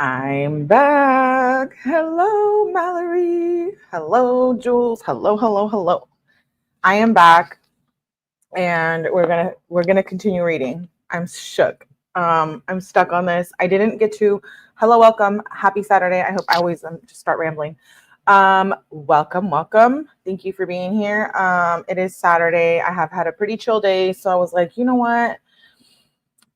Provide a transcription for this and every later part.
I'm back. Hello, Mallory. Hello, Jules. Hello. I am back, and we're gonna continue reading. I'm shook. I'm stuck on this. I didn't get to. Hello, welcome. Happy Saturday. I hope I always just start rambling. Welcome. Thank you for being here. It is Saturday. I have had a pretty chill day, so I was like, you know what?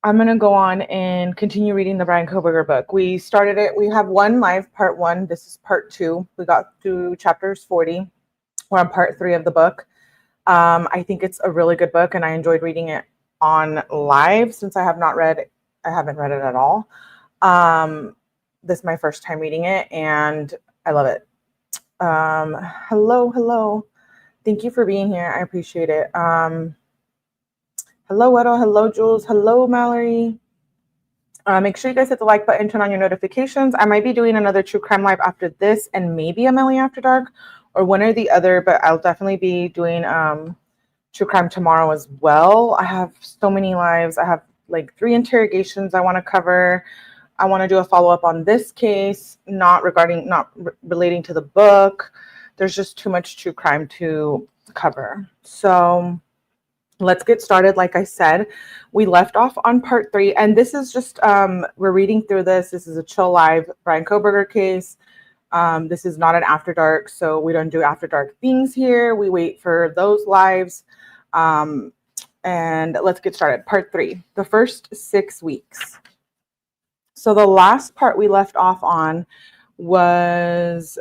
I'm going to go on and continue reading the Bryan Kohberger book. We started it. We have one live part 1. This is part 2. We got through chapters 40. We're on part 3 of the book. I think it's a really good book, and I enjoyed reading it on live since I haven't read it at all. This is my first time reading it, and I love it. Hello. Thank you for being here. I appreciate it. Hello, Weddle. Hello, Jules. Hello, Mallory. Make sure you guys hit the like button, turn on your notifications. I might be doing another true crime live after this and maybe a Melly After Dark or one or the other, but I'll definitely be doing true crime tomorrow as well. I have so many lives. I have like 3 interrogations I want to cover. I want to do a follow-up on this case, not relating to the book. There's just too much true crime to cover. So let's get started. Like I said, we left off on part 3, and this is just, we're reading through this. This is a chill live Bryan Kohberger case. This is not an After Dark, so we don't do After Dark things here. We wait for those lives. And let's get started. Part 3, the first 6 weeks. So the last part we left off on was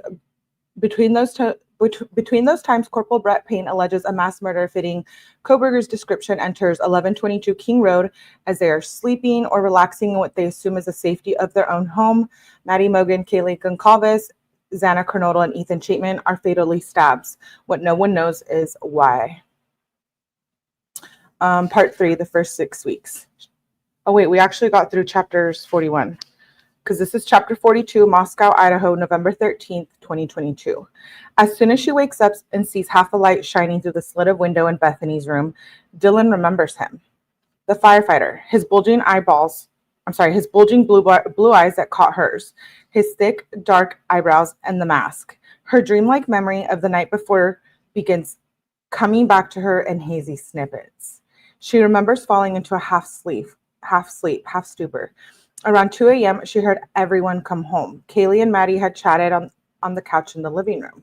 between those times, Corporal Brett Payne alleges a mass murder fitting Kohberger's description enters 1122 King Road as they are sleeping or relaxing in what they assume is the safety of their own home. Madison Mogen, Kaylee Goncalves, Xana Kernodle, and Ethan Chapin are fatally stabbed. What no one knows is why. Part 3, the first 6 weeks. Oh, wait, we actually got through chapters 41. Because this is chapter 42, Moscow, Idaho, November 13th, 2022. As soon as she wakes up and sees half a light shining through the slit of window in Bethany's room, Dylan remembers him. The firefighter, his bulging blue eyes that caught hers, his thick, dark eyebrows, and the mask. Her dreamlike memory of the night before begins coming back to her in hazy snippets. She remembers falling into a half stupor. Around 2 a.m., she heard everyone come home. Kaylee and Maddie had chatted on the couch in the living room.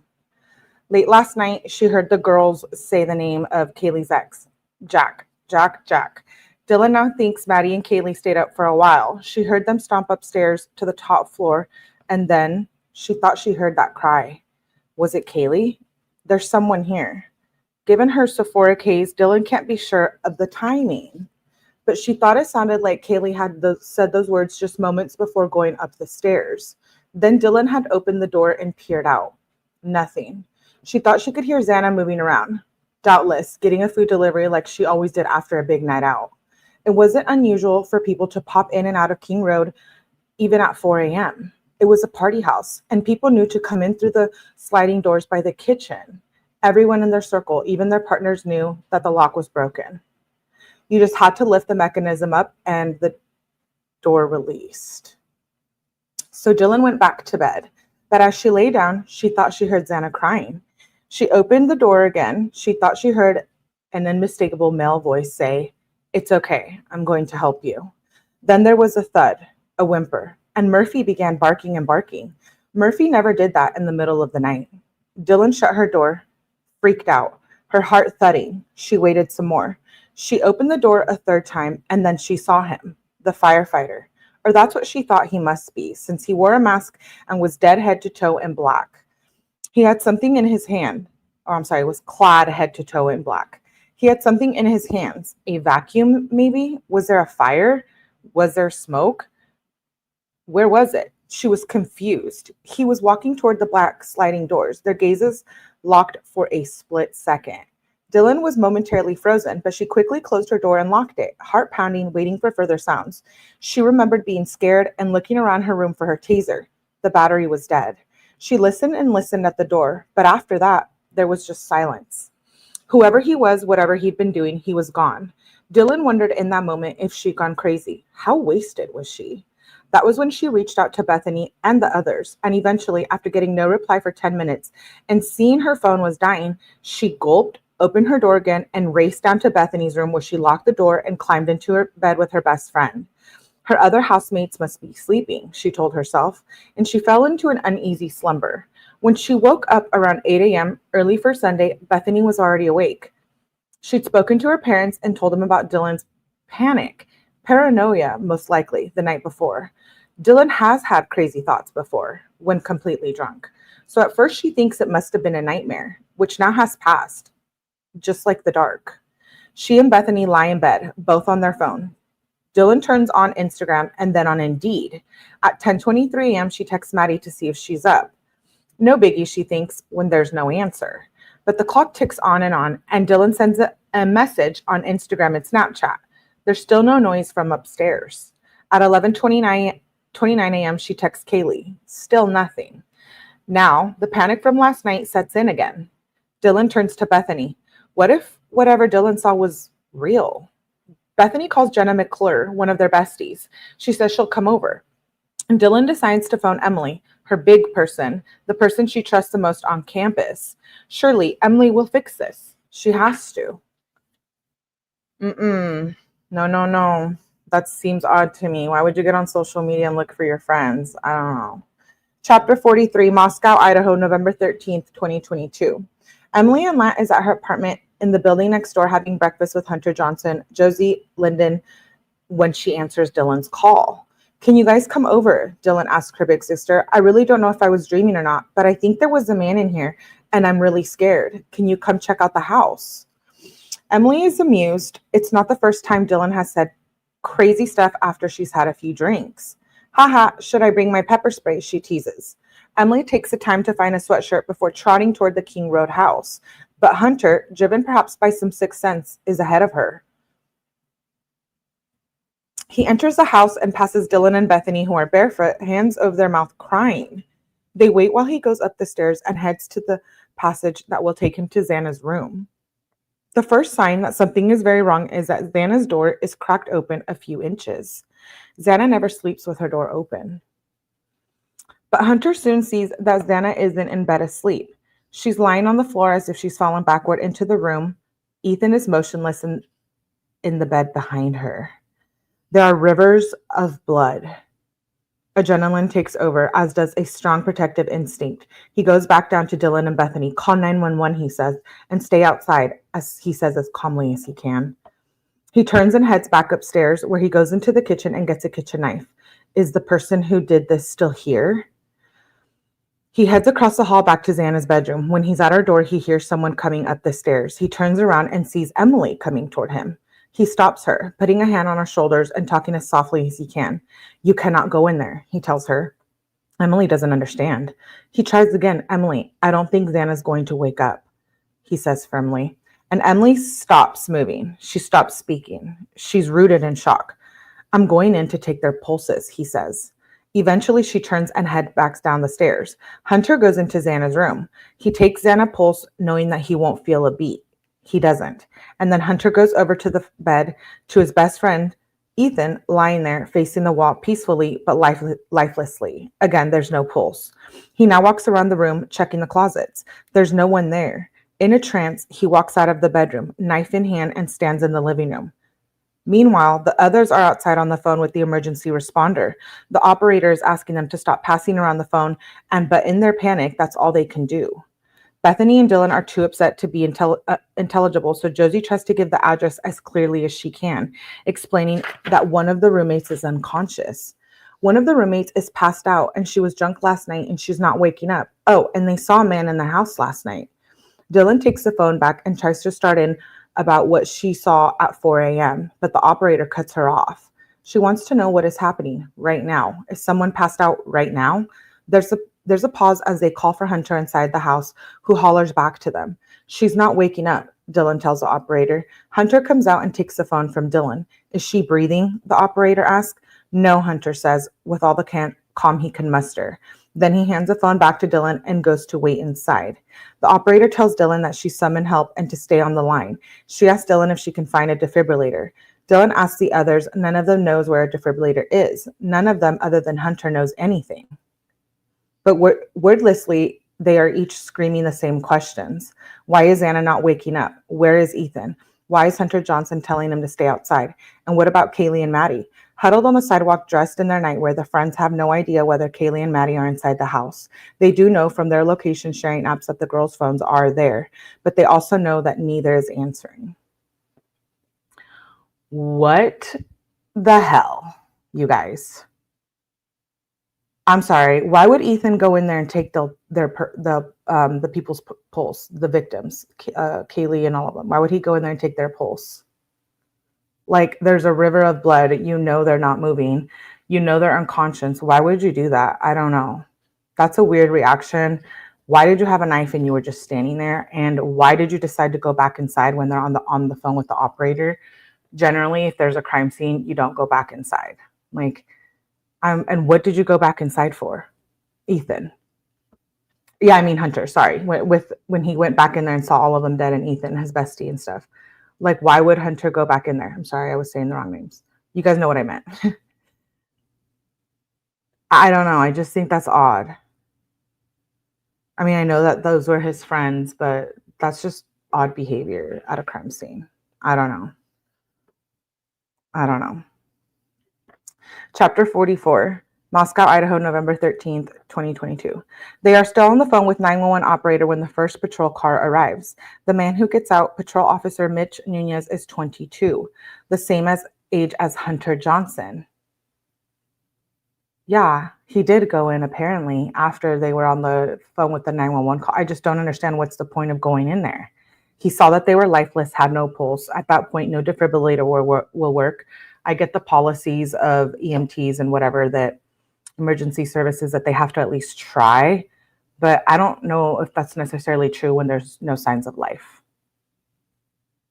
Late last night, she heard the girls say the name of Kaylee's ex, Jack. Dylan now thinks Maddie and Kaylee stayed up for a while. She heard them stomp upstairs to the top floor, and then she thought she heard that cry. Was it Kaylee? There's someone here. Given her Sephora haze, Dylan can't be sure of the timing. But she thought it sounded like Kaylee had said those words just moments before going up the stairs. Then Dylan had opened the door and peered out. Nothing. She thought she could hear Xana moving around, doubtless getting a food delivery like she always did after a big night out. It wasn't unusual for people to pop in and out of King Road even at 4 a.m. It was a party house, and people knew to come in through the sliding doors by the kitchen. Everyone in their circle, even their partners, knew that the lock was broken. You just had to lift the mechanism up and the door released. So Dylan went back to bed, but as she lay down, she thought she heard Xana crying. She opened the door again. She thought she heard an unmistakable male voice say, "It's okay, I'm going to help you." Then there was a thud, a whimper, and Murphy began barking and barking. Murphy never did that in the middle of the night. Dylan shut her door, freaked out, her heart thudding. She waited some more. She opened the door a third time, and then she saw him, the firefighter. Or that's what she thought he must be, since he wore a mask and was dead head to toe in black. He had something in his hand. Was clad head to toe in black. He had something in his hands. A vacuum, maybe? Was there a fire? Was there smoke? Where was it? She was confused. He was walking toward the black sliding doors, their gazes locked for a split second. Dylan was momentarily frozen, but she quickly closed her door and locked it, heart pounding, waiting for further sounds. She remembered being scared and looking around her room for her taser. The battery was dead. She listened and listened at the door, but after that, there was just silence. Whoever he was, whatever he'd been doing, he was gone. Dylan wondered in that moment if she'd gone crazy. How wasted was she? That was when she reached out to Bethany and the others, and eventually, after getting no reply for 10 minutes and seeing her phone was dying, she gulped, opened her door again, and raced down to Bethany's room, where she locked the door and climbed into her bed with her best friend. Her other housemates must be sleeping, she told herself, and she fell into an uneasy slumber. When she woke up around 8 a.m., early for Sunday, Bethany was already awake. She'd spoken to her parents and told them about Dylan's paranoia, most likely, the night before. Dylan has had crazy thoughts before, when completely drunk. So at first she thinks it must have been a nightmare, which now has passed, just like the dark. She and Bethany lie in bed, both on their phone. Dylan turns on Instagram and then on Indeed. At 10:23 a.m., she texts Maddie to see if she's up. No biggie, she thinks, when there's no answer. But the clock ticks on, and Dylan sends a message on Instagram and Snapchat. There's still no noise from upstairs. At 11:29 a.m., she texts Kaylee. Still nothing. Now, the panic from last night sets in again. Dylan turns to Bethany. What if whatever Dylan saw was real? Bethany calls 𝐁𝐞𝐥𝐿, one of their besties. She says she'll come over. And Dylan decides to phone Emily, her big person, the person she trusts the most on campus. Surely, Emily will fix this. She has to. No. That seems odd to me. Why would you get on social media and look for your friends? I don't know. Chapter 43, Moscow, Idaho, November 13th, 2022. Emily and Lat is at her apartment in the building next door having breakfast with Hunter Johnson, Josie Linden, when she answers Dylan's call. Can you guys come over? Dylan asked her big sister. I really don't know if I was dreaming or not, but I think there was a man in here, and I'm really scared. Can you come check out the house? Emily is amused. It's not the first time Dylan has said crazy stuff after she's had a few drinks. Haha, should I bring my pepper spray? She teases. Emily takes the time to find a sweatshirt before trotting toward the King Road house. But Hunter, driven perhaps by some sixth sense, is ahead of her. He enters the house and passes Dylan and Bethany, who are barefoot, hands over their mouth, crying. They wait while he goes up the stairs and heads to the passage that will take him to Xana's room. The first sign that something is very wrong is that Xana's door is cracked open a few inches. Xana never sleeps with her door open. But Hunter soon sees that Xana isn't in bed asleep. She's lying on the floor as if she's fallen backward into the room. Ethan is motionless in the bed behind her. There are rivers of blood. Adrenaline takes over, as does a strong protective instinct. He goes back down to Dylan and Bethany. Call 911, he says, and stay outside, as he says as calmly as he can. He turns and heads back upstairs, where he goes into the kitchen and gets a kitchen knife. Is the person who did this still here? He heads across the hall back to Xana's bedroom. When he's at her door, he hears someone coming up the stairs. He turns around and sees Emily coming toward him. He stops her, putting a hand on her shoulders and talking as softly as he can. You cannot go in there, he tells her. Emily doesn't understand. He tries again. Emily, I don't think Xana's going to wake up, he says firmly. And Emily stops moving. She stops speaking. She's rooted in shock. I'm going in to take their pulses, he says. Eventually, she turns and heads back down the stairs. Hunter goes into Xana's room. He takes Xana's pulse, knowing that he won't feel a beat. He doesn't. And then Hunter goes over to the bed to his best friend, Ethan, lying there facing the wall peacefully but lifelessly. Again, there's no pulse. He now walks around the room, checking the closets. There's no one there. In a trance, he walks out of the bedroom, knife in hand, and stands in the living room. Meanwhile, the others are outside on the phone with the emergency responder. The operator is asking them to stop passing around the phone, but in their panic, that's all they can do. Bethany and Dylan are too upset to be intelligible, so Josie tries to give the address as clearly as she can, explaining that one of the roommates is unconscious. One of the roommates is passed out, and she was drunk last night, and she's not waking up. Oh, and they saw a man in the house last night. Dylan takes the phone back and tries to start in about what she saw at 4 a.m., but the operator cuts her off. She wants to know what is happening right now. Is someone passed out right now? There's a pause as they call for Hunter inside the house, who hollers back to them. She's not waking up, Dylan tells the operator. Hunter comes out and takes the phone from Dylan. Is she breathing? The operator asks. No, Hunter says, with all the calm he can muster. Then he hands the phone back to Dylan and goes to wait inside. The operator tells Dylan that she summoned help and to stay on the line. She asks Dylan if she can find a defibrillator. Dylan asks the others. None of them knows where a defibrillator is. None of them, other than Hunter, knows anything. But wordlessly, they are each screaming the same questions. Why is Xana not waking up? Where is Ethan? Why is Hunter Johnson telling him to stay outside? And what about Kaylee and Maddie? Huddled on the sidewalk, dressed in their nightwear, the friends have no idea whether Kaylee and Maddie are inside the house. They do know from their location sharing apps that the girls' phones are there, but they also know that neither is answering. What the hell, you guys? I'm sorry. Why would Ethan go in there and take the people's pulse, the victims, Kaylee and all of them? Why would he go in there and take their pulse? Like, there's a river of blood. You know they're not moving. You know they're unconscious. Why would you do that? I don't know. That's a weird reaction. Why did you have a knife and you were just standing there? And why did you decide to go back inside when they're on the phone with the operator? Generally, if there's a crime scene, you don't go back inside. Like, and what did you go back inside for, Ethan? Yeah, I mean Hunter. Sorry, when he went back in there and saw all of them dead and Ethan, his bestie and stuff. Like, why would Hunter go back in there? I'm sorry, I was saying the wrong names. You guys know what I meant. I don't know. I just think that's odd. I mean, I know that those were his friends, but that's just odd behavior at a crime scene. I don't know. Chapter 44, Moscow, Idaho, November 13th, 2022. They are still on the phone with 911 operator when the first patrol car arrives. The man who gets out, Patrol Officer Mitch Nunez, is 22, the same age as Hunter Johnson. Yeah, he did go in apparently after they were on the phone with the 911 call. I just don't understand what's the point of going in there. He saw that they were lifeless, had no pulse. At that point, no defibrillator will work. I get the policies of EMTs and whatever, that emergency services, that they have to at least try. But I don't know if that's necessarily true when there's no signs of life.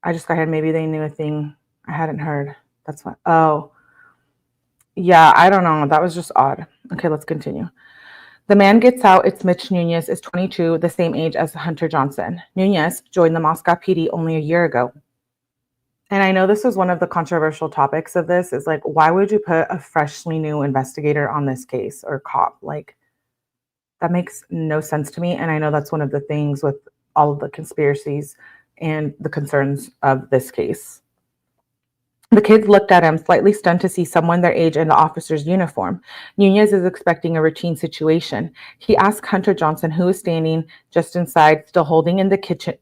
I just got ahead. Maybe they knew a thing I hadn't heard. That's what. Oh, yeah, I don't know. That was just odd. Okay, let's continue. The man gets out. It's Mitch Nunez, is 22, the same age as Hunter Johnson. Nunez joined the Moscow PD only a year ago. And I know this was one of the controversial topics of this, is like, why would you put a freshly new investigator on this case, or cop? Like, that makes no sense to me. And I know that's one of the things with all of the conspiracies and the concerns of this case. The kids looked at him, slightly stunned to see someone their age in the officer's uniform. Nunez is expecting a routine situation. He asked Hunter Johnson, who is standing just inside, still holding in the kitchen.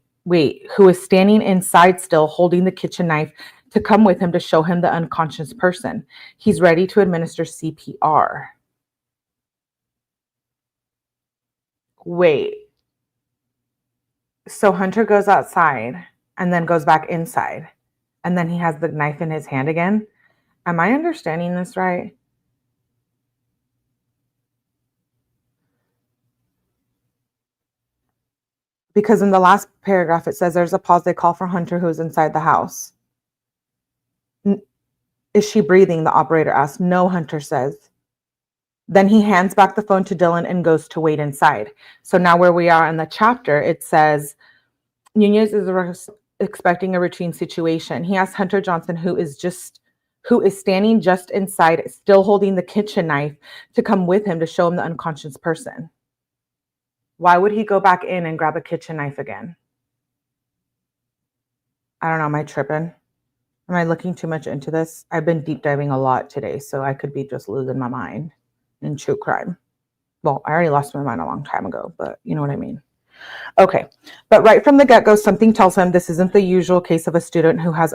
Who is standing inside still holding the kitchen knife, to come with him to show him the unconscious person. He's ready to administer CPR. Wait. So Hunter goes outside and then goes back inside, and then he has the knife in his hand again. Am I understanding this right? Because in the last paragraph, it says there's a pause. They call for Hunter, who's inside the house. Is she breathing? The operator asks. No, Hunter says. Then he hands back the phone to Dylan and goes to wait inside. So now where we are in the chapter, it says Nunez is expecting a routine situation. He asks Hunter Johnson, who is standing just inside, still holding the kitchen knife, to come with him to show him the unconscious person. Why would he go back in and grab a kitchen knife again? I don't know. Am I tripping? Am I looking too much into this? I've been deep diving a lot today, so I could be just losing my mind in true crime. Well, I already lost my mind a long time ago, but you know what I mean. Okay, but right from the get-go, something tells him this isn't the usual case of a student who has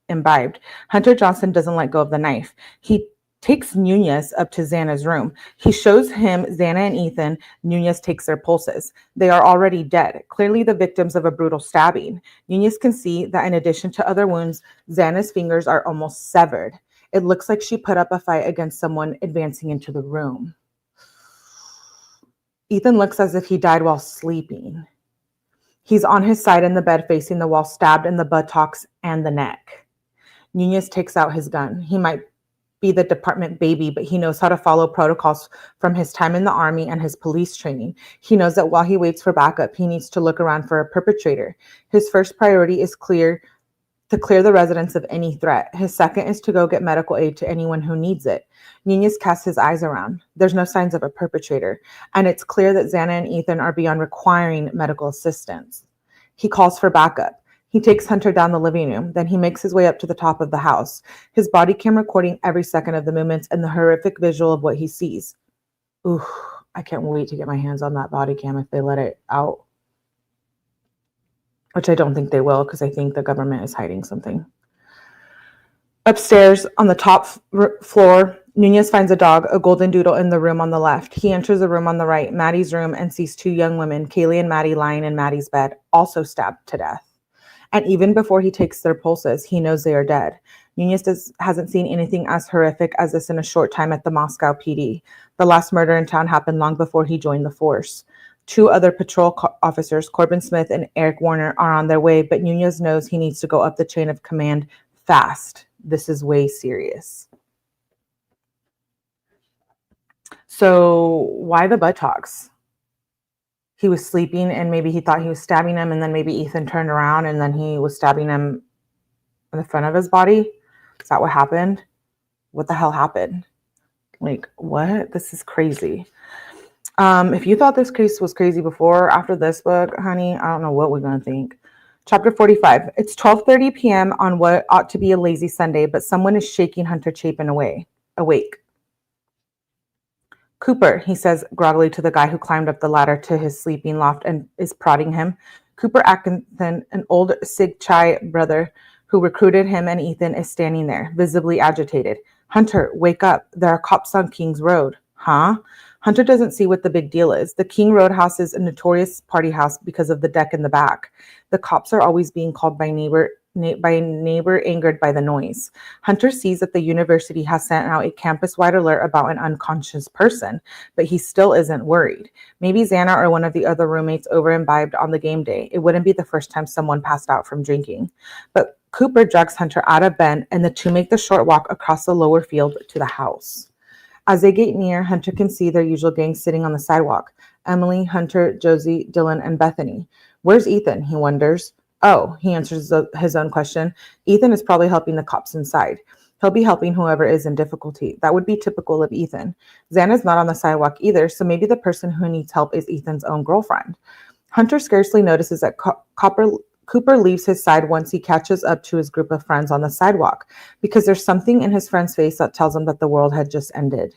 imbibed. Hunter Johnson doesn't let go of the knife. He takes Nunez up to Xana's room. He shows him Xana and Ethan. Nunez takes their pulses. They are already dead, clearly the victims of a brutal stabbing. Nunez can see that in addition to other wounds, Xana's fingers are almost severed. It looks like she put up a fight against someone advancing into the room. Ethan looks as if he died while sleeping. He's on his side in the bed facing the wall, stabbed in the buttocks and the neck. Nunez takes out his gun. He might be the department baby, but he knows how to follow protocols from his time in the army and his police training. He knows that while he waits for backup, he needs to look around for a perpetrator. His first priority is clear to clear the residence of any threat. His second is to go get medical aid to anyone who needs it. Nunez casts his eyes around. There's no signs of a perpetrator, and it's clear that Xana and Ethan are beyond requiring medical assistance. He calls for backup. He takes Hunter down the living room. Then he makes his way up to the top of the house, his body cam recording every second of the movements and the horrific visual of what he sees. Ooh, I can't wait to get my hands on that body cam if they let it out. Which I don't think they will, because I think the government is hiding something. Upstairs on the top floor, Nunez finds a dog, a golden doodle, in the room on the left. He enters the room on the right, Maddie's room, and sees two young women, Kaylee and Maddie, lying in Maddie's bed, also stabbed to death. And even before he takes their pulses, he knows they are dead. Nunez hasn't seen anything as horrific as this in a short time at the Moscow PD. The last murder in town happened long before he joined the force. Two other patrol officers, Corbin Smith and Eric Warner, are on their way, but Nunez knows he needs to go up the chain of command fast. This is way serious. So why the buttocks? He was sleeping and maybe he thought he was stabbing him, and then maybe Ethan turned around and then he was stabbing him in the front of his body. Is that what happened? What the hell happened? Like, what? This is crazy. If you thought this case was crazy before or after this book, honey, I don't know what we're going to think. Chapter 45. It's 12:30 p.m. on what ought to be a lazy Sunday, but someone is shaking Hunter Chapen awake. Cooper, he says groggily to the guy who climbed up the ladder to his sleeping loft and is prodding him. Cooper Atkinson, an old Sig Chi brother who recruited him and Ethan, is standing there, visibly agitated. Hunter, wake up. There are cops on King's Road. Huh? Hunter doesn't see what the big deal is. The King Roadhouse is a notorious party house because of the deck in the back. The cops are always being called by neighbor angered by the noise. Hunter sees that the university has sent out a campus-wide alert about an unconscious person, but he still isn't worried. Maybe Xana or one of the other roommates over-imbibed on the game day. It wouldn't be the first time someone passed out from drinking. But Cooper drags Hunter out of bed, and the two make the short walk across the lower field to the house. As they get near, Hunter can see their usual gang sitting on the sidewalk. Emily, Hunter, Josie, Dylan, and Bethany. Where's Ethan? He wonders. Oh, he answers his own question. Ethan is probably helping the cops inside. He'll be helping whoever is in difficulty. That would be typical of Ethan. Xana's not on the sidewalk either, so maybe the person who needs help is Ethan's own girlfriend. Hunter scarcely notices that Cooper leaves his side once he catches up to his group of friends on the sidewalk, because there's something in his friend's face that tells him that the world had just ended.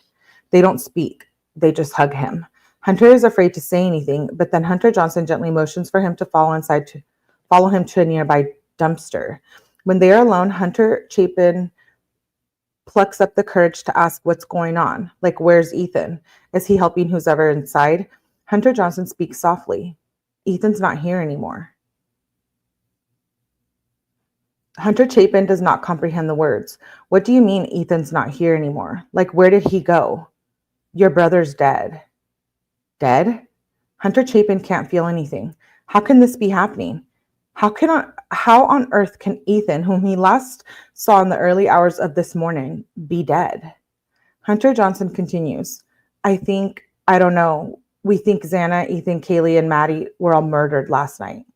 They don't speak. They just hug him. Hunter is afraid to say anything, but then Hunter Johnson gently motions for him to follow him to a nearby dumpster. When they are alone, Hunter Chapin plucks up the courage to ask what's going on. Like, where's Ethan? Is he helping who's ever inside? Hunter Johnson speaks softly. Ethan's not here anymore. Hunter Chapin does not comprehend the words. What do you mean Ethan's not here anymore? Like, where did he go? Your brother's dead. Dead? Hunter Chapin can't feel anything. How can this be happening? How on earth can Ethan, whom he last saw in the early hours of this morning, be dead? Hunter Johnson continues. I don't know. We think Xana, Ethan, Kaylee, and Maddie were all murdered last night.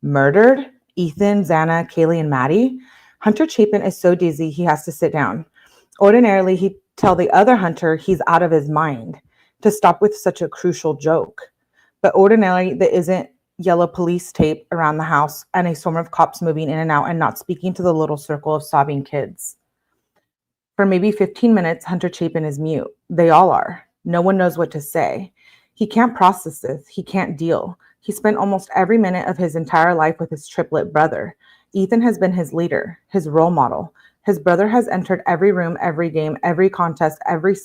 Murdered? Ethan, Xana, Kaylee, and Maddie? Hunter Chapin is so dizzy he has to sit down. Ordinarily, he'd tell the other Hunter he's out of his mind to stop with such a crucial joke. But ordinarily, there isn't yellow police tape around the house and a swarm of cops moving in and out and not speaking to the little circle of sobbing kids. For maybe 15 minutes, Hunter Chapin is mute. They all are. No one knows what to say. He can't process this. He can't deal. He spent almost every minute of his entire life with his triplet brother. Ethan has been his leader, his role model. His brother has entered every room, every game, every contest, every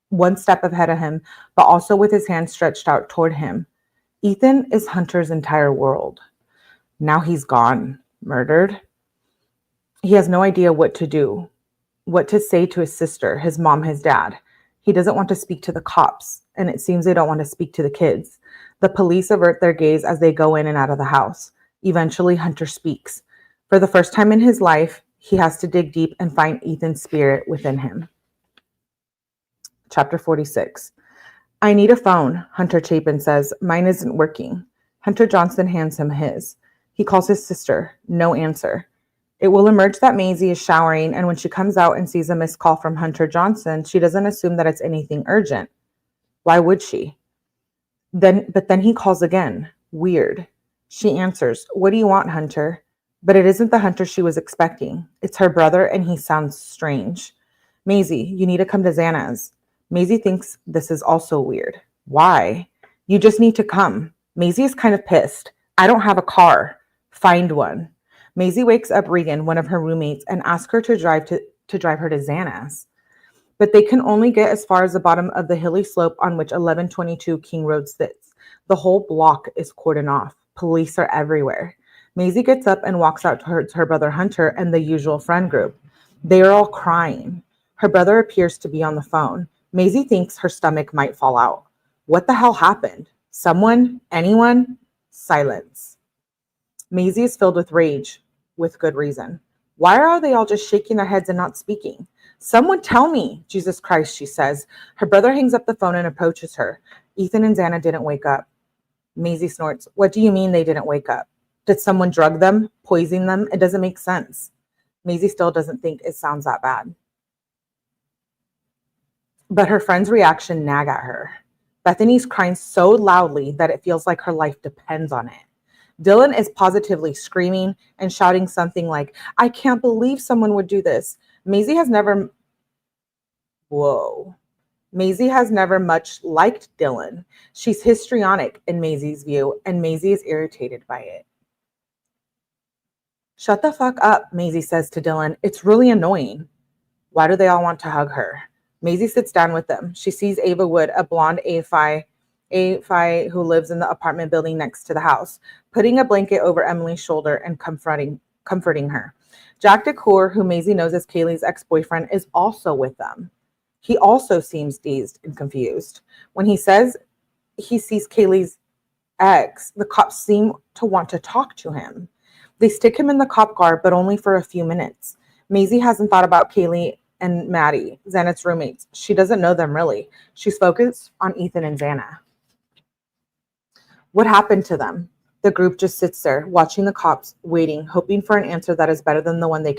one step ahead of him, but also with his hand stretched out toward him. Ethan is Hunter's entire world. Now he's gone, murdered. He has no idea what to do, what to say to his sister, his mom, his dad. He doesn't want to speak to the cops, and it seems they don't want to speak to the kids. The police avert their gaze as they go in and out of the house. Eventually, Hunter speaks. For the first time in his life, he has to dig deep and find Ethan's spirit within him. Chapter 46. I need a phone, Hunter Chapin says. Mine isn't working. Hunter Johnson hands him his. He calls his sister. No answer. It will emerge that Maisie is showering, and when she comes out and sees a missed call from Hunter Johnson, she doesn't assume that it's anything urgent. Why would she? But then he calls again. Weird. She answers, "What do you want, Hunter?" But it isn't the Hunter she was expecting. It's her brother, and he sounds strange. "Maisie, you need to come to Xana's." Maisie thinks this is also weird. Why? "You just need to come." Maisie is kind of pissed. "I don't have a car." "Find one." Maisie wakes up Regan, one of her roommates, and asks her to drive her to Xana's. But they can only get as far as the bottom of the hilly slope on which 1122 King Road sits. The whole block is cordoned off. Police are everywhere. Maisie gets up and walks out towards her brother Hunter and the usual friend group. They are all crying. Her brother appears to be on the phone. Maisie thinks her stomach might fall out. What the hell happened? Someone? Anyone? Silence. Maisie is filled with rage, with good reason. Why are they all just shaking their heads and not speaking? "Someone tell me, Jesus Christ," she says. Her brother hangs up the phone and approaches her. Ethan and Xana didn't wake up. Maisie snorts. "What do you mean they didn't wake up? Did someone drug them? Poison them? It doesn't make sense." Maisie still doesn't think it sounds that bad. But her friend's reaction nag at her. Bethany's crying so loudly that it feels like her life depends on it. Dylan is positively screaming and shouting something like, "I can't believe someone would do this." Maisie has never much liked Dylan. She's histrionic in Maisie's view, and Maisie is irritated by it. "Shut the fuck up," Maisie says to Dylan. "It's really annoying." Why do they all want to hug her? Maisie sits down with them. She sees Ava Wood, a blonde AFI who lives in the apartment building next to the house, putting a blanket over Emily's shoulder and comforting her. Jack Decor, who Maisie knows as Kaylee's ex-boyfriend, is also with them. He also seems dazed and confused. When he says he sees Kaylee's ex, the cops seem to want to talk to him. They stick him in the cop car, but only for a few minutes. Maisie hasn't thought about Kaylee and Maddie, Xana's roommates. She doesn't know them really. She's focused on Ethan and Xana. What happened to them? The group just sits there, watching the cops, waiting, hoping for an answer that is better than the one they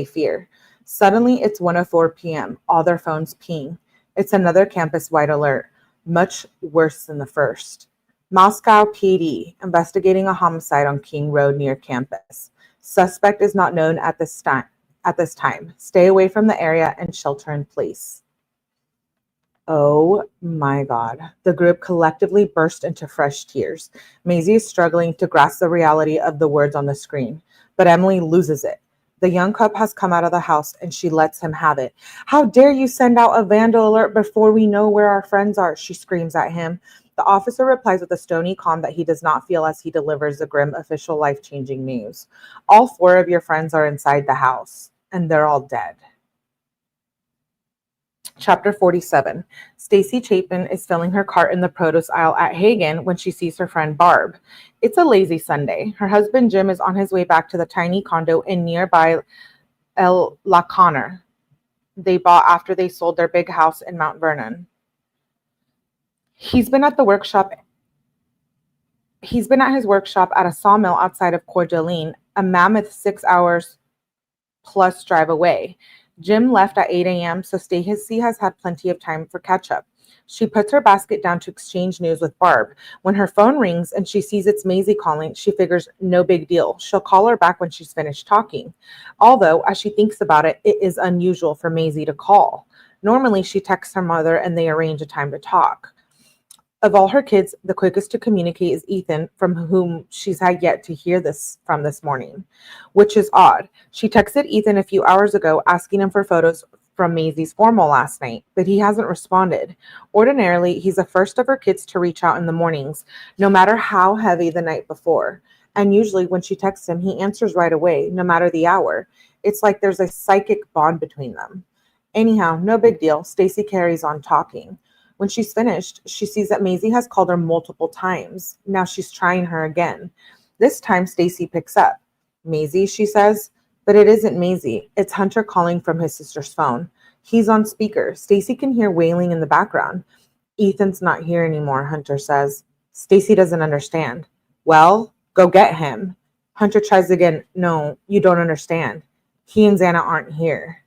fear. Suddenly, it's 1:04 p.m. All their phones ping. It's another campus-wide alert, much worse than the first. Moscow PD, investigating a homicide on King Road near campus. Suspect is not known at this time. Stay away from the area and shelter in place. Oh my God. The group collectively burst into fresh tears. Maisie is struggling to grasp the reality of the words on the screen, but Emily loses it. The young cub has come out of the house and she lets him have it. "How dare you send out a vandal alert before we know where our friends are?" she screams at him. The officer replies with a stony calm that he does not feel as he delivers the grim official life-changing news. "All 4 of your friends are inside the house, and they're all dead." Chapter 47. Stacy Chapen is filling her cart in the produce aisle at Hagen when she sees her friend Barb. It's a lazy Sunday. Her husband Jim is on his way back to the tiny condo in nearby La Conner they bought after they sold their big house in Mount Vernon. He's been at his workshop at a sawmill outside of Coeur d'Alene, a mammoth 6 hours plus drive away. Jim left at 8 a.m., so Stacy has had plenty of time for catch-up. She puts her basket down to exchange news with Barb. When her phone rings and she sees it's Maisie calling, she figures no big deal. She'll call her back when she's finished talking. Although, as she thinks about it, it is unusual for Maisie to call. Normally, she texts her mother and they arrange a time to talk. Of all her kids, the quickest to communicate is Ethan, from whom she's had yet to hear this morning, which is odd. She texted Ethan a few hours ago asking him for photos from Maisie's formal last night, but he hasn't responded. Ordinarily, he's the first of her kids to reach out in the mornings, no matter how heavy the night before. And usually when she texts him, he answers right away, no matter the hour. It's like there's a psychic bond between them. Anyhow, no big deal. Stacy carries on talking. When she's finished, she sees that Maisie has called her multiple times. Now she's trying her again. This time, Stacy picks up. "Maisie," she says. But it isn't Maisie. It's Hunter calling from his sister's phone. He's on speaker. Stacy can hear wailing in the background. "Ethan's not here anymore," Hunter says. Stacy doesn't understand. "Well, go get him." Hunter tries again. No, you don't understand. He and Xana aren't here.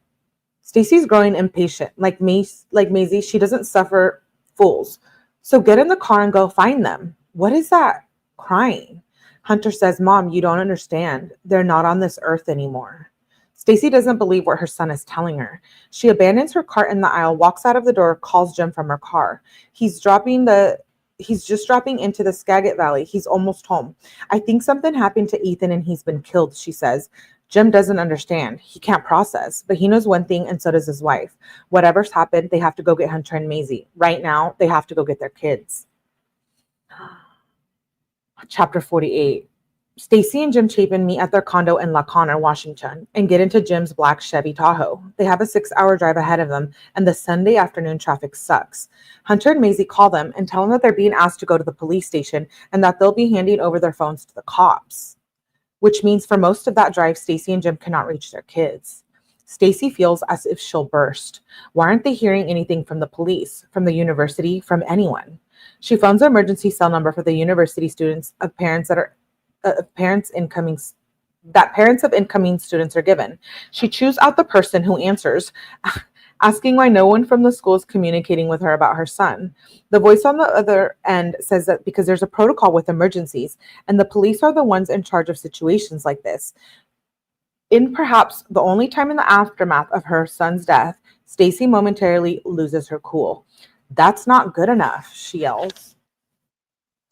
Stacy's growing impatient. Like Maisie, she doesn't suffer fools. So get in the car and go find them. What is that? Crying. Hunter says, Mom, you don't understand. They're not on this earth anymore. Stacy doesn't believe what her son is telling her. She abandons her cart in the aisle, walks out of the door, calls Jim from her car. He's just dropping into the Skagit Valley. He's almost home. I think something happened to Ethan and he's been killed, she says. Jim doesn't understand. He can't process, but he knows one thing and so does his wife. Whatever's happened, they have to go get Hunter and Maisie. Right now, they have to go get their kids. Chapter 48. Stacy and Jim Chapen meet at their condo in La Conner, Washington, and get into Jim's black Chevy Tahoe. They have a 6-hour drive ahead of them, and the Sunday afternoon traffic sucks. Hunter and Maisie call them and tell them that they're being asked to go to the police station and that they'll be handing over their phones to the cops, which means for most of that drive, Stacy and Jim cannot reach their kids. Stacy feels as if she'll burst. Why aren't they hearing anything from the police, from the university, from anyone? She phones the emergency cell number for the university students of parents parents of incoming students are given. She chews out the person who answers, asking why no one from the school is communicating with her about her son. The voice on the other end says that because there's a protocol with emergencies, and the police are the ones in charge of situations like this. In perhaps the only time in the aftermath of her son's death, Stacy momentarily loses her cool. That's not good enough, she yells.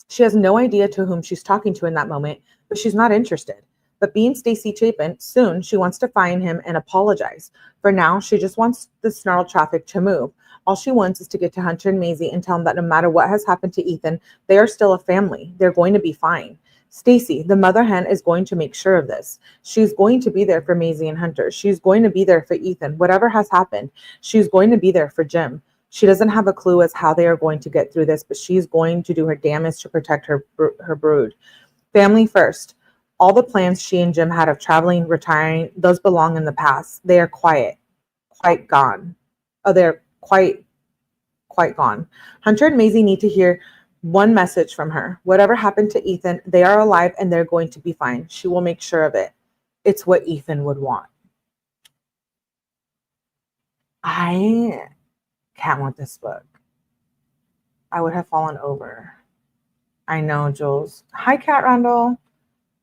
She has no idea to whom she's talking to in that moment, but she's not interested. But being Stacy Chapen, soon she wants to find him and apologize. For now, she just wants the snarled traffic to move. All she wants is to get to Hunter and Maisie and tell them that no matter what has happened to Ethan, they are still a family. They're going to be fine. Stacy, the mother hen, is going to make sure of this. She's going to be there for Maisie and Hunter. She's going to be there for Ethan. Whatever has happened, she's going to be there for Jim. She doesn't have a clue as how they are going to get through this, but she's going to do her damnedest to protect her brood. Family first. All the plans she and Jim had of traveling, retiring, those belong in the past. They are quite gone. Oh, they're quite gone. Hunter and Maisie need to hear one message from her. Whatever happened to Ethan, they are alive and they're going to be fine. She will make sure of it. It's what Ethan would want. I can't want this book. I would have fallen over. I know, Jules. Hi, Kat Randall.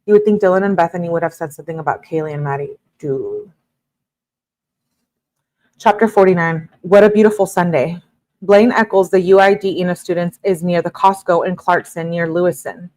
You would think Dylan and Bethany would have said something about Kaylee and Maddie. Dude. Chapter 49. What a beautiful Sunday. Blaine Eccles, the UID student, is near the Costco in Clarkson near Lewiston,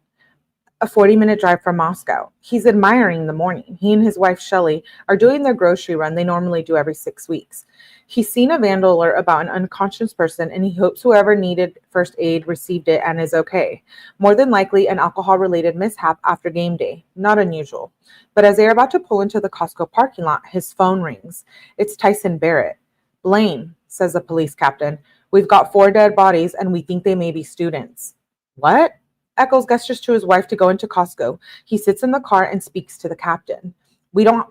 a 40-minute drive from Moscow. He's admiring the morning. He and his wife, Shelley, are doing their grocery run they normally do every 6 weeks. He's seen a vandal alert about an unconscious person, and he hopes whoever needed first aid received it and is okay. More than likely, an alcohol-related mishap after game day. Not unusual. But as they are about to pull into the Costco parking lot, his phone rings. It's Tyson Barrett. Blaine, says the police captain, we've got 4 dead bodies, and we think they may be students. What? Eccles gestures to his wife to go into Costco. He sits in the car and speaks to the captain. We don't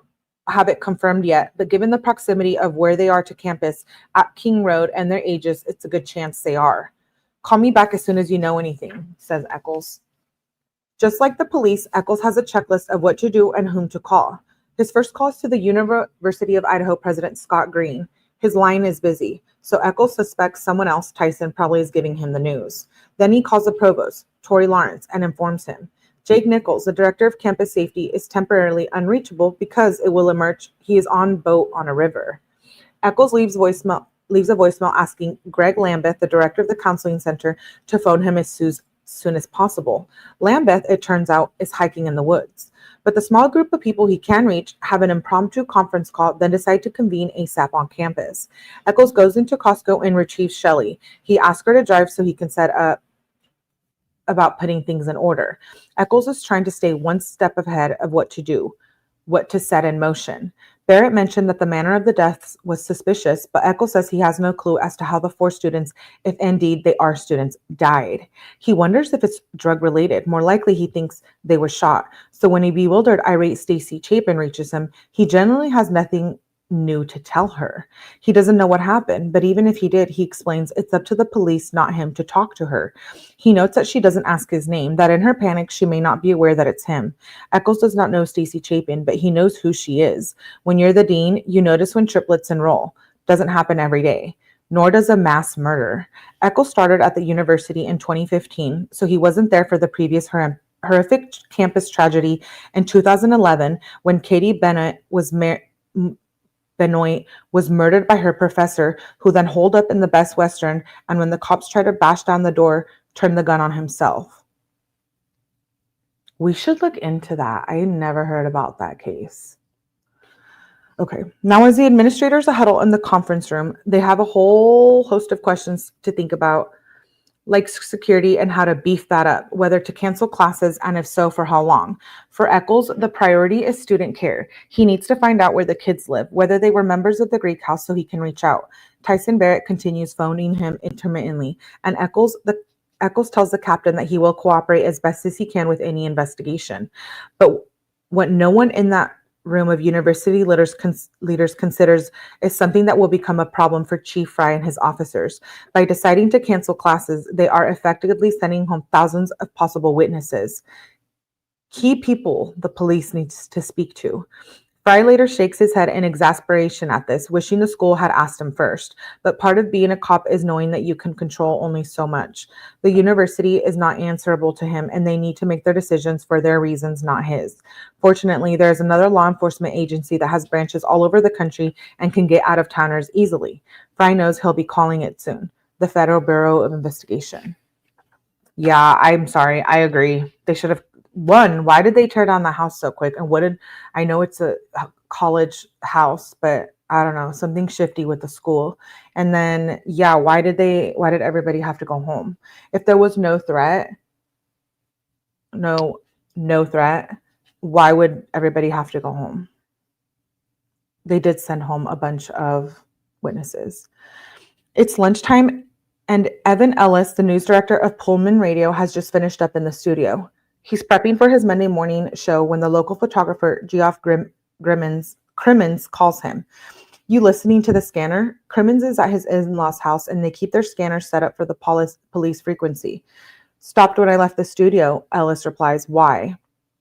have it confirmed yet, but given the proximity of where they are to campus at King Road and their ages, it's a good chance they are. Call me back as soon as you know anything, says Eccles. Just like the police, Eccles has a checklist of what to do and whom to call. His first call is to the University of Idaho president, Scott Green. His line is busy, so Eccles suspects someone else, Tyson, probably is giving him the news. Then he calls the provost, Tori Lawrence, and informs him. Jake Nichols, the director of campus safety, is temporarily unreachable because it will emerge he is on boat on a river. Eccles leaves a voicemail asking Greg Lambeth, the director of the counseling center, to phone him as soon as possible. Lambeth, it turns out, is hiking in the woods. But the small group of people he can reach have an impromptu conference call, then decide to convene ASAP on campus. Eccles goes into Costco and retrieves Shelley. He asks her to drive so he can set up about putting things in order. Eccles is trying to stay one step ahead of what to do, what to set in motion. Barrett mentioned that the manner of the deaths was suspicious, but Eccles says he has no clue as to how the 4 students, if indeed they are students, died. He wonders if it's drug-related. More likely, he thinks they were shot. So when a bewildered, irate Stacy Chapen reaches him, he generally has nothing knew to tell her. He doesn't know what happened, but even if he did, he explains it's up to the police, not him, to talk to her. He notes that she doesn't ask his name, that in her panic, she may not be aware that it's him. Eccles does not know Stacy Chapin, but he knows who she is. When you're the dean, you notice when triplets enroll. Doesn't happen every day. Nor does a mass murder. Eccles started at the university in 2015, so he wasn't there for the previous horrific campus tragedy in 2011 when Katie Benoit was murdered by her professor, who then holed up in the Best Western, and when the cops tried to bash down the door, turned the gun on himself. We should look into that. I never heard about that case. Okay, now as the administrators huddle in the conference room, they have a whole host of questions to think about, like security and how to beef that up, whether to cancel classes, and if so, for how long. For Eccles, the priority is student care. He needs to find out where the kids live, whether they were members of the Greek house, so he can reach out. Tyson Barrett continues phoning him intermittently, and Eccles tells the captain that he will cooperate as best as he can with any investigation. But what no one in that room of university leaders considers is something that will become a problem for Chief Fry and his officers. By deciding to cancel classes, they are effectively sending home thousands of possible witnesses, key people the police needs to speak to. Fry later shakes his head in exasperation at this, wishing the school had asked him first. But part of being a cop is knowing that you can control only so much. The university is not answerable to him, and they need to make their decisions for their reasons, not his. Fortunately, there is another law enforcement agency that has branches all over the country and can get out-of-towners easily. Fry knows he'll be calling it soon. The Federal Bureau of Investigation. Yeah, I'm sorry. I agree. They should have. One, why did they tear down the house so quick? And I know it's a college house, but I don't know, something shifty with the school. And then, yeah, why did everybody have to go home? If there was no threat, why would everybody have to go home? They did send home a bunch of witnesses. It's lunchtime, and Evan Ellis, the news director of Pullman Radio, has just finished up in the studio. He's prepping for his Monday morning show when the local photographer, Geoff Crimmins, calls him. You listening to the scanner? Crimmins is at his in-laws' house, and they keep their scanner set up for the police frequency. Stopped when I left the studio, Ellis replies. Why?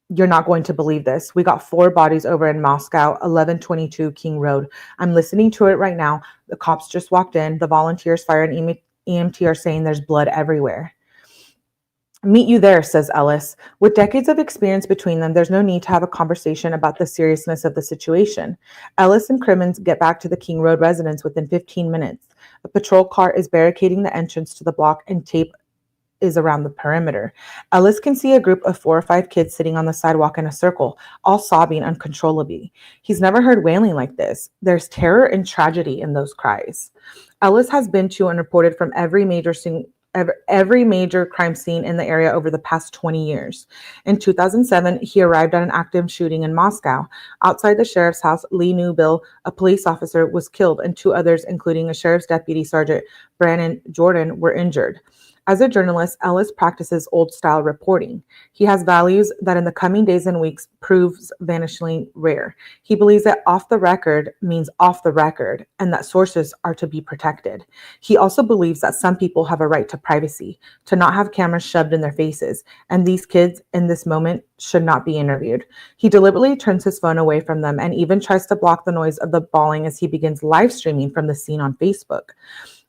You're not going to believe this. We got 4 bodies over in Moscow, 1122 King Road. I'm listening to it right now. The cops just walked in. The volunteers, fire, and EMT are saying there's blood everywhere. Meet you there, says Ellis. With decades of experience between them, there's no need to have a conversation about the seriousness of the situation. Ellis and Crimmins get back to the King Road residence within 15 minutes. A patrol car is barricading the entrance to the block, and tape is around the perimeter. Ellis can see a group of 4 or 5 kids sitting on the sidewalk in a circle, all sobbing uncontrollably. He's never heard wailing like this. There's terror and tragedy in those cries. Ellis has been to and reported from every major crime scene in the area over the past 20 years. In 2007, he arrived at an active shooting in Moscow. Outside the sheriff's house, Lee Newbill, a police officer, was killed, and 2 others, including a sheriff's deputy, Sergeant Brandon Jordan, were injured. As a journalist, Ellis practices old-style reporting. He has values that in the coming days and weeks proves vanishingly rare. He believes that off the record means off the record, and that sources are to be protected. He also believes that some people have a right to privacy, to not have cameras shoved in their faces, and these kids in this moment should not be interviewed. He deliberately turns his phone away from them and even tries to block the noise of the bawling as he begins live streaming from the scene on Facebook.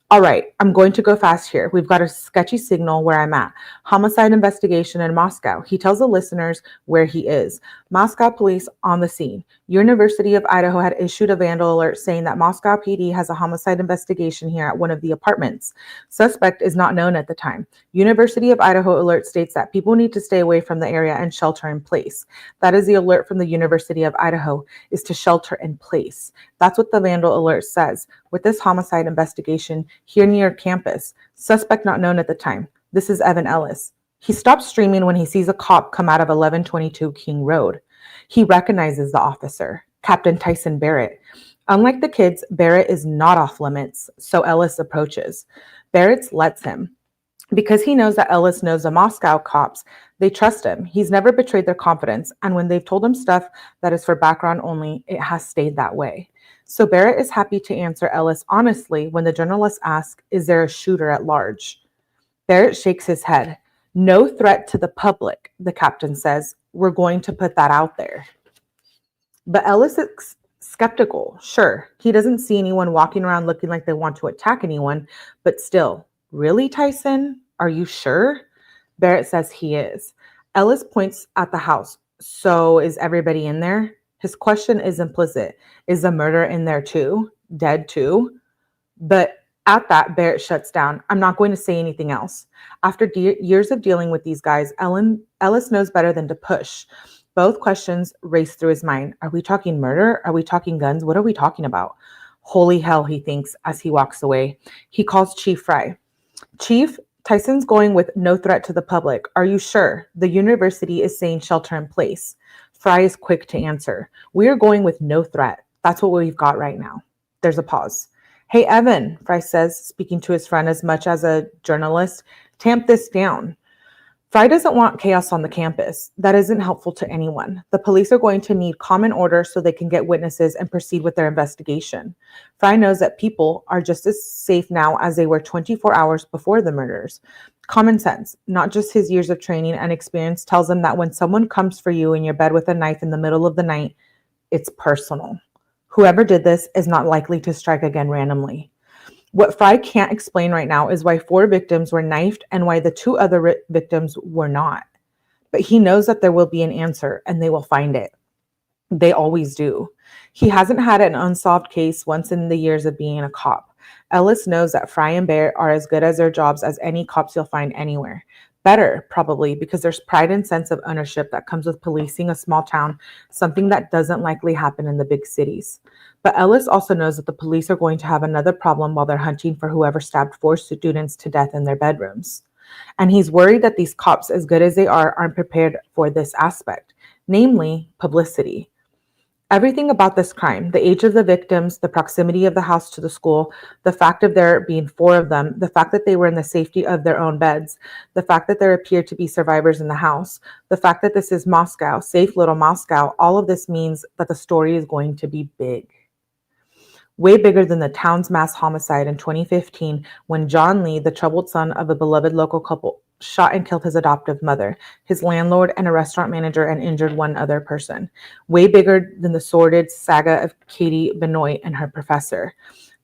All right, I'm going to go fast here. We've got a sketchy signal where I'm at. Homicide investigation in Moscow. He tells the listeners where he is. Moscow police on the scene. University of Idaho had issued a vandal alert saying that Moscow PD has a homicide investigation here at one of the apartments. Suspect is not known at the time. University of Idaho alert states that people need to stay away from the area and shelter in place. That is the alert from the University of Idaho, is to shelter in place. That's what the vandal alert says. With this homicide investigation here near campus, suspect not known at the time. This is Evan Ellis. He stops streaming when he sees a cop come out of 1122 King Road. He recognizes the officer, Captain Tyson Barrett. Unlike the kids, Barrett is not off limits, so Ellis approaches. Barrett lets him. Because he knows that Ellis knows the Moscow cops, they trust him. He's never betrayed their confidence, and when they've told him stuff that is for background only, it has stayed that way. So Barrett is happy to answer Ellis honestly when the journalist asks, is there a shooter at large? Barrett shakes his head. No threat to the public, the captain says. We're going to put that out there. But Ellis is skeptical. Sure, he doesn't see anyone walking around looking like they want to attack anyone, but still, really, Tyson? Are you sure? Barrett says he is. Ellis points at the house. So is everybody in there? His question is implicit. Is the murderer in there too? Dead too? But at that, Barrett shuts down. I'm not going to say anything else. After years of dealing with these guys, Ellis knows better than to push. Both questions race through his mind. Are we talking murder? Are we talking guns? What are we talking about? Holy hell, he thinks as he walks away. He calls Chief Fry. Chief, Tyson's going with no threat to the public. Are you sure? The university is saying shelter in place. Fry is quick to answer. We are going with no threat. That's what we've got right now. There's a pause. Hey, Evan, Fry says, speaking to his friend as much as a journalist, tamp this down. Fry doesn't want chaos on the campus. That isn't helpful to anyone. The police are going to need common order so they can get witnesses and proceed with their investigation. Fry knows that people are just as safe now as they were 24 hours before the murders. Common sense, not just his years of training and experience, tells him that when someone comes for you in your bed with a knife in the middle of the night, it's personal. Whoever did this is not likely to strike again randomly. What Fry can't explain right now is why 4 victims were knifed and why the 2 other victims were not. But he knows that there will be an answer and they will find it. They always do. He hasn't had an unsolved case once in the years of being a cop. Ellis knows that Fry and Barrett are as good at their jobs as any cops you'll find anywhere. Better, probably, because there's pride and sense of ownership that comes with policing a small town, something that doesn't likely happen in the big cities. But Ellis also knows that the police are going to have another problem while they're hunting for whoever stabbed 4 students to death in their bedrooms. And he's worried that these cops, as good as they are, aren't prepared for this aspect, namely publicity. Everything about this crime, the age of the victims, the proximity of the house to the school, the fact of there being 4 of them, the fact that they were in the safety of their own beds, the fact that there appear to be survivors in the house, the fact that this is Moscow, safe little Moscow, all of this means that the story is going to be big. Way bigger than the town's mass homicide in 2015 when John Lee, the troubled son of a beloved local couple, shot and killed his adoptive mother, his landlord, and a restaurant manager, and injured 1 other person. Way bigger than the sordid saga of Katie Benoit and her professor.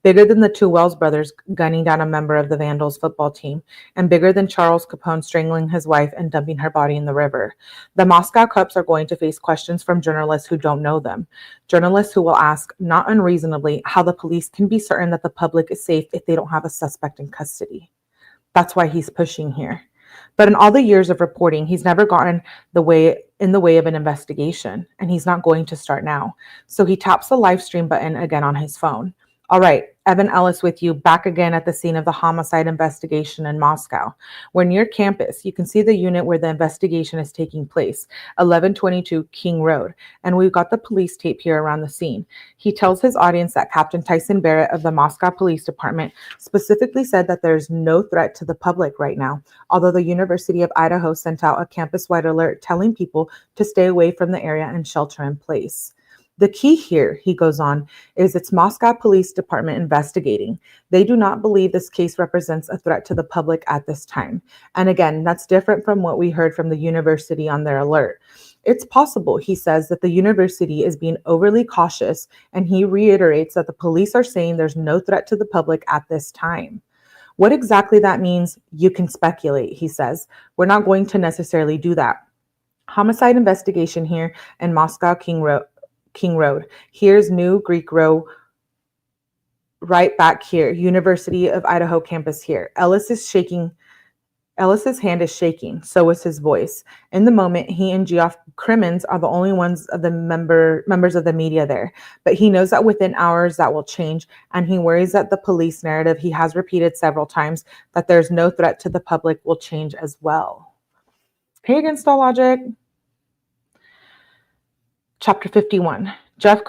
Bigger than the 2 Wells brothers gunning down a member of the Vandals football team, and bigger than Charles Capone strangling his wife and dumping her body in the river. The Moscow cops are going to face questions from journalists who don't know them. Journalists who will ask, not unreasonably, how the police can be certain that the public is safe if they don't have a suspect in custody. That's why he's pushing here. But in all the years of reporting, he's never gotten in the way of an investigation, and he's not going to start now. So he taps the live stream button again on his phone. All right, Evan Ellis with you, back again at the scene of the homicide investigation in Moscow. We're near campus. You can see the unit where the investigation is taking place, 1122 King Road, and we've got the police tape here around the scene. He tells his audience that Captain Tyson Barrett of the Moscow Police Department specifically said that there's no threat to the public right now, although the University of Idaho sent out a campus-wide alert telling people to stay away from the area and shelter in place. The key here, he goes on, is it's Moscow Police Department investigating. They do not believe this case represents a threat to the public at this time. And again, that's different from what we heard from the university on their alert. It's possible, he says, that the university is being overly cautious, and he reiterates that the police are saying there's no threat to the public at this time. What exactly that means, you can speculate, he says. We're not going to necessarily do that. Homicide investigation here in Moscow King Road. Here's New Greek Row right back here. University of Idaho campus here. Ellis's hand is shaking. So is his voice. In the moment, he and Geoff Crimmins are the only ones of the members of the media there. But he knows that within hours that will change, and he worries that the police narrative he has repeated several times that there's no threat to the public will change as well. Hey, against all logic. Chapter 51. Jeff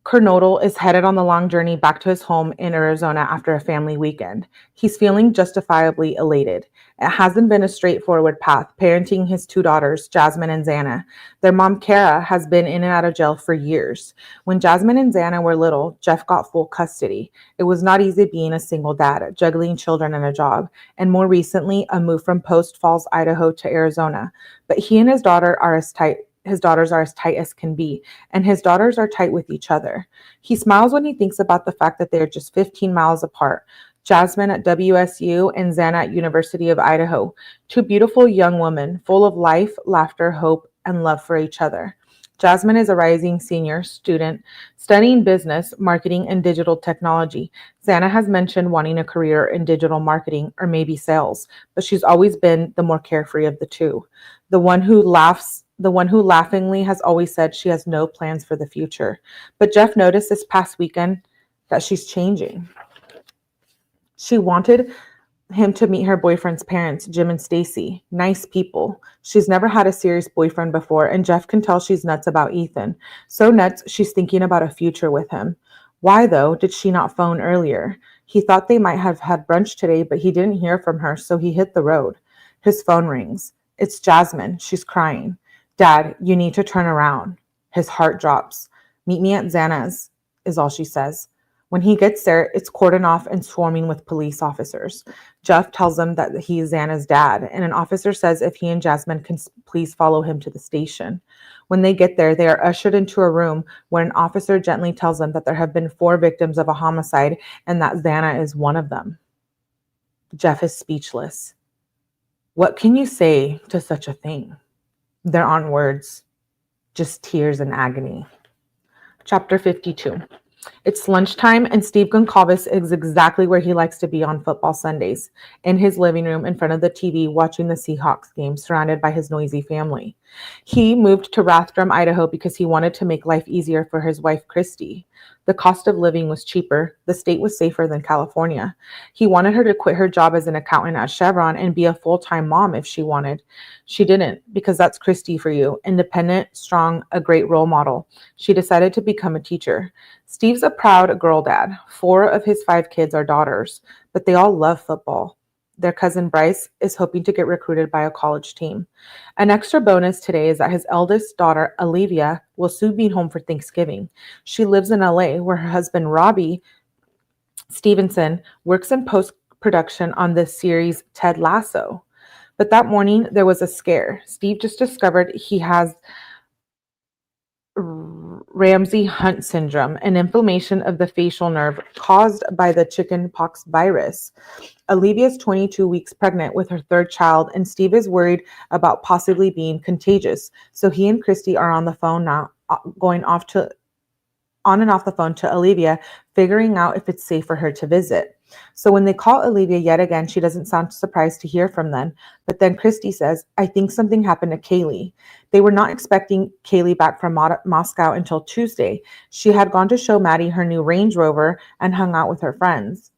Kernodle is headed on the long journey back to his home in Arizona after a family weekend. He's feeling justifiably elated. It hasn't been a straightforward path, parenting his two daughters, Jasmine and Xana. Their mom, Kara, has been in and out of jail for years. When Jasmine and Xana were little, Jeff got full custody. It was not easy being a single dad, juggling children and a job, and more recently, a move from Post Falls, Idaho to Arizona. But he and his daughters are as tight as can be, and his daughters are tight with each other. He smiles when he thinks about the fact that they are just 15 miles apart. Jasmine at WSU and Xana at University of Idaho, two beautiful young women full of life, laughter, hope, and love for each other. Jasmine is a rising senior student studying business, marketing, and digital technology. Xana has mentioned wanting a career in digital marketing or maybe sales, but she's always been the more carefree of the two. The one who laughingly has always said she has no plans for the future. But Jeff noticed this past weekend that she's changing. She wanted him to meet her boyfriend's parents, Jim and Stacy. Nice people. She's never had a serious boyfriend before, and Jeff can tell she's nuts about Ethan. So nuts, she's thinking about a future with him. Why, though, did she not phone earlier? He thought they might have had brunch today, but he didn't hear from her, so he hit the road. His phone rings. It's Jasmine. She's crying. Dad, you need to turn around. His heart drops. Meet me at Xana's, is all she says. When he gets there, it's cordoned off and swarming with police officers. Jeff tells them that he is Xana's dad, and an officer says if he and Jasmine can please follow him to the station. When they get there, they are ushered into a room where an officer gently tells them that there have been 4 victims of a homicide and that Xana is one of them. Jeff is speechless. What can you say to such a thing? There aren't words, just tears and agony. Chapter 52. It's lunchtime, and Steve Goncalves is exactly where he likes to be on football Sundays, in his living room in front of the TV watching the Seahawks game, surrounded by his noisy family. He moved to Rathdrum, Idaho because he wanted to make life easier for his wife, Christy. The cost of living was cheaper. The state was safer than California. He wanted her to quit her job as an accountant at Chevron and be a full-time mom if she wanted. She didn't, because that's Christy for you. Independent, strong, a great role model. She decided to become a teacher. Steve's a proud girl dad. 4 of his 5 kids are daughters, but they all love football. Their cousin Bryce is hoping to get recruited by a college team. An extra bonus today is that his eldest daughter, Olivia, will soon be home for Thanksgiving. She lives in LA, where her husband, Robbie Stevenson, works in post-production on the series Ted Lasso. But that morning, there was a scare. Steve just discovered he has Ramsay Hunt syndrome, an inflammation of the facial nerve caused by the chickenpox virus. Olivia is 22 weeks pregnant with her 3rd child, and Steve is worried about possibly being contagious. So he and Christy are on the phone now, going on and off the phone to Olivia, figuring out if it's safe for her to visit. So when they call Olivia yet again, she doesn't sound surprised to hear from them. But then Christy says, I think something happened to Kaylee. They were not expecting Kaylee back from Moscow until Tuesday. She had gone to show Maddie her new Range Rover and hang out with her friends.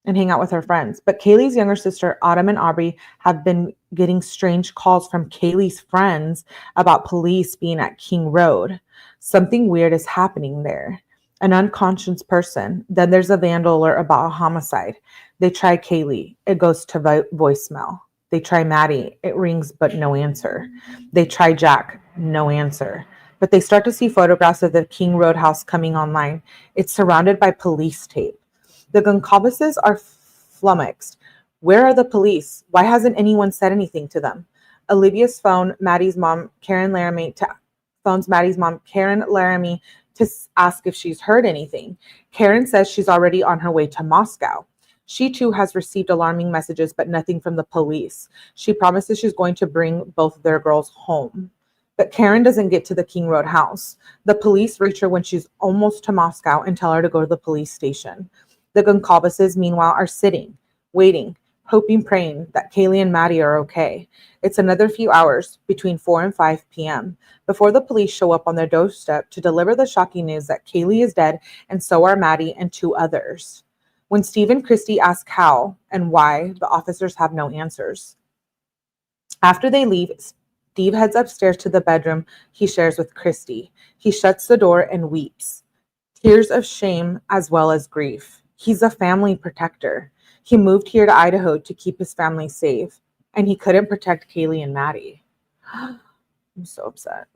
But Kaylee's younger sister, Autumn and Aubrey, have been getting strange calls from Kaylee's friends about police being at King Road. Something weird is happening there. An unconscious person. Then there's a vandal alert about a homicide. They try Kaylee. It goes to voicemail. They try Maddie. It rings, but no answer. They try Jack. No answer. But they start to see photographs of the King Road house coming online. It's surrounded by police tape. The Goncalveses are flummoxed. Where are the police? Why hasn't anyone said anything to them? Olivia's phone Maddie's mom, Karen Laramie, to ask if she's heard anything. Karen says she's already on her way to Moscow. She too has received alarming messages, but nothing from the police. She promises she's going to bring both their girls home. But Karen doesn't get to the King Road house. The police reach her when she's almost to Moscow and tell her to go to the police station. The Goncalveses, meanwhile, are sitting, waiting, hoping, praying that Kaylee and Maddie are okay. It's another few hours, between 4 and 5 p.m., before the police show up on their doorstep to deliver the shocking news that Kaylee is dead, and so are Maddie and 2 others. When Steve and Christy ask how and why, the officers have no answers. After they leave, Steve heads upstairs to the bedroom he shares with Christy. He shuts the door and weeps. tears of shame as well as grief. He's a family protector. He moved here to Idaho to keep his family safe, and he couldn't protect Kaylee and Maddie. I'm so upset.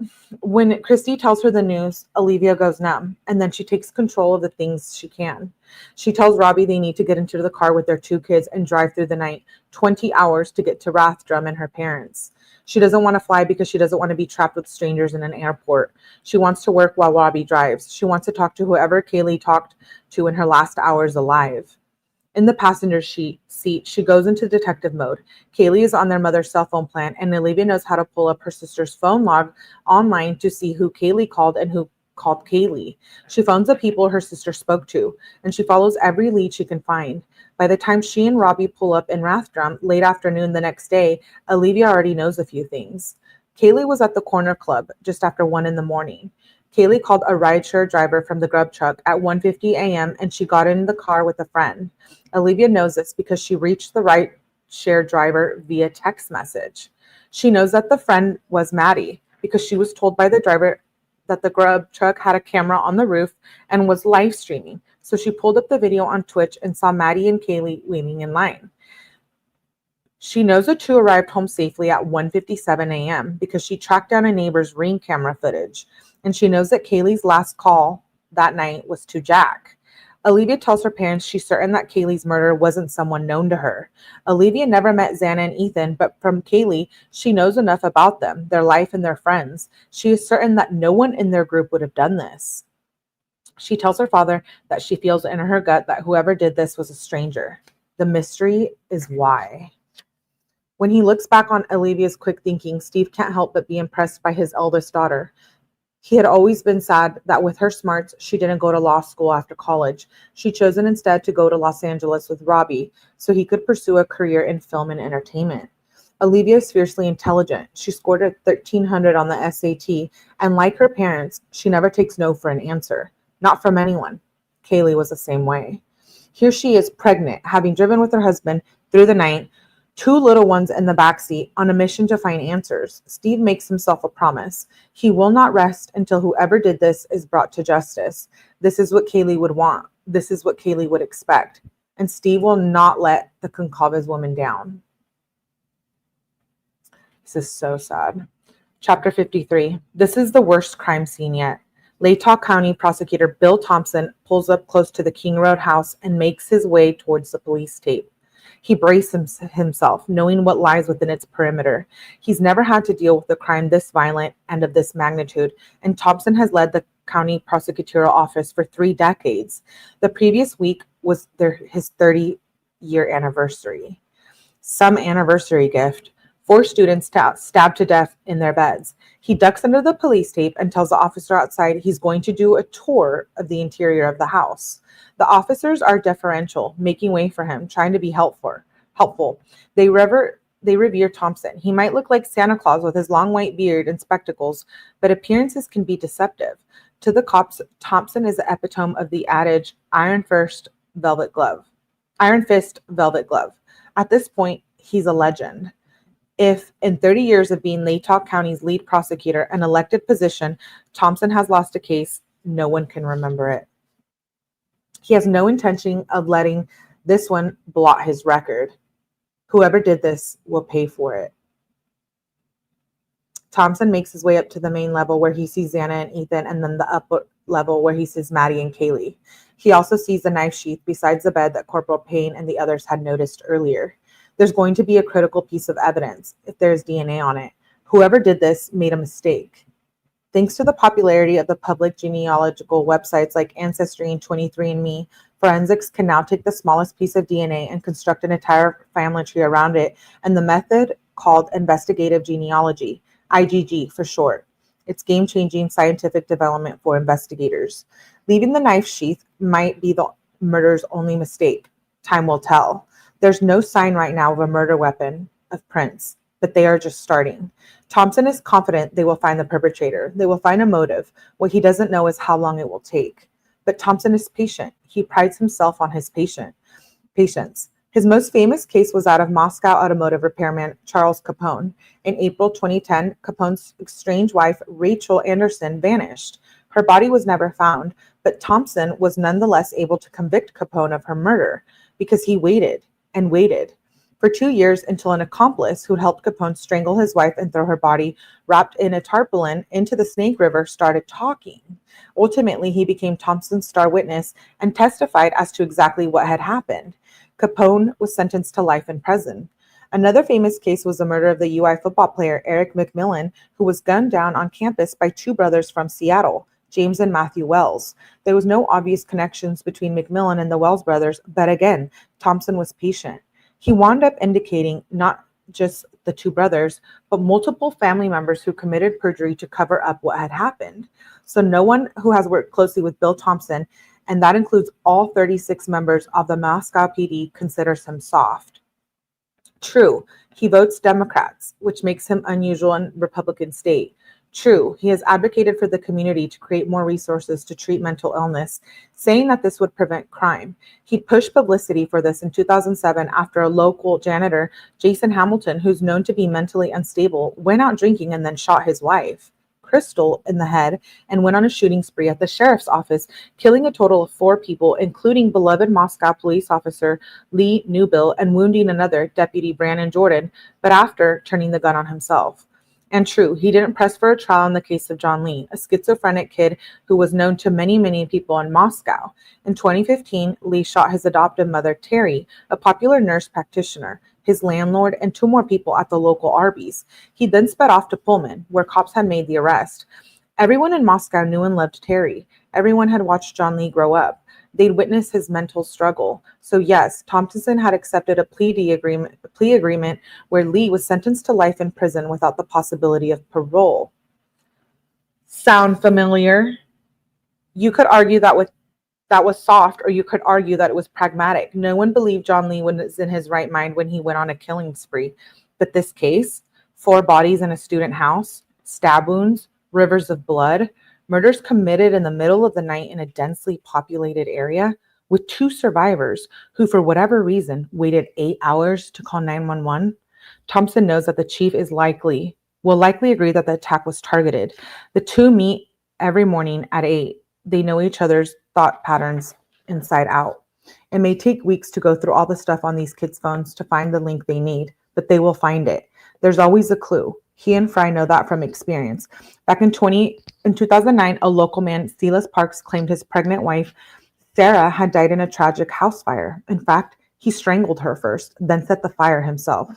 When Christy tells her the news, Olivia goes numb, and then she takes control of the things she can. She tells Robbie they need to get into the car with their 2 kids and drive through the night, 20 hours to get to Rathdrum and her parents. She doesn't want to fly because she doesn't want to be trapped with strangers in an airport. She wants to work while Robbie drives. She wants to talk to whoever Kaylee talked to in her last hours alive. In the passenger seat, she goes into detective mode. Kaylee is on their mother's cell phone plan, and Olivia knows how to pull up her sister's phone log online to see who Kaylee called and who called Kaylee. She phones the people her sister spoke to, and she follows every lead she can find. By the time she and Robbie pull up in Rathdrum late afternoon the next day, Olivia already knows a few things. Kaylee was at the corner club just after 1 in the morning. Kaylee called a rideshare driver from the grub truck at 1:50 a.m. and she got in the car with a friend. Olivia knows this because she reached the rideshare driver via text message. She knows that the friend was Maddie because she was told by the driver that the grub truck had a camera on the roof and was live streaming. So she pulled up the video on Twitch and saw Maddie and Kaylee waiting in line. She knows the 2 arrived home safely at 1:57 a.m. because she tracked down a neighbor's Ring camera footage. And she knows that Kaylee's last call that night was to Jack. Olivia tells her parents she's certain that Kaylee's murder wasn't someone known to her. Olivia never met Xana and Ethan, but from Kaylee, she knows enough about them, their life, and their friends. She is certain that no one in their group would have done this. She tells her father that she feels in her gut that whoever did this was a stranger. The mystery is why. When he looks back on Olivia's quick thinking, Steve can't help but be impressed by his eldest daughter. He had always been sad that with her smarts, she didn't go to law school after college. She'd chosen instead to go to Los Angeles with Robbie so he could pursue a career in film and entertainment. Olivia is fiercely intelligent. She scored a 1300 on the SAT, and like her parents, she never takes no for an answer. Not from anyone. Kaylee was the same way. Here she is pregnant, having driven with her husband through the night, 2 little ones in the backseat, on a mission to find answers. Steve makes himself a promise. He will not rest until whoever did this is brought to justice. This is what Kaylee would want. This is what Kaylee would expect. And Steve will not let the Goncalves woman down. This is so sad. Chapter 53. This is the worst crime scene yet. 𝐻𝐿 County Prosecutor Bill Thompson pulls up close to the King Road house and makes his way towards the police tape. He braces himself, knowing what lies within its perimeter. He's never had to deal with a crime this violent and of this magnitude, and Thompson has led the county prosecutorial office for 3 decades. The previous week was his 30-year anniversary. Some anniversary gift. 4 students stabbed to death in their beds. He ducks under the police tape and tells the officer outside he's going to do a tour of the interior of the house. The officers are deferential, making way for him, trying to be helpful. They revere Thompson. He might look like Santa Claus with his long white beard and spectacles, but appearances can be deceptive. To the cops, Thompson is the epitome of the adage, iron fist, velvet glove. At this point, he's a legend. If, in 30 years of being 𝐻𝐿 County's lead prosecutor, an elected position, Thompson has lost a case, no one can remember it. He has no intention of letting this one blot his record. Whoever did this will pay for it. Thompson makes his way up to the main level where he sees Xana and Ethan, and then the upper level where he sees Maddie and Kaylee. He also sees the knife sheath besides the bed that Corporal Payne and the others had noticed earlier. There's going to be a critical piece of evidence if there's DNA on it. Whoever did this made a mistake. Thanks to the popularity of the public genealogical websites like Ancestry and 23andMe, forensics can now take the smallest piece of DNA and construct an entire family tree around it, and the method called investigative genealogy, IgG for short. It's game-changing scientific development for investigators. Leaving the knife sheath might be the murder's only mistake. Time will tell. There's no sign right now of a murder weapon of prints, but they are just starting. Thompson is confident they will find the perpetrator. They will find a motive. What he doesn't know is how long it will take. But Thompson is patient. He prides himself on his patience. His most famous case was that of Moscow automotive repairman Charles Chapen. In April 2010, Chapen's estranged wife, Rachel Anderson, vanished. Her body was never found, but Thompson was nonetheless able to convict Capone of her murder because he waited and waited for 2 years until an accomplice who helped Capone strangle his wife and throw her body wrapped in a tarpaulin into the Snake River started talking. Ultimately, he became Thompson's star witness and testified as to exactly what had happened. Capone was sentenced to life in prison. Another famous case was the murder of the UI football player Eric McMillan, who was gunned down on campus by two brothers from Seattle, James and Matthew Wells. There was no obvious connections between McMillan and the Wells brothers, but again, Thompson was patient. He wound up indicating not just the two brothers, but multiple family members who committed perjury to cover up what had happened. So no one who has worked closely with Bill Thompson, and that includes all 36 members of the Moscow PD, considers him soft. True, he votes Democrats, which makes him unusual in Republican state. True, he has advocated for the community to create more resources to treat mental illness, saying that this would prevent crime. He pushed publicity for this in 2007 after a local janitor, Jason Hamilton, who's known to be mentally unstable, went out drinking and then shot his wife, Crystal, in the head and went on a shooting spree at the sheriff's office, killing a total of 4 people, including beloved Moscow police officer Lee Newbill, and wounding another, Deputy Brandon Jordan, but after turning the gun on himself. And true, he didn't press for a trial in the case of John Lee, a schizophrenic kid who was known to many, many people in Moscow. In 2015, Lee shot his adoptive mother, Terry, a popular nurse practitioner, his landlord, and 2 more people at the local Arby's. He then sped off to Pullman, where cops had made the arrest. Everyone in Moscow knew and loved Terry. Everyone had watched John Lee grow up. They'd witnessed his mental struggle. So yes, Thompson had accepted a plea agreement where Lee was sentenced to life in prison without the possibility of parole. Sound familiar? You could argue that was soft, or you could argue that it was pragmatic. No one believed John Lee was in his right mind when he went on a killing spree. But this case, 4 bodies in a student house, stab wounds, rivers of blood, murders committed in the middle of the night in a densely populated area with 2 survivors who, for whatever reason, waited 8 hours to call 911. Thompson knows that the chief will likely agree that the attack was targeted. The 2 meet every morning at 8. They know each other's thought patterns inside out. It may take weeks to go through all the stuff on these kids' phones to find the link they need, but they will find it. There's always a clue. He and Fry know that from experience. Back in 2009, a local man, Silas Parks, claimed his pregnant wife, Sarah, had died in a tragic house fire. In fact, he strangled her first, then set the fire himself.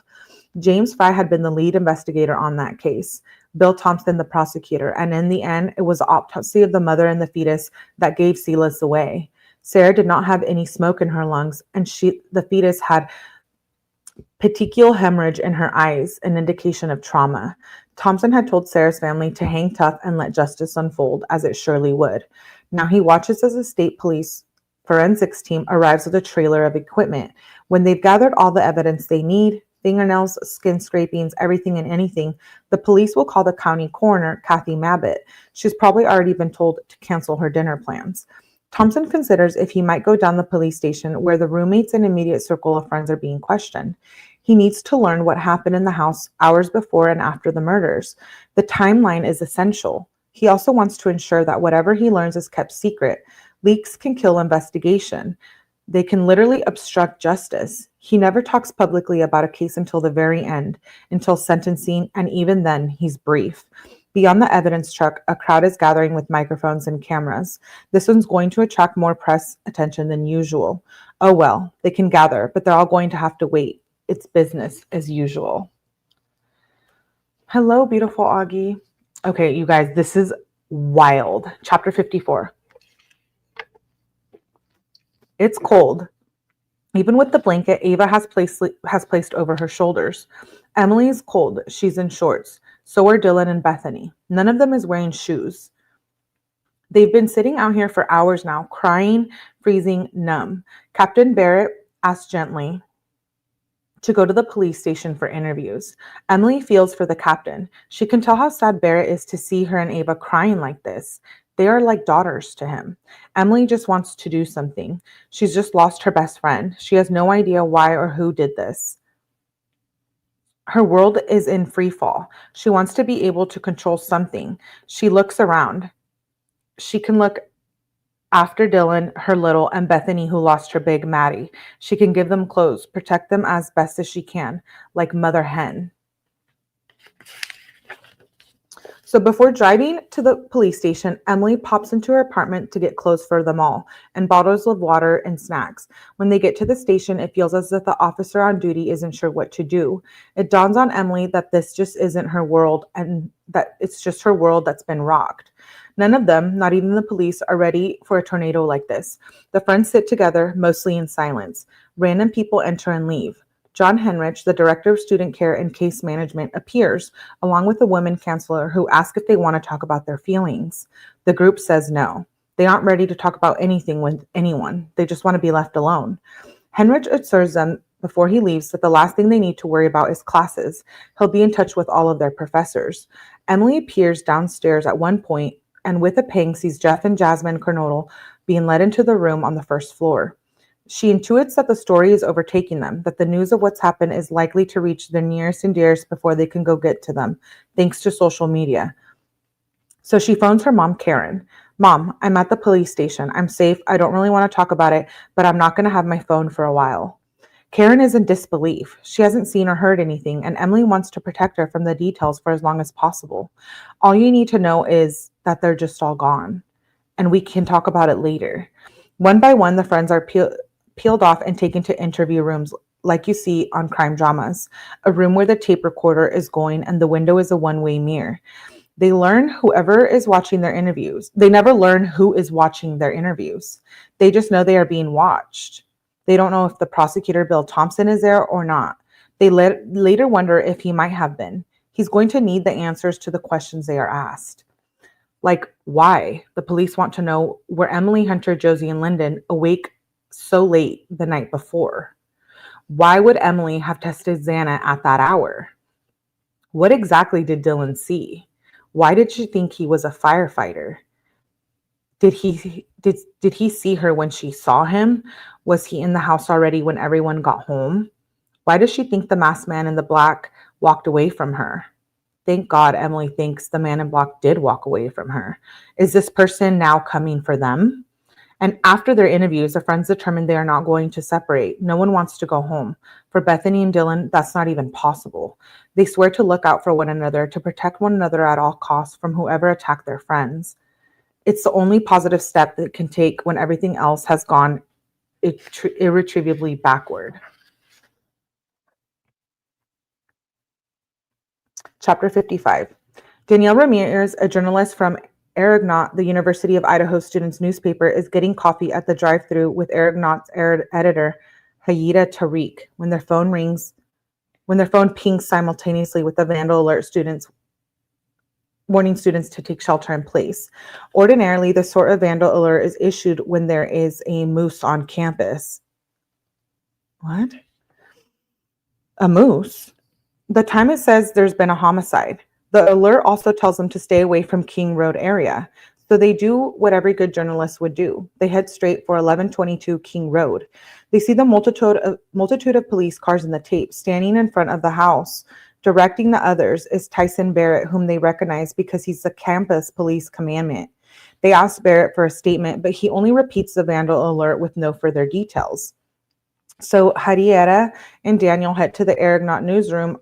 James Fry had been the lead investigator on that case, Bill Thompson the prosecutor, and in the end, it was the autopsy of the mother and the fetus that gave Silas away. Sarah did not have any smoke in her lungs, and the fetus had petechial hemorrhage in her eyes, an indication of trauma. Thompson had told Sarah's family to hang tough and let justice unfold, as it surely would. Now he watches as the state police forensics team arrives with a trailer of equipment. When they've gathered all the evidence they need, fingernails, skin scrapings, everything and anything, the police will call the county coroner, Kathy Mabbitt. She's probably already been told to cancel her dinner plans. Thompson considers if he might go down the police station where the roommates and immediate circle of friends are being questioned. He needs to learn what happened in the house hours before and after the murders. The timeline is essential. He also wants to ensure that whatever he learns is kept secret. Leaks can kill investigation. They can literally obstruct justice. He never talks publicly about a case until the very end, until sentencing, and even then, he's brief. Beyond the evidence truck, a crowd is gathering with microphones and cameras. This one's going to attract more press attention than usual. Oh well, they can gather, but they're all going to have to wait. It's business as usual. Hello, beautiful Augie. Okay, you guys, this is wild. Chapter 54. It's cold. Even with the blanket Ava has placed over her shoulders. Emily is cold. She's in shorts. So are Dylan and Bethany. None of them is wearing shoes. They've been sitting out here for hours now, crying, freezing, numb. Captain Barrett asked gently to go to the police station for interviews. Emily feels for the captain. She can tell how sad Barrett is to see her and Ava crying like this. They are like daughters to him. Emily just wants to do something. She's just lost her best friend. She has no idea why or who did this. Her world is in free fall. She wants to be able to control something. She looks around. She can look after Dylan, her little, and Bethany, who lost her big Maddie. She can give them clothes, protect them as best as she can, like Mother Hen. So before driving to the police station, Emily pops into her apartment to get clothes for them all and bottles of water and snacks. When they get to the station, it feels as if the officer on duty isn't sure what to do. It dawns on Emily that this just isn't her world and that it's just her world that's been rocked. None of them, not even the police, are ready for a tornado like this. The friends sit together, mostly in silence. Random people enter and leave. John Henrich, the director of student care and case management, appears, along with a woman counselor who asks if they want to talk about their feelings. The group says no. They aren't ready to talk about anything with anyone. They just want to be left alone. Henrich assures them before he leaves that the last thing they need to worry about is classes. He'll be in touch with all of their professors. Emily appears downstairs at one point and with a pang sees Jeff and Jasmine Kernodle being led into the room on the first floor. She intuits that the story is overtaking them, that the news of what's happened is likely to reach their nearest and dearest before they can go get to them, thanks to social media. So she phones her mom, Karen. Mom, I'm at the police station. I'm safe. I don't really want to talk about it, but I'm not going to have my phone for a while. Karen is in disbelief. She hasn't seen or heard anything, and Emily wants to protect her from the details for as long as possible. All you need to know is that they're just all gone, and we can talk about it later. One by one, the friends are peeled off and taken to interview rooms like you see on crime dramas, a room where the tape recorder is going and the window is a one-way mirror. They learn whoever is watching their interviews. They never learn who is watching their interviews. They just know they are being watched. They don't know if the prosecutor, Bill Thompson, is there or not. They later wonder if he might have been. He's going to need the answers to the questions they are asked. Like, why? The police want to know, were Emily, Hunter, Josie, and Lyndon awake so late the night before? Why would Emily have tested Xana at that hour? What exactly did Dylan see? Why did she think he was a firefighter? Did he see her when she saw him? Was he in the house already when everyone got home? Why does she think the masked man in the black walked away from her? Thank God Emily thinks the man in black did walk away from her. Is this person now coming for them? And after their interviews, the friends determine they are not going to separate. No one wants to go home. For Bethany and Dylan, that's not even possible. They swear to look out for one another, to protect one another at all costs from whoever attacked their friends. It's the only positive step that can take when everything else has gone irretrievably backward. Chapter 55. Danielle Ramirez, a journalist from 𝐻𝐞𝐥𝐿, the University of Idaho students' newspaper, is getting coffee at the drive-thru with 𝐻𝐿𝐥𝐿's editor, Hayida Tariq, when their phone pings simultaneously with the vandal alert warning students to take shelter in place. Ordinarily, this sort of vandal alert is issued when there is a moose on campus. What? A moose? The time it says there's been a homicide. The alert also tells them to stay away from King Road area. So they do what every good journalist would do. They head straight for 1122 King Road. They see the multitude of police cars in the tape. Standing in front of the house, directing the others, is Tyson Barrett, whom they recognize because he's the campus police commandant. They ask Barrett for a statement, but he only repeats the vandal alert with no further details. So Harrieta and Daniel head to the 𝐻𝐿𝐥𝐿 newsroom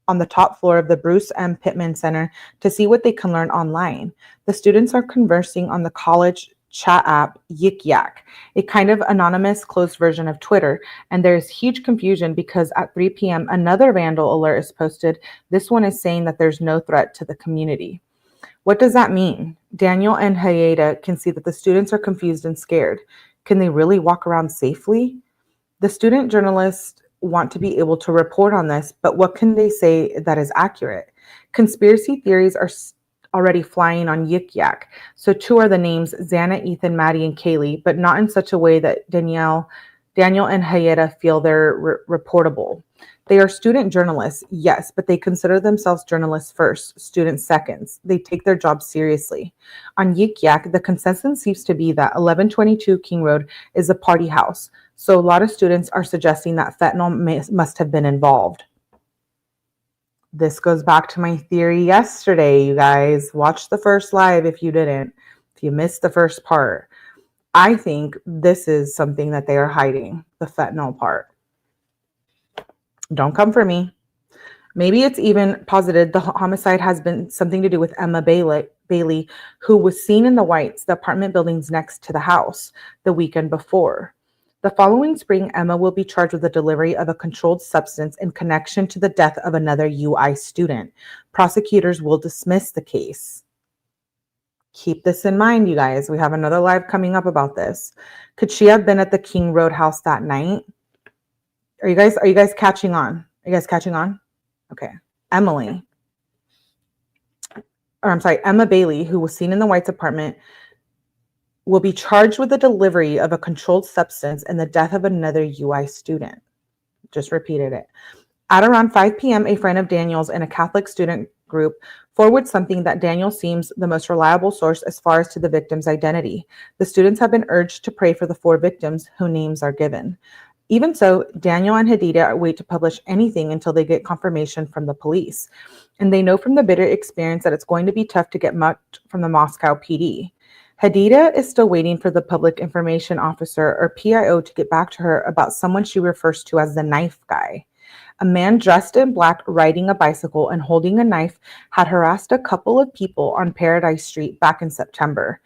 on the top floor of the Bruce M. Pittman Center to see what they can learn online. The students are conversing on the college chat app �W𝐞𝐥𝐥𝐥, a kind of anonymous closed version of Twitter, and there is huge confusion because at 3 p.m. another vandal alert is posted. This one is saying that there's no threat to the community. What does that mean? Daniel and Hayeda can see that the students are confused and scared. Can they really walk around safely? The student journalists want to be able to report on this, but what can they say that is accurate? Conspiracy theories are already flying on �W𝐞𝐥𝐥. So two are the names, Xana, Ethan, Maddie, and Kaylee, but not in such a way that Daniel and Hayeda feel they're reportable. They are student journalists, yes, but they consider themselves journalists first, students seconds. They take their job seriously. On �W𝐞𝐥𝐥, the consensus seems to be that 1122 King Road is a party house. So a lot of students are suggesting that fentanyl must have been involved. This goes back to my theory yesterday, you guys. Watch the first live if you didn't. If you missed the first part, I think this is something that they are hiding, the fentanyl part. Don't come for me. Maybe it's even posited the homicide has been something to do with Emma Bailey, who was seen in the Whites, the apartment buildings next to the house, the weekend before. The following spring, Emma will be charged with the delivery of a controlled substance in connection to the death of another UI student. Prosecutors will dismiss the case. Keep this in mind, you guys. We have another live coming up about this. Could she have been at the King Road house that night? Are you guys catching on? Are you guys catching on? Okay. Emma Bailey, who was seen in the White's apartment, will be charged with the delivery of a controlled substance and the death of another UI student. Just repeated it. At around 5 p.m., a friend of Daniel's in a Catholic student group forwards something that Daniel seems the most reliable source as far as to the victim's identity. The students have been urged to pray for the 4 victims whose names are given. Even so, Daniel and Hadida wait to publish anything until they get confirmation from the police. And they know from the bitter experience that it's going to be tough to get much from the Moscow PD. Hadida is still waiting for the public information officer, or PIO, to get back to her about someone she refers to as the knife guy. A man dressed in black riding a bicycle and holding a knife had harassed a couple of people on Paradise Street back in September.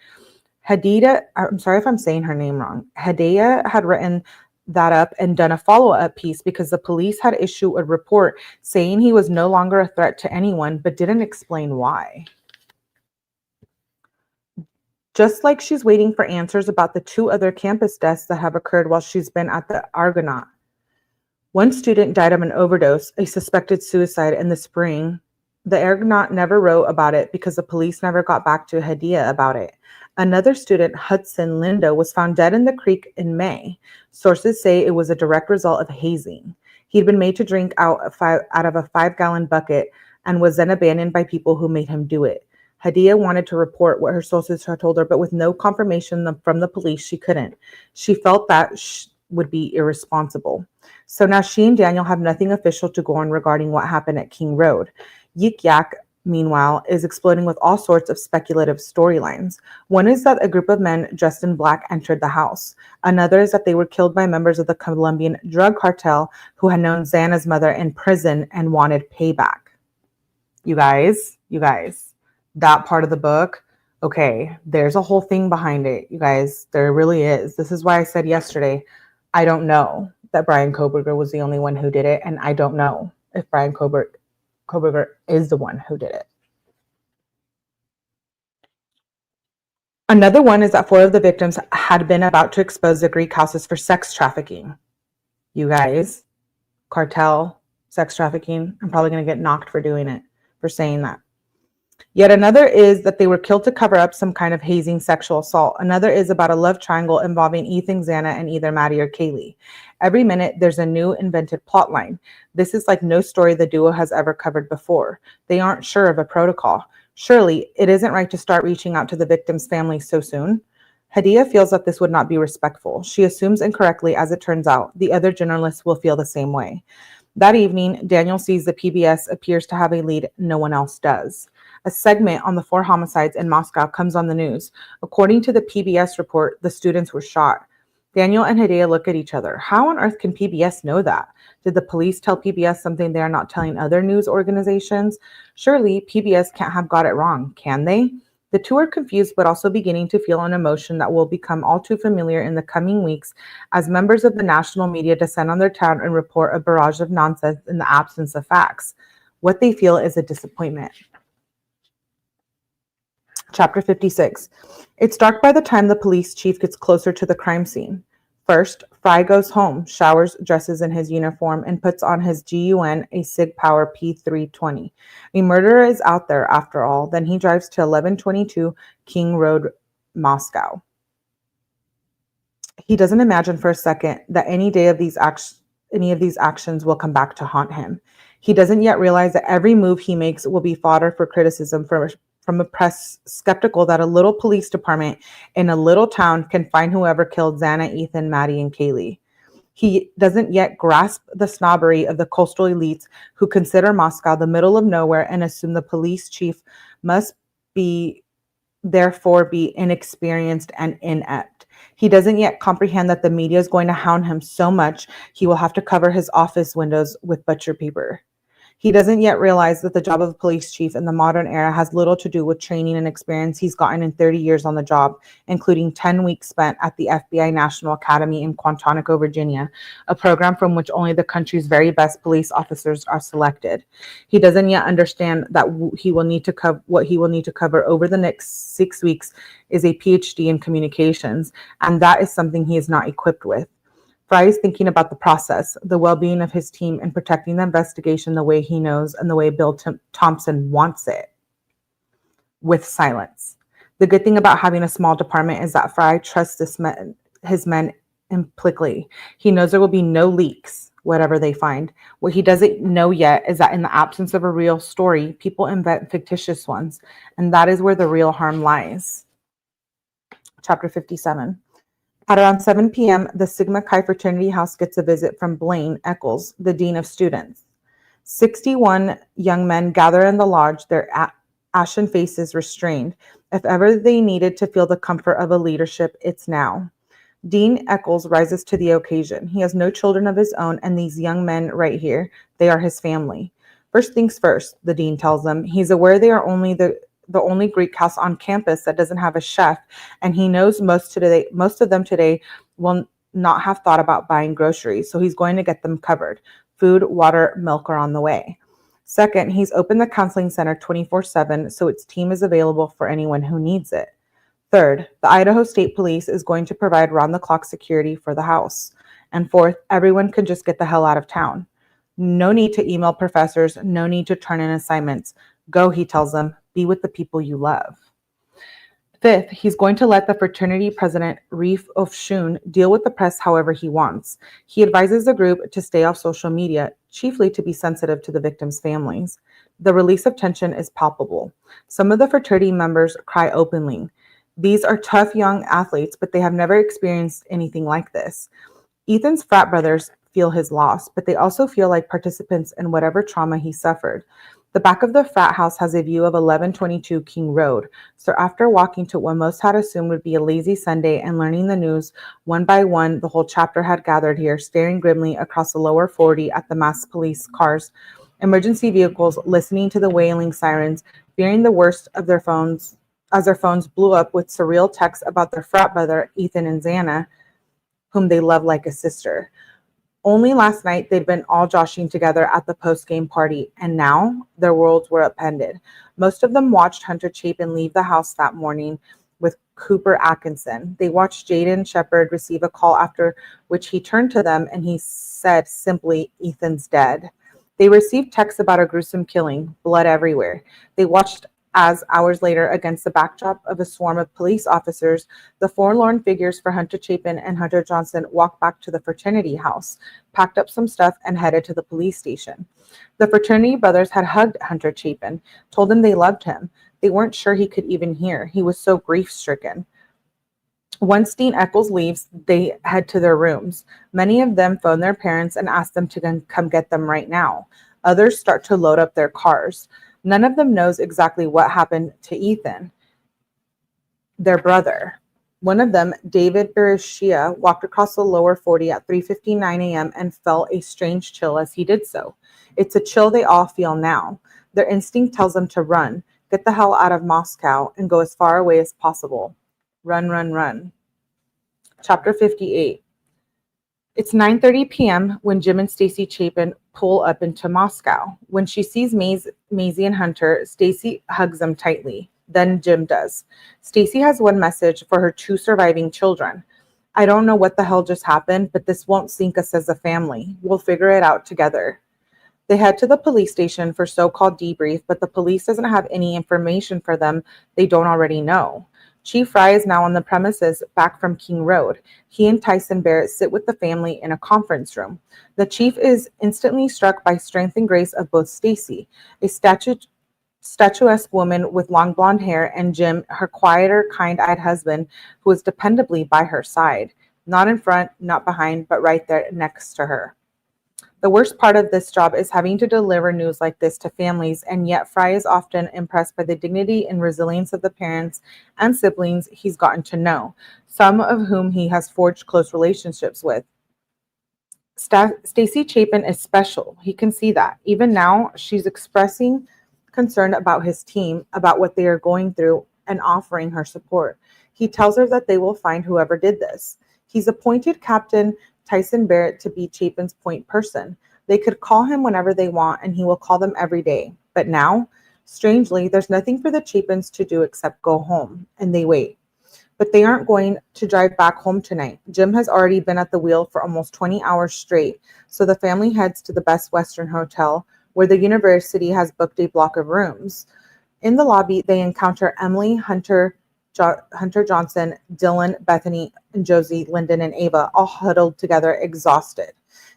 Hadida, I'm sorry if I'm saying her name wrong, Hadida had written that up and done a follow-up piece because the police had issued a report saying he was no longer a threat to anyone, but didn't explain why. Just like she's waiting for answers about the 2 other campus deaths that have occurred while she's been at the Argonaut. One student died of an overdose, a suspected suicide in the spring. The Argonaut never wrote about it because the police never got back to Hadida about it. Another student, Hudson Lindo, was found dead in the creek in May. Sources say it was a direct result of hazing. He'd been made to drink out of a 5-gallon bucket and was then abandoned by people who made him do it. Hadida wanted to report what her sources had told her, but with no confirmation from the police, she couldn't. She felt that would be irresponsible. So now she and Daniel have nothing official to go on regarding what happened at King Road. 𝐿𝐿, meanwhile, is exploding with all sorts of speculative storylines. One is that a group of men dressed in black entered the house. Another is that they were killed by members of the Colombian drug cartel who had known Xana's mother in prison and wanted payback. You guys, that part of the book, okay, there's a whole thing behind it, you guys. There really is. This is why I said yesterday, I don't know that Bryan Kohberger was the only one who did it, and I don't know if Bryan Kohberger is the one who did it. Another one is that 4 of the victims had been about to expose the Greek houses for sex trafficking. You guys, cartel, sex trafficking, I'm probably going to get knocked for doing it, for saying that. Yet another is that they were killed to cover up some kind of hazing sexual assault. Another is about a love triangle involving Ethan, Xana, and either Maddie or Kaylee. Every minute, there's a new invented plot line. This is like no story the duo has ever covered before. They aren't sure of a protocol. Surely, it isn't right to start reaching out to the victim's family so soon. Hadida feels that this would not be respectful. She assumes incorrectly, as it turns out. The other journalists will feel the same way. That evening, Daniel sees the PBS appears to have a lead no one else does. A segment on the 4 homicides in Moscow comes on the news. According to the PBS report, the students were shot. Daniel and Hadida look at each other. How on earth can PBS know that? Did the police tell PBS something they are not telling other news organizations? Surely PBS can't have got it wrong, can they? The 2 are confused, but also beginning to feel an emotion that will become all too familiar in the coming weeks as members of the national media descend on their town and report a barrage of nonsense in the absence of facts. What they feel is a disappointment. Chapter 56. It's dark by the time the police chief gets closer to the crime scene. First, Fry goes home, showers, dresses in his uniform, and puts on his GUN, a Sig Power P320. A murderer is out there, after all. Then he drives to 1122 King Road, Moscow. He doesn't imagine for a second that any of these actions will come back to haunt him. He doesn't yet realize that every move he makes will be fodder for criticism from a press skeptical that a little police department in a little town can find whoever killed Xana, Ethan, Maddie, and Kaylee. He doesn't yet grasp the snobbery of the coastal elites who consider Moscow the middle of nowhere and assume the police chief must be therefore be inexperienced and inept. He doesn't yet comprehend that the media is going to hound him so much he will have to cover his office windows with butcher paper. He doesn't yet realize that the job of a police chief in the modern era has little to do with training and experience he's gotten in 30 years on the job, including 10 weeks spent at the FBI National Academy in Quantico, Virginia, a program from which only the country's very best police officers are selected. He doesn't yet understand that what he will need to cover over the next 6 weeks is a PhD in communications, and that is something he is not equipped with. Fry is thinking about the process, the well-being of his team, and protecting the investigation the way he knows and the way Bill Thompson wants it, with silence. The good thing about having a small department is that Fry trusts his men implicitly. He knows there will be no leaks, whatever they find. What he doesn't know yet is that in the absence of a real story, people invent fictitious ones, and that is where the real harm lies. Chapter 57. At around 7 p.m., the Sigma Chi fraternity house gets a visit from Blaine Eccles, the dean of students. 61 young men gather in the lodge, their ashen faces restrained. If ever they needed to feel the comfort of a leadership, it's now. Dean Eccles rises to the occasion. He has no children of his own, and these young men right here, they are his family. First things first, the dean tells them. He's aware they are only the only Greek house on campus that doesn't have a chef, and he knows most of them today will not have thought about buying groceries, so he's going to get them covered. Food, water, milk are on the way. Second, he's opened the counseling center 24/7, so its team is available for anyone who needs it. Third, the Idaho State Police is going to provide round-the-clock security for the house. And fourth, everyone can just get the hell out of town. No need to email professors, no need to turn in assignments. Go, he tells them, be with the people you love. Fifth, he's going to let the fraternity president, Reef Ofshun, deal with the press however he wants. He advises the group to stay off social media, chiefly to be sensitive to the victims' families. The release of tension is palpable. Some of the fraternity members cry openly. These are tough young athletes, but they have never experienced anything like this. Ethan's frat brothers feel his loss, but they also feel like participants in whatever trauma he suffered. The back of the frat house has a view of 1122 King Road, so after walking to what most had assumed would be a lazy Sunday and learning the news, one by one, the whole chapter had gathered here, staring grimly across the lower 40 at the masked police cars, emergency vehicles, listening to the wailing sirens, fearing the worst of their phones, as their phones blew up with surreal texts about their frat brother, Ethan and Xana, whom they love like a sister. Only last night they'd been all joshing together at the post-game party, and now their worlds were upended. Most of them watched Hunter Chapen leave the house that morning with Cooper Atkinson. They watched Jaden Shepard receive a call, after which he turned to them and he said simply, "Ethan's dead." They received texts about a gruesome killing, blood everywhere. They watched as, hours later, against the backdrop of a swarm of police officers, the forlorn figures for Hunter Chapen and Hunter Johnson walked back to the fraternity house, packed up some stuff, and headed to the police station. The fraternity brothers had hugged Hunter Chapen, told him they loved him. They weren't sure he could even hear. He was so grief-stricken. Once Dean Eccles leaves, they head to their rooms. Many of them phone their parents and ask them to come get them right now. Others start to load up their cars. None of them knows exactly what happened to Ethan, their brother. One of them, David Bereshia, walked across the lower 40 at 3:59 a.m. and felt a strange chill as he did so. It's a chill they all feel now. Their instinct tells them to run, get the hell out of Moscow, and go as far away as possible. Run, run, run. Chapter 58. It's 9:30 p.m. when Jim and Stacy Chapen pull up into Moscow. When she sees Maisie and Hunter, Stacy hugs them tightly. Then Jim does. Stacy has one message for her two surviving children. "I don't know what the hell just happened, but this won't sink us as a family. We'll figure it out together." They head to the police station for so-called debrief, but the police doesn't have any information for them they don't already know. Chief Fry is now on the premises back from King Road. He and Tyson Barrett sit with the family in a conference room. The chief is instantly struck by strength and grace of both Stacy, a statuesque woman with long blonde hair, and Jim, her quieter, kind-eyed husband, who is dependably by her side. Not in front, not behind, but right there next to her. The worst part of this job is having to deliver news like this to families, and yet Fry is often impressed by the dignity and resilience of the parents and siblings he's gotten to know, some of whom he has forged close relationships with. Stacy Chapin is special. He can see that. Even now, she's expressing concern about his team, about what they are going through, and offering her support. He tells her that they will find whoever did this. He's appointed Captain Tyson Barrett to be Chapin's point person. They could call him whenever they want, and he will call them every day. But now, strangely, there's nothing for the Chapins to do except go home, and they wait. But they aren't going to drive back home tonight. Jim has already been at the wheel for almost 20 hours straight, so the family heads to the Best Western Hotel, where the university has booked a block of rooms. In the lobby, they encounter Emily, Hunter Johnson, Dylan, Bethany, and Josie, Lyndon, and Ava, all huddled together, exhausted.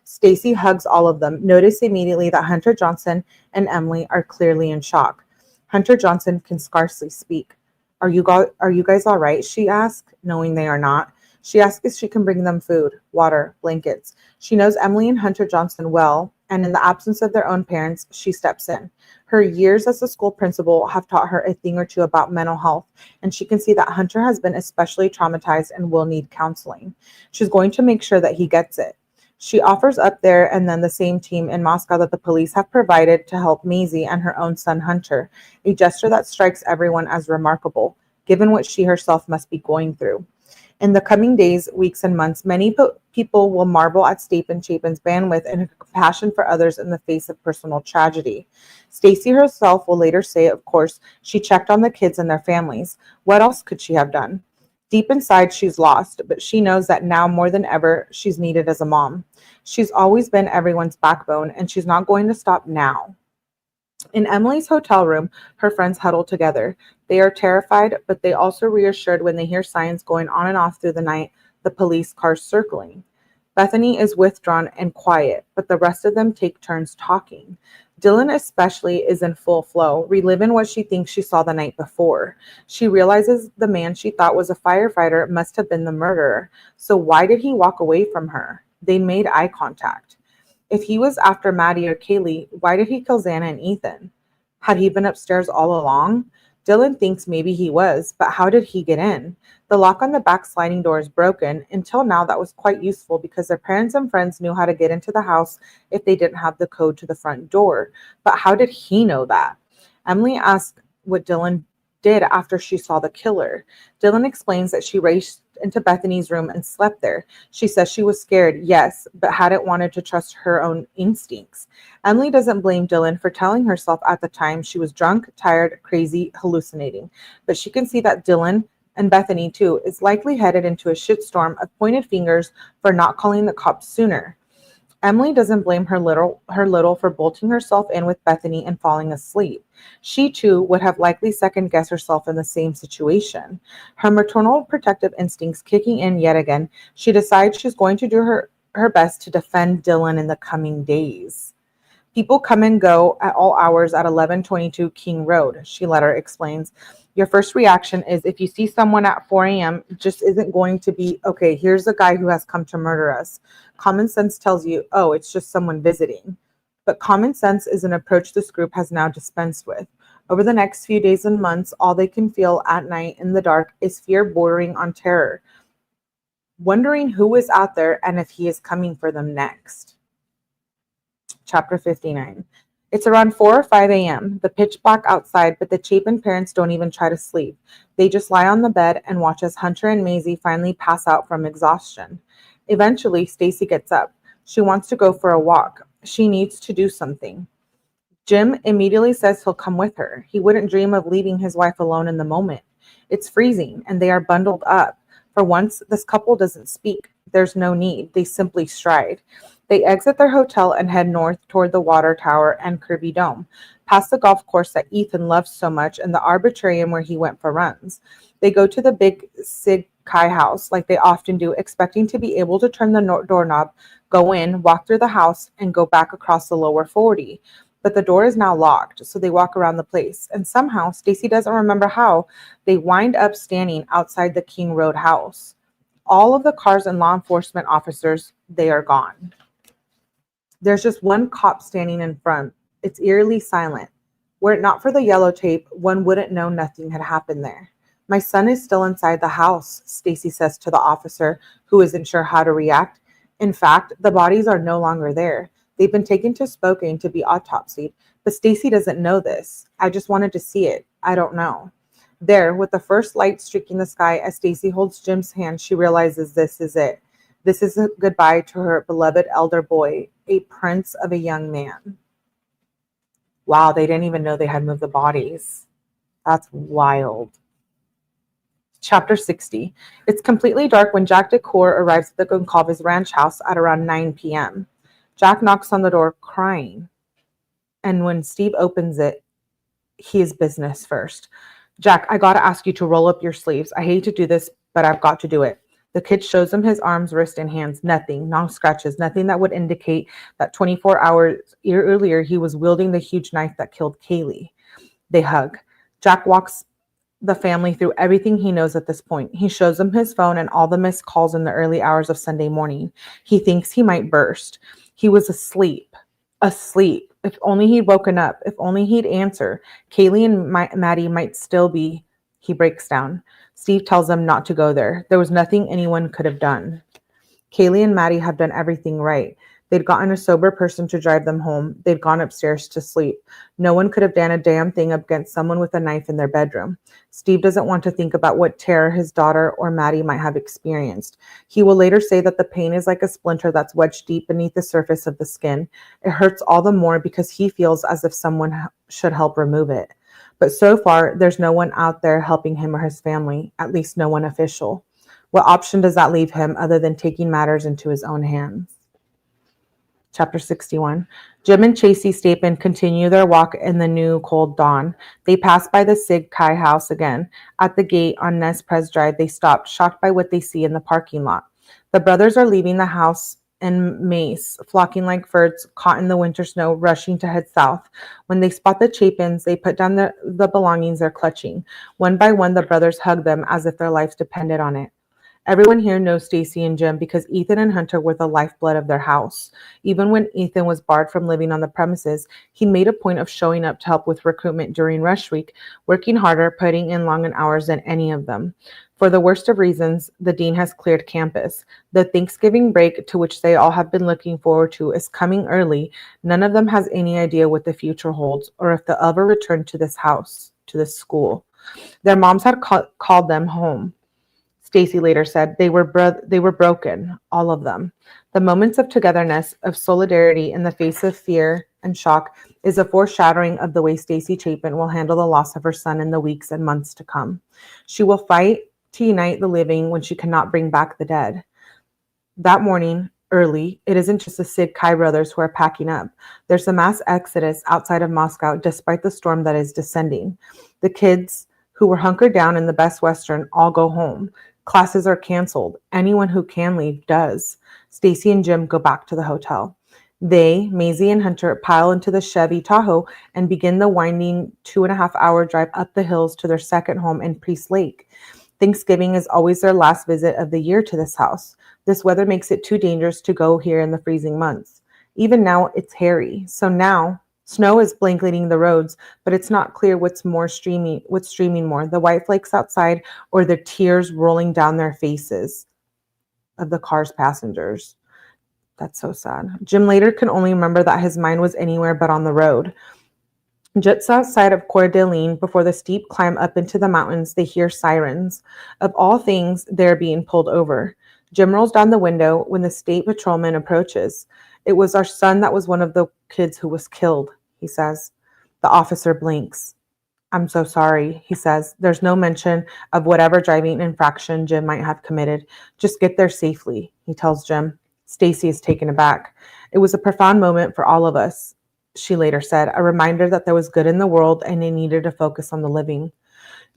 Stacy hugs all of them. Notice immediately that Hunter Johnson and Emily are clearly in shock. Hunter Johnson can scarcely speak. Are you guys all right? She asked, knowing they are not. She asks if she can bring them food, water, blankets. She knows Emily and Hunter Johnson well, and in the absence of their own parents, she steps in. Her years as a school principal have taught her a thing or two about mental health, and she can see that Hunter has been especially traumatized and will need counseling. She's going to make sure that he gets it. She offers up there and then the same team in Moscow that the police have provided to help Maisie and her own son Hunter, a gesture that strikes everyone as remarkable, given what she herself must be going through. In the coming days, weeks, and months, many people will marvel at Chapin's bandwidth and her compassion for others in the face of personal tragedy. Stacy herself will later say, of course, she checked on the kids and their families. What else could she have done? Deep inside, she's lost, but she knows that now more than ever, she's needed as a mom. She's always been everyone's backbone, and she's not going to stop now. In Emily's hotel room, her friends huddle together. They are terrified, but they also reassured when they hear signs going on and off through the night, the police cars circling. Bethany is withdrawn and quiet, but the rest of them take turns talking. Dylan especially is in full flow, reliving what she thinks she saw the night before. She realizes the man she thought was a firefighter must have been the murderer. So why did he walk away from her? They made eye contact. If he was after Maddie or Kaylee, why did he kill Xana and Ethan? Had he been upstairs all along? Dylan thinks maybe he was, but how did he get in? The lock on the back sliding door is broken. Until now, that was quite useful because their parents and friends knew how to get into the house if they didn't have the code to the front door. But how did he know that? Emily asked what Dylan did after she saw the killer. Dylan explains that she raced into Bethany's room and slept there. She says she was scared, yes, but hadn't wanted to trust her own instincts. Emily doesn't blame Dylan for telling herself at the time she was drunk, tired, crazy, hallucinating. But she can see that Dylan, and Bethany too, is likely headed into a shitstorm of pointed fingers for not calling the cops sooner. Emily doesn't blame her little for bolting herself in with Bethany and falling asleep. She too would have likely second-guessed herself in the same situation. Her maternal protective instincts kicking in yet again, she decides she's going to do her best to defend Dylan in the coming days. People come and go at all hours at 1122 King Road, she later explains. Your first reaction is if you see someone at 4 a.m., just isn't going to be, okay, here's a guy who has come to murder us. Common sense tells you, oh, it's just someone visiting. But common sense is an approach this group has now dispensed with. Over the next few days and months, all they can feel at night in the dark is fear bordering on terror, wondering who is out there and if he is coming for them next. Chapter 59. It's around 4 or 5 a.m. The pitch black outside, but the Chapen parents don't even try to sleep. They just lie on the bed and watch as Hunter and Maisie finally pass out from exhaustion. Eventually, Stacy gets up. She wants to go for a walk. She needs to do something. Jim immediately says he'll come with her. He wouldn't dream of leaving his wife alone in the moment. It's freezing, and they are bundled up. For once, this couple doesn't speak. There's no need. They simply stride. They exit their hotel and head north toward the water tower and Kirby Dome, past the golf course that Ethan loves so much and the arboretum where he went for runs. They go to the big Sig Kai house like they often do, expecting to be able to turn the doorknob, go in, walk through the house, and go back across the lower 40. But the door is now locked, so they walk around the place. And somehow, Stacy doesn't remember how, they wind up standing outside the King Road house. All of the cars and law enforcement officers, they are gone. There's just one cop standing in front. It's eerily silent. Were it not for the yellow tape, one wouldn't know nothing had happened there. My son is still inside the house, Stacy says to the officer, who isn't sure how to react. In fact, the bodies are no longer there. They've been taken to Spokane to be autopsied, but Stacy doesn't know this. I just wanted to see it. I don't know. There, with the first light streaking the sky as Stacy holds Jim's hand, she realizes this is it. This is a goodbye to her beloved elder boy, a prince of a young man. Wow, they didn't even know they had moved the bodies. That's wild. Chapter 60. It's completely dark when Jack Decor arrives at the Goncalves ranch house at around 9 p.m. Jack knocks on the door crying. And when Steve opens it, he is business first. Jack, I gotta ask you to roll up your sleeves. I hate to do this, but I've got to do it. The kid shows him his arms, wrist, and hands. Nothing, no scratches, nothing that would indicate that 24 hours earlier he was wielding the huge knife that killed Kaylee. They hug. Jack walks the family through everything he knows at this point. He shows them his phone and all the missed calls in the early hours of Sunday morning. He thinks he might burst. He was asleep. Asleep. If only he'd woken up. If only he'd answer. Kaylee and Maddie might still be. He breaks down. Steve tells them not to go there. There was nothing anyone could have done. Kaylee and Maddie have done everything right. They'd gotten a sober person to drive them home. They'd gone upstairs to sleep. No one could have done a damn thing against someone with a knife in their bedroom. Steve doesn't want to think about what terror his daughter or Maddie might have experienced. He will later say that the pain is like a splinter that's wedged deep beneath the surface of the skin. It hurts all the more because he feels as if someone should help remove it. But so far, there's no one out there helping him or his family, at least no one official. What option does that leave him other than taking matters into his own hands? Chapter 61. Jim and Chasey Chapen continue their walk in the new cold dawn. They pass by the 𝐁𝐞𝐜𝐸 house again. At the gate on Nez Perce Drive, they stop, shocked by what they see in the parking lot. The brothers are leaving the house en masse, flocking like birds caught in the winter snow, rushing to head south. When they spot the Chapins, they put down the belongings they're clutching. One by one, the brothers hug them as if their lives depended on it. Everyone here knows Stacy and Jim because Ethan and Hunter were the lifeblood of their house. Even when Ethan was barred from living on the premises, he made a point of showing up to help with recruitment during rush week, working harder, putting in longer hours than any of them. For the worst of reasons, the dean has cleared campus. The Thanksgiving break, to which they all have been looking forward to, is coming early. None of them has any idea what the future holds or if they'll ever return to this house, to this school. Their moms had called them home. Stacy later said they were broken, all of them. The moments of togetherness, of solidarity in the face of fear and shock is a foreshadowing of the way Stacy Chapen will handle the loss of her son in the weeks and months to come. She will fight to unite the living when she cannot bring back the dead. That morning, early, it isn't just the 𝐁𝐞𝐜𝐸 brothers who are packing up. There's a mass exodus outside of Moscow despite the storm that is descending. The kids who were hunkered down in the Best Western all go home. Classes are canceled. Anyone who can leave does. Stacy and Jim go back to the hotel. They, Maisie and Hunter, pile into the Chevy Tahoe and begin the winding 2.5-hour drive up the hills to their second home in Priest Lake. Thanksgiving is always their last visit of the year to this house. This weather makes it too dangerous to go here in the freezing months. Even now, it's hairy. So now, snow is blanketing the roads, but it's not clear what's streaming more, the white flakes outside or the tears rolling down their faces of the car's passengers. That's so sad. Jim later can only remember that his mind was anywhere but on the road. Just outside of Coeur d'Alene, before the steep climb up into the mountains, they hear sirens. Of all things, they're being pulled over. Jim rolls down the window when the state patrolman approaches. It was our son that was one of the kids who was killed, he says. The officer blinks. I'm so sorry, he says. There's no mention of whatever driving infraction Jim might have committed. Just get there safely, he tells Jim. Stacy is taken aback. It was a profound moment for all of us, she later said, a reminder that there was good in the world and they needed to focus on the living.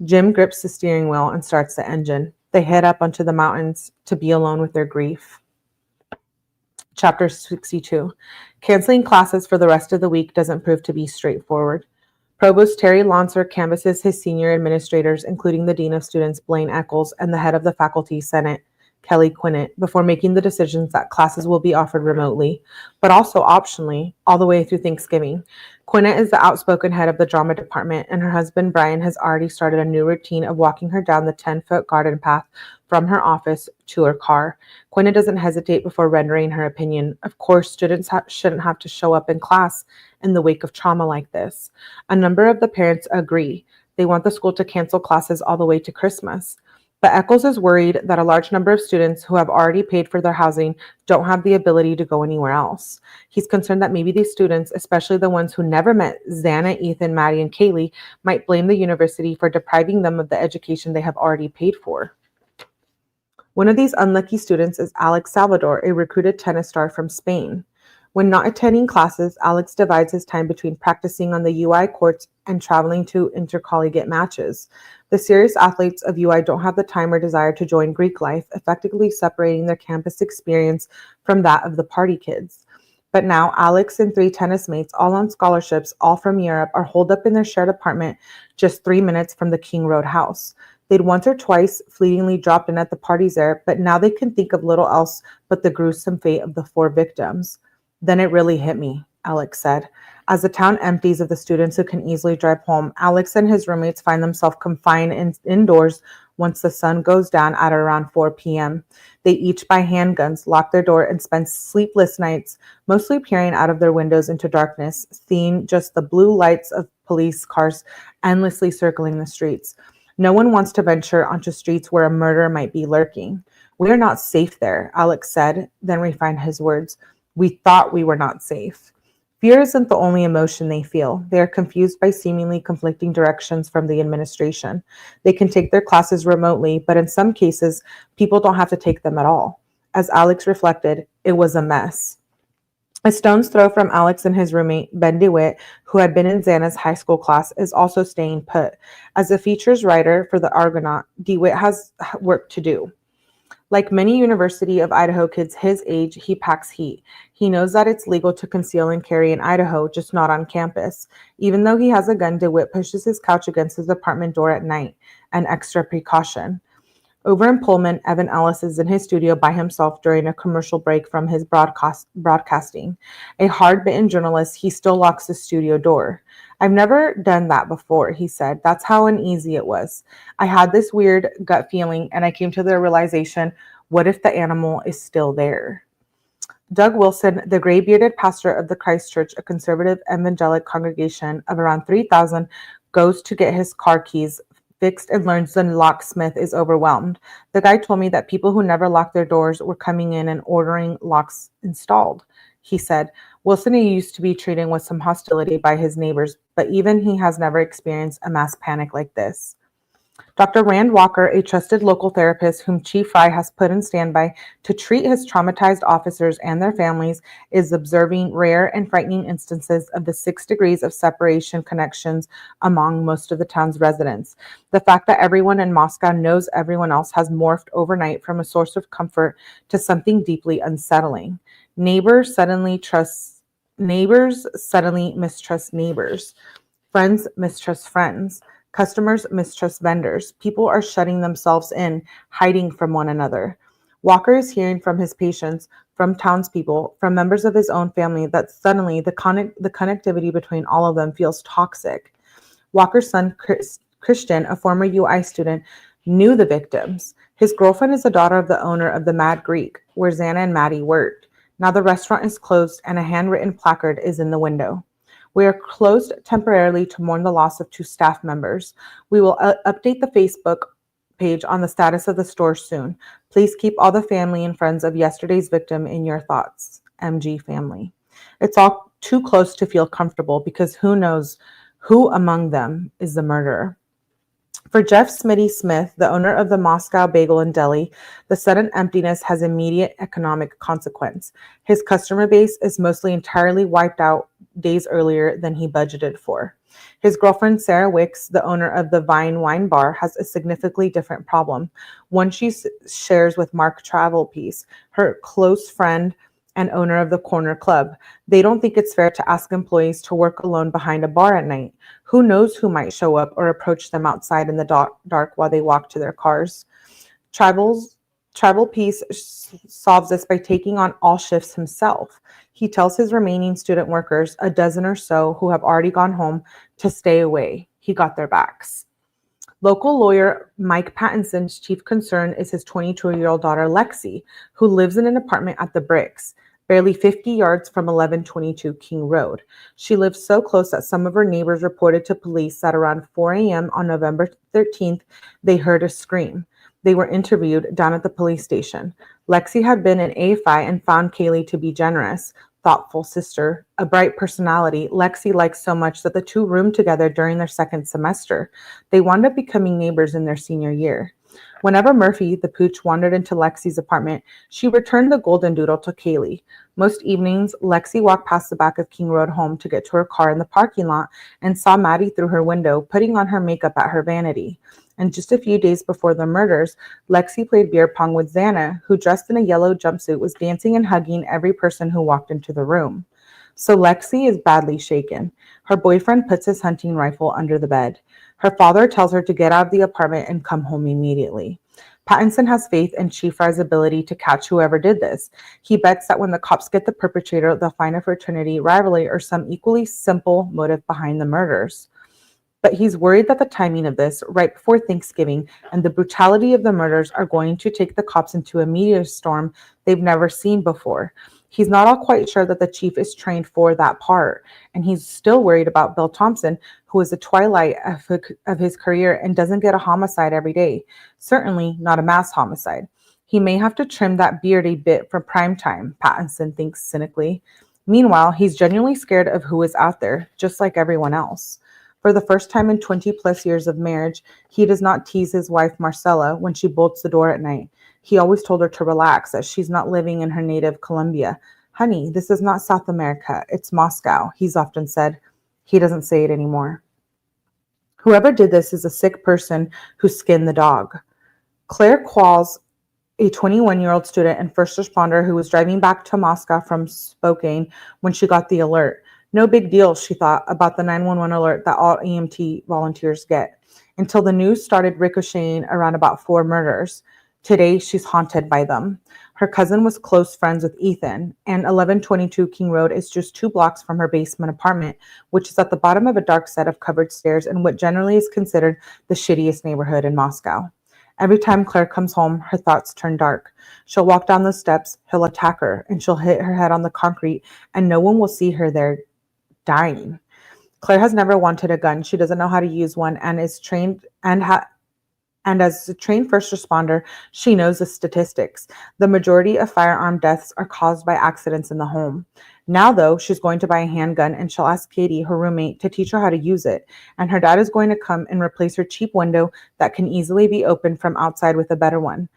Jim grips the steering wheel and starts the engine. They head up onto the mountains to be alone with their grief. Chapter 62. Canceling classes for the rest of the week doesn't prove to be straightforward. Provost Terry Launcer canvasses his senior administrators, including the Dean of Students, Blaine Eccles, and the head of the Faculty Senate, Kelly Quinnett, before making the decisions that classes will be offered remotely, but also optionally, all the way through Thanksgiving. Quinnett is the outspoken head of the drama department, and her husband Bryan has already started a new routine of walking her down the 10-foot garden path from her office to her car. Quinnett doesn't hesitate before rendering her opinion. Of course, students shouldn't have to show up in class in the wake of trauma like this. A number of the parents agree. They want the school to cancel classes all the way to Christmas. But Eccles is worried that a large number of students who have already paid for their housing don't have the ability to go anywhere else. He's concerned that maybe these students, especially the ones who never met Xana, Ethan, Maddie, and Kaylee, might blame the university for depriving them of the education they have already paid for. One of these unlucky students is Alex Salvador, a recruited tennis star from Spain. When not attending classes, Alex divides his time between practicing on the UI courts and traveling to intercollegiate matches. The serious athletes of UI don't have the time or desire to join Greek life, effectively separating their campus experience from that of the party kids. But now, Alex and 3 tennis mates, all on scholarships, all from Europe, are holed up in their shared apartment just 3 minutes from the King Road house. They'd once or twice fleetingly dropped in at the parties there, but now they can think of little else but the gruesome fate of the 4 victims. Then it really hit me, Alex said. As the town empties of the students who can easily drive home, Alex and his roommates find themselves confined indoors once the sun goes down at around 4 p.m. They each buy handguns, lock their door, and spend sleepless nights, mostly peering out of their windows into darkness, seeing just the blue lights of police cars endlessly circling the streets. No one wants to venture onto streets where a murder might be lurking. "We are not safe there," Alex said, then refined his words. "We thought we were not safe." Fear isn't the only emotion they feel. They are confused by seemingly conflicting directions from the administration. They can take their classes remotely, but in some cases, people don't have to take them at all. As Alex reflected, it was a mess. A stone's throw from Alex and his roommate, Ben DeWitt, who had been in Xana's high school class, is also staying put. As a features writer for the Argonaut, DeWitt has work to do. Like many University of Idaho kids his age, he packs heat. He knows that it's legal to conceal and carry in Idaho, just not on campus. Even though he has a gun, DeWitt pushes his couch against his apartment door at night, an extra precaution. Over in Pullman, Evan Ellis is in his studio by himself during a commercial break from his broadcasting. A hard-bitten journalist, he still locks the studio door. "I've never done that before," he said. "That's how uneasy it was. I had this weird gut feeling, and I came to the realization, what if the animal is still there?" Doug Wilson, the gray-bearded pastor of the Christ Church, a conservative evangelical congregation of around 3,000, goes to get his car keys fixed and learns the locksmith is overwhelmed. "The guy told me that people who never lock their doors were coming in and ordering locks installed," he said. Wilson used to be treated with some hostility by his neighbors, but even he has never experienced a mass panic like this. Dr. Rand Walker, a trusted local therapist whom Chief Fry has put in standby to treat his traumatized officers and their families, is observing rare and frightening instances of the 6 degrees of separation connections among most of the town's residents. The fact that everyone in Moscow knows everyone else has morphed overnight from a source of comfort to something deeply unsettling. Neighbors suddenly mistrust neighbors. Friends mistrust friends. Customers mistrust vendors. People are shutting themselves in, hiding from one another. Walker is hearing from his patients, from townspeople, from members of his own family that suddenly the connectivity between all of them feels toxic. Walker's son, Christian, a former UI student, knew the victims. His girlfriend is the daughter of the owner of the Mad Greek, where Xana and Maddie worked. Now the restaurant is closed and a handwritten placard is in the window. "We are closed temporarily to mourn the loss of 2 staff members. We will update the Facebook page on the status of the store soon. Please keep all the family and friends of yesterday's victim in your thoughts. MG family." It's all too close to feel comfortable because who knows who among them is the murderer. For Jeff Smitty Smith, the owner of the Moscow Bagel and Deli, the sudden emptiness has immediate economic consequence. His customer base is mostly entirely wiped out days earlier than he budgeted for. His girlfriend, Sarah Wicks, the owner of the Vine Wine Bar, has a significantly different problem, one she shares with Mark Travelpiece, her close friend and owner of the Corner Club. They don't think it's fair to ask employees to work alone behind a bar at night. Who knows who might show up or approach them outside in the dark while they walk to their cars. Tribal Peace solves this by taking on all shifts himself. He tells his remaining student workers, a dozen or so who have already gone home, to stay away. He got their backs. Local lawyer Mike Patterson's chief concern is his 22-year-old daughter, Lexi, who lives in an apartment at the Bricks, barely 50 yards from 1122 King Road. She lives so close that some of her neighbors reported to police that around 4 a.m. on November 13th, they heard a scream. They were interviewed down at the police station. Lexi had been an A-Phi and found Kaylee to be generous, thoughtful sister, a bright personality Lexi liked so much that the two roomed together during their second semester. They wound up becoming neighbors in their senior year. Whenever Murphy, the pooch, wandered into Lexi's apartment, she returned the golden doodle to Kaylee. Most evenings, Lexi walked past the back of King Road home to get to her car in the parking lot and saw Maddie through her window putting on her makeup at her vanity. And just a few days before the murders, Lexi played beer pong with Xana, who, dressed in a yellow jumpsuit, was dancing and hugging every person who walked into the room. So Lexi is badly shaken. Her boyfriend puts his hunting rifle under the bed. Her father tells her to get out of the apartment and come home immediately. Patterson has faith in Chief Fry's ability to catch whoever did this. He bets that when the cops get the perpetrator, they'll find a fraternity rivalry or some equally simple motive behind the murders. But he's worried that the timing of this, right before Thanksgiving, and the brutality of the murders are going to take the cops into a meteor storm they've never seen before. He's not all quite sure that the chief is trained for that part, and he's still worried about Bill Thompson, who is the twilight of his career and doesn't get a homicide every day, certainly not a mass homicide. He may have to trim that beard a bit for prime time, Patterson thinks cynically. Meanwhile, he's genuinely scared of who is out there, just like everyone else. For the first time in 20-plus years of marriage, he does not tease his wife, Marcella, when she bolts the door at night. He always told her to relax, that she's not living in her native Colombia. Honey, this is not South America. It's Moscow, he's often said. He doesn't say it anymore. Whoever did this is a sick person who skinned the dog. Claire Qualls, a 21-year-old student and first responder who was driving back to Moscow from Spokane when she got the alert. No big deal, she thought, about the 911 alert that all EMT volunteers get, until the news started ricocheting around about 4 murders. Today, she's haunted by them. Her cousin was close friends with Ethan, and 1122 King Road is just 2 blocks from her basement apartment, which is at the bottom of a dark set of covered stairs in what generally is considered the shittiest neighborhood in Moscow. Every time Claire comes home, her thoughts turn dark. She'll walk down the steps, he'll attack her, and she'll hit her head on the concrete, and no one will see her there dying. Claire has never wanted a gun. She doesn't know how to use one and is trained and as a trained first responder, she knows the statistics. The majority of firearm deaths are caused by accidents in the home. Now, though, she's going to buy a handgun and she'll ask Katie, her roommate, to teach her how to use it. And her dad is going to come and replace her cheap window that can easily be opened from outside with a better one.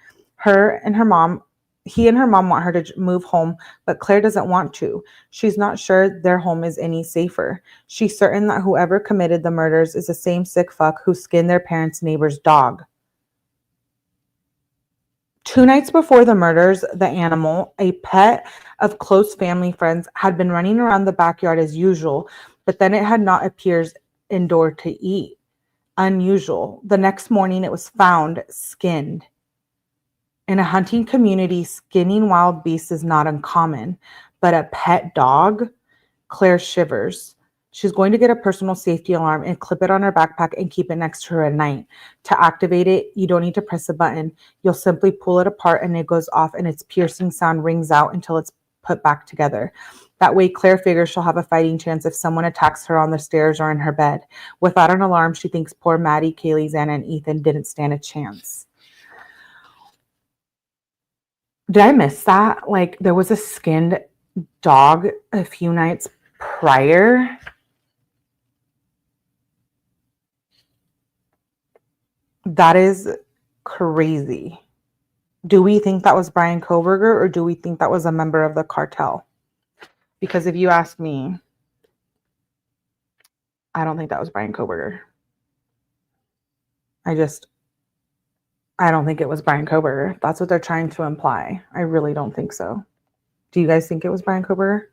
He and her mom want her to move home, but Claire doesn't want to. She's not sure their home is any safer. She's certain that whoever committed the murders is the same sick fuck who skinned their parents' neighbor's dog. 2 nights before the murders, the animal, a pet of close family friends, had been running around the backyard as usual, but then it had not appeared indoor to eat. Unusual. The next morning, it was found skinned. In a hunting community, skinning wild beasts is not uncommon, but a pet dog? Claire shivers. She's going to get a personal safety alarm and clip it on her backpack and keep it next to her at night. To activate it, you don't need to press a button. You'll simply pull it apart and it goes off and its piercing sound rings out until it's put back together. That way, Claire figures she'll have a fighting chance if someone attacks her on the stairs or in her bed. Without an alarm, she thinks poor Maddie, Kaylee, Xana, and Ethan didn't stand a chance. Did I miss that? Like, there was a skinned dog a few nights prior. That is crazy. Do we think that was Bryan Kohberger, or do we think that was a member of the cartel? Because if you ask me, I don't think that was Bryan Kohberger. I don't think it was Bryan Kohberger. That's what they're trying to imply. I really don't think so. Do you guys think it was Bryan Kohberger?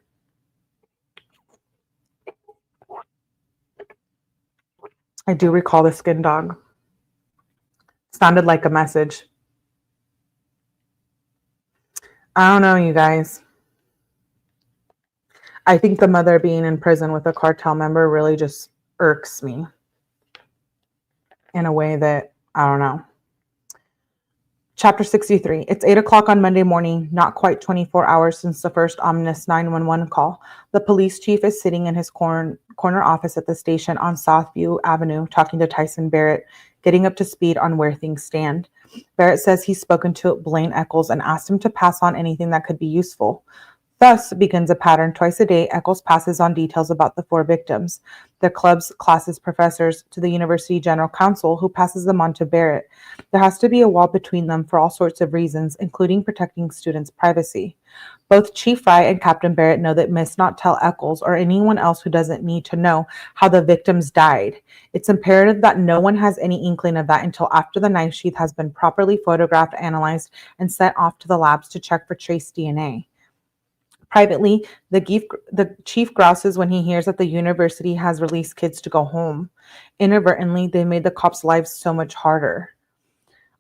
I do recall the skin dog. Sounded like a message. I don't know, you guys. I think the mother being in prison with a cartel member really just irks me in a way that, I don't know. Chapter 63. It's 8 o'clock on Monday morning, not quite 24 hours since the first ominous 911 call. The police chief is sitting in his corner office at the station on Southview Avenue, talking to Tyson Barrett, getting up to speed on where things stand. Barrett says he's spoken to Blaine Eccles and asked him to pass on anything that could be useful. Thus begins a pattern. Twice a day, Eccles passes on details about the 4 victims, their clubs, classes, professors, to the university general counsel, who passes them on to Barrett. There has to be a wall between them for all sorts of reasons, including protecting students' privacy. Both Chief Fry and Captain Barrett know that must not tell Eccles or anyone else who doesn't need to know how the victims died. It's imperative that no one has any inkling of that until after the knife sheath has been properly photographed, analyzed, and sent off to the labs to check for trace DNA. Privately, the chief grouses when he hears that the university has released kids to go home. Inadvertently, they made the cops' lives so much harder.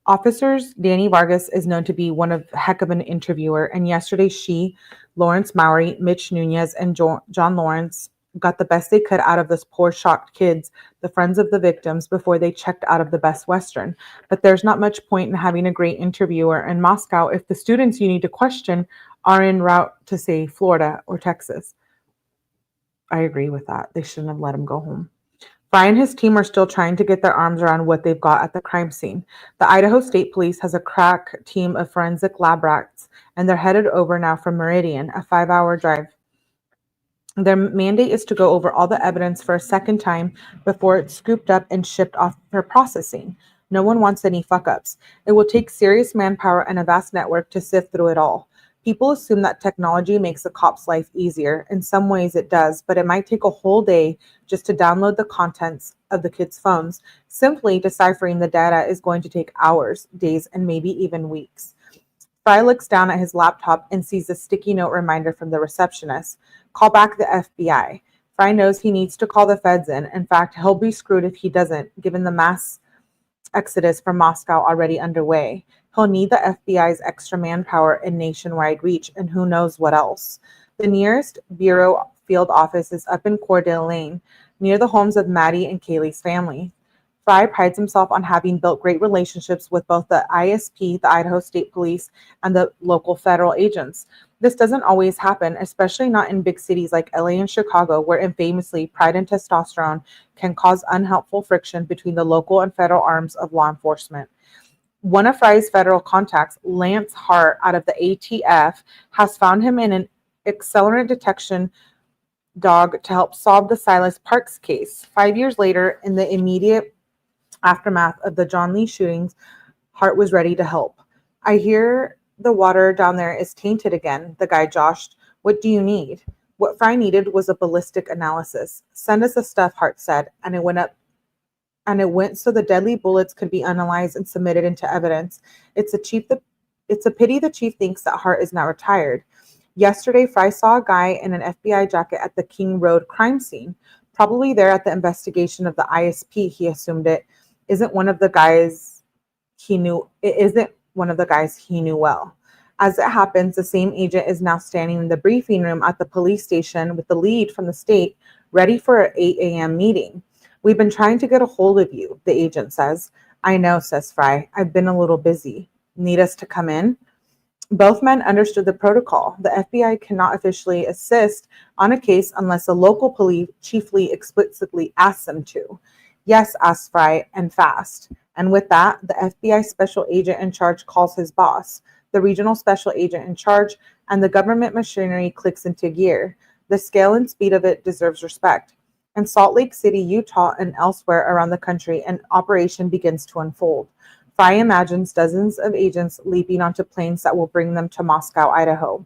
Officers Danny Vargas is known to be one heck of an interviewer, and yesterday she, Lawrence Mowry, Mitch Nunez, and John Lawrence got the best they could out of this poor shocked kids, the friends of the victims, before they checked out of the Best Western. But there's not much point in having a great interviewer in Moscow if the students you need to question are en route to, say, Florida or Texas. I agree with that. They shouldn't have let him go home. Fry and his team are still trying to get their arms around what they've got at the crime scene. The Idaho State Police has a crack team of forensic lab rats, and they're headed over now from Meridian, a 5-hour drive. Their mandate is to go over all the evidence for a second time before it's scooped up and shipped off for processing. No one wants any fuck-ups. It will take serious manpower and a vast network to sift through it all. People assume that technology makes the cop's life easier. In some ways it does, but it might take a whole day just to download the contents of the kids' phones. Simply deciphering the data is going to take hours, days, and maybe even weeks. Fry looks down at his laptop and sees a sticky note reminder from the receptionist. Call back the FBI. Fry knows he needs to call the feds in. In fact, he'll be screwed if he doesn't, given the mass exodus from Moscow already underway. He'll need the FBI's extra manpower and nationwide reach, and who knows what else. The nearest bureau field office is up in Cordell Lane, near the homes of Maddie and Kaylee's family. Fry prides himself on having built great relationships with both the ISP, the Idaho State Police, and the local federal agents. This doesn't always happen, especially not in big cities like LA and Chicago, where infamously pride and testosterone can cause unhelpful friction between the local and federal arms of law enforcement. One of Fry's federal contacts, Lance Hart, out of the ATF, has found him in an accelerant detection dog to help solve the Silas Parks case. 5 years later, in the immediate aftermath of the John Lee shootings, Hart was ready to help. I hear the water down there is tainted again, the guy joshed. What do you need? What Fry needed was a ballistic analysis. Send us the stuff, Hart said, and it went so the deadly bullets could be analyzed and submitted into evidence. It's a pity the chief thinks that Hart is not retired. Yesterday, Fry saw a guy in an FBI jacket at the King Road crime scene, probably there at the investigation of the ISP. He assumed it isn't one of the guys he knew. It isn't one of the guys he knew well. As it happens, the same agent is now standing in the briefing room at the police station with the lead from the state, ready for an 8 a.m. meeting. We've been trying to get a hold of you, the agent says. I know, says Fry. I've been a little busy. Need us to come in? Both men understood the protocol. The FBI cannot officially assist on a case unless the local police chiefly explicitly asks them to. Yes, asks Fry, and fast. And with that, the FBI special agent in charge calls his boss. The regional special agent in charge, and the government machinery clicks into gear. The scale and speed of it deserves respect. In Salt Lake City, Utah, and elsewhere around the country, an operation begins to unfold. Fry imagines dozens of agents leaping onto planes that will bring them to Moscow, Idaho.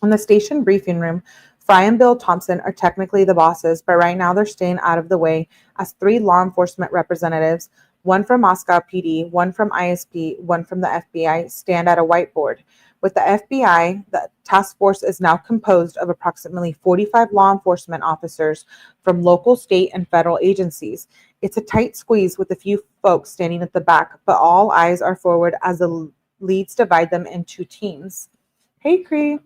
In the station briefing room, Fry and Bill Thompson are technically the bosses, but right now they're staying out of the way as 3 law enforcement representatives, one from Moscow PD, one from ISP, one from the FBI, stand at a whiteboard. With the FBI, the task force is now composed of approximately 45 law enforcement officers from local, state, and federal agencies. It's a tight squeeze with a few folks standing at the back, but all eyes are forward as the leads divide them into teams. Hey, Cree.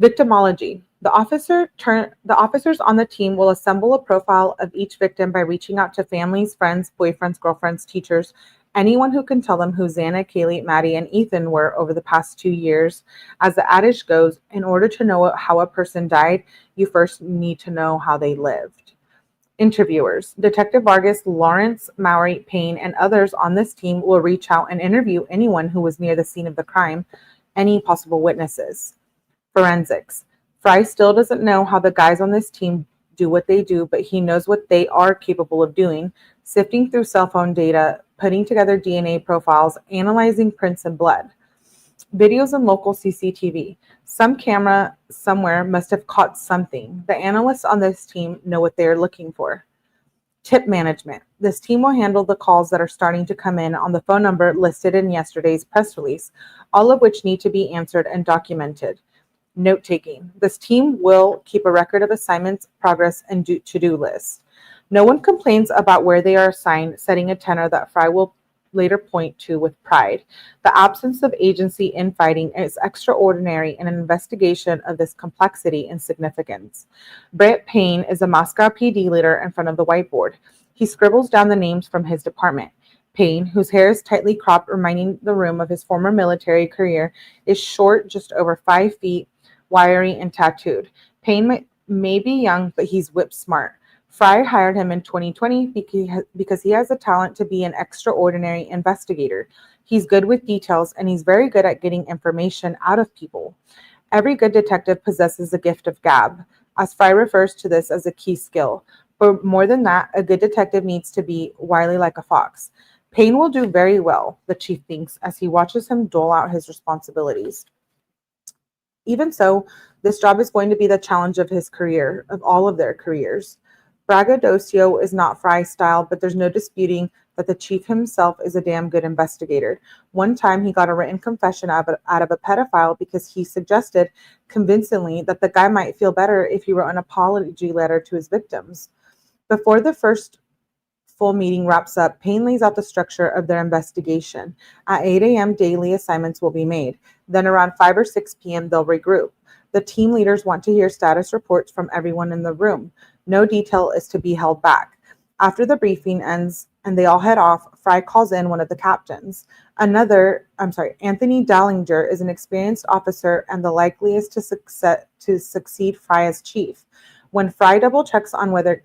Victimology. The officers on the team will assemble a profile of each victim by reaching out to families, friends, boyfriends, girlfriends, teachers, anyone who can tell them who Xana, Kaylee, Maddie, and Ethan were over the past 2 years. As the adage goes, in order to know how a person died, you first need to know how they lived. Interviewers. Detective Vargas, Lawrence, Mowry, Payne, and others on this team will reach out and interview anyone who was near the scene of the crime, any possible witnesses. Forensics. Fry still doesn't know how the guys on this team do what they do, but he knows what they are capable of doing, sifting through cell phone data, putting together DNA profiles, analyzing prints and blood. Videos and local CCTV. Some camera somewhere must have caught something. The analysts on this team know what they are looking for. Tip management. This team will handle the calls that are starting to come in on the phone number listed in yesterday's press release, all of which need to be answered and documented. Note-taking. This team will keep a record of assignments, progress, and to-do lists. No one complains about where they are assigned, setting a tenor that Fry will later point to with pride. The absence of agency in fighting is extraordinary in an investigation of this complexity and significance. Brett Payne is a Moscow PD leader in front of the whiteboard. He scribbles down the names from his department. Payne, whose hair is tightly cropped, reminding the room of his former military career, is short, just over 5 feet, wiry, and tattooed. Payne may be young, but he's whip smart. Fry hired him in 2020 because he has a talent to be an extraordinary investigator. He's good with details, and he's very good at getting information out of people. Every good detective possesses the gift of gab, as Fry refers to this as a key skill. But more than that, a good detective needs to be wily like a fox. Payne will do very well, the chief thinks, as he watches him dole out his responsibilities. Even so, this job is going to be the challenge of his career, of all of their careers. Braggadocio is not Fry's style, but there's no disputing that the chief himself is a damn good investigator. One time he got a written confession out of a pedophile because he suggested convincingly that the guy might feel better if he wrote an apology letter to his victims. Before the first full meeting wraps up, Payne lays out the structure of their investigation. At 8 a.m., daily assignments will be made. Then around 5 or 6 p.m., they'll regroup. The team leaders want to hear status reports from everyone in the room. No detail is to be held back. After the briefing ends and they all head off, Fry calls in one of the captains. Anthony Dallinger is an experienced officer and the likeliest to succeed Fry as chief. When Fry double checks on whether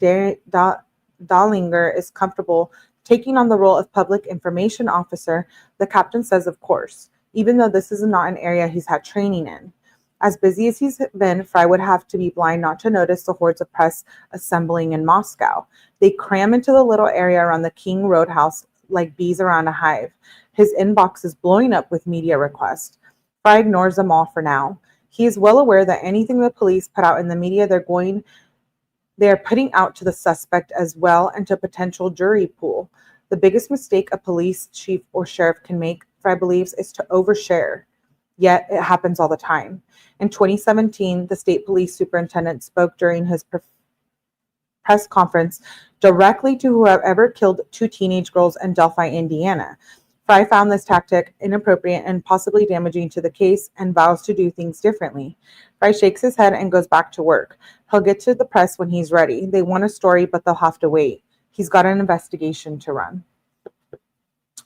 Dallinger is comfortable taking on the role of public information officer, the captain says of course, even though this is not an area he's had training in. As busy as he's been, Fry would have to be blind not to notice the hordes of press assembling in Moscow. They cram into the little area around the King Roadhouse like bees around a hive. His inbox is blowing up with media requests. Fry ignores them all for now. He is well aware that anything the police put out in the media, they are putting out to the suspect as well and to potential jury pool. The biggest mistake a police chief or sheriff can make, Fry believes, is to overshare. Yet it happens all the time. In 2017, the state police superintendent spoke during his press conference directly to whoever killed 2 teenage girls in Delphi, Indiana. Fry found this tactic inappropriate and possibly damaging to the case and vows to do things differently. Fry shakes his head and goes back to work. He'll get to the press when he's ready. They want a story, but they'll have to wait. He's got an investigation to run.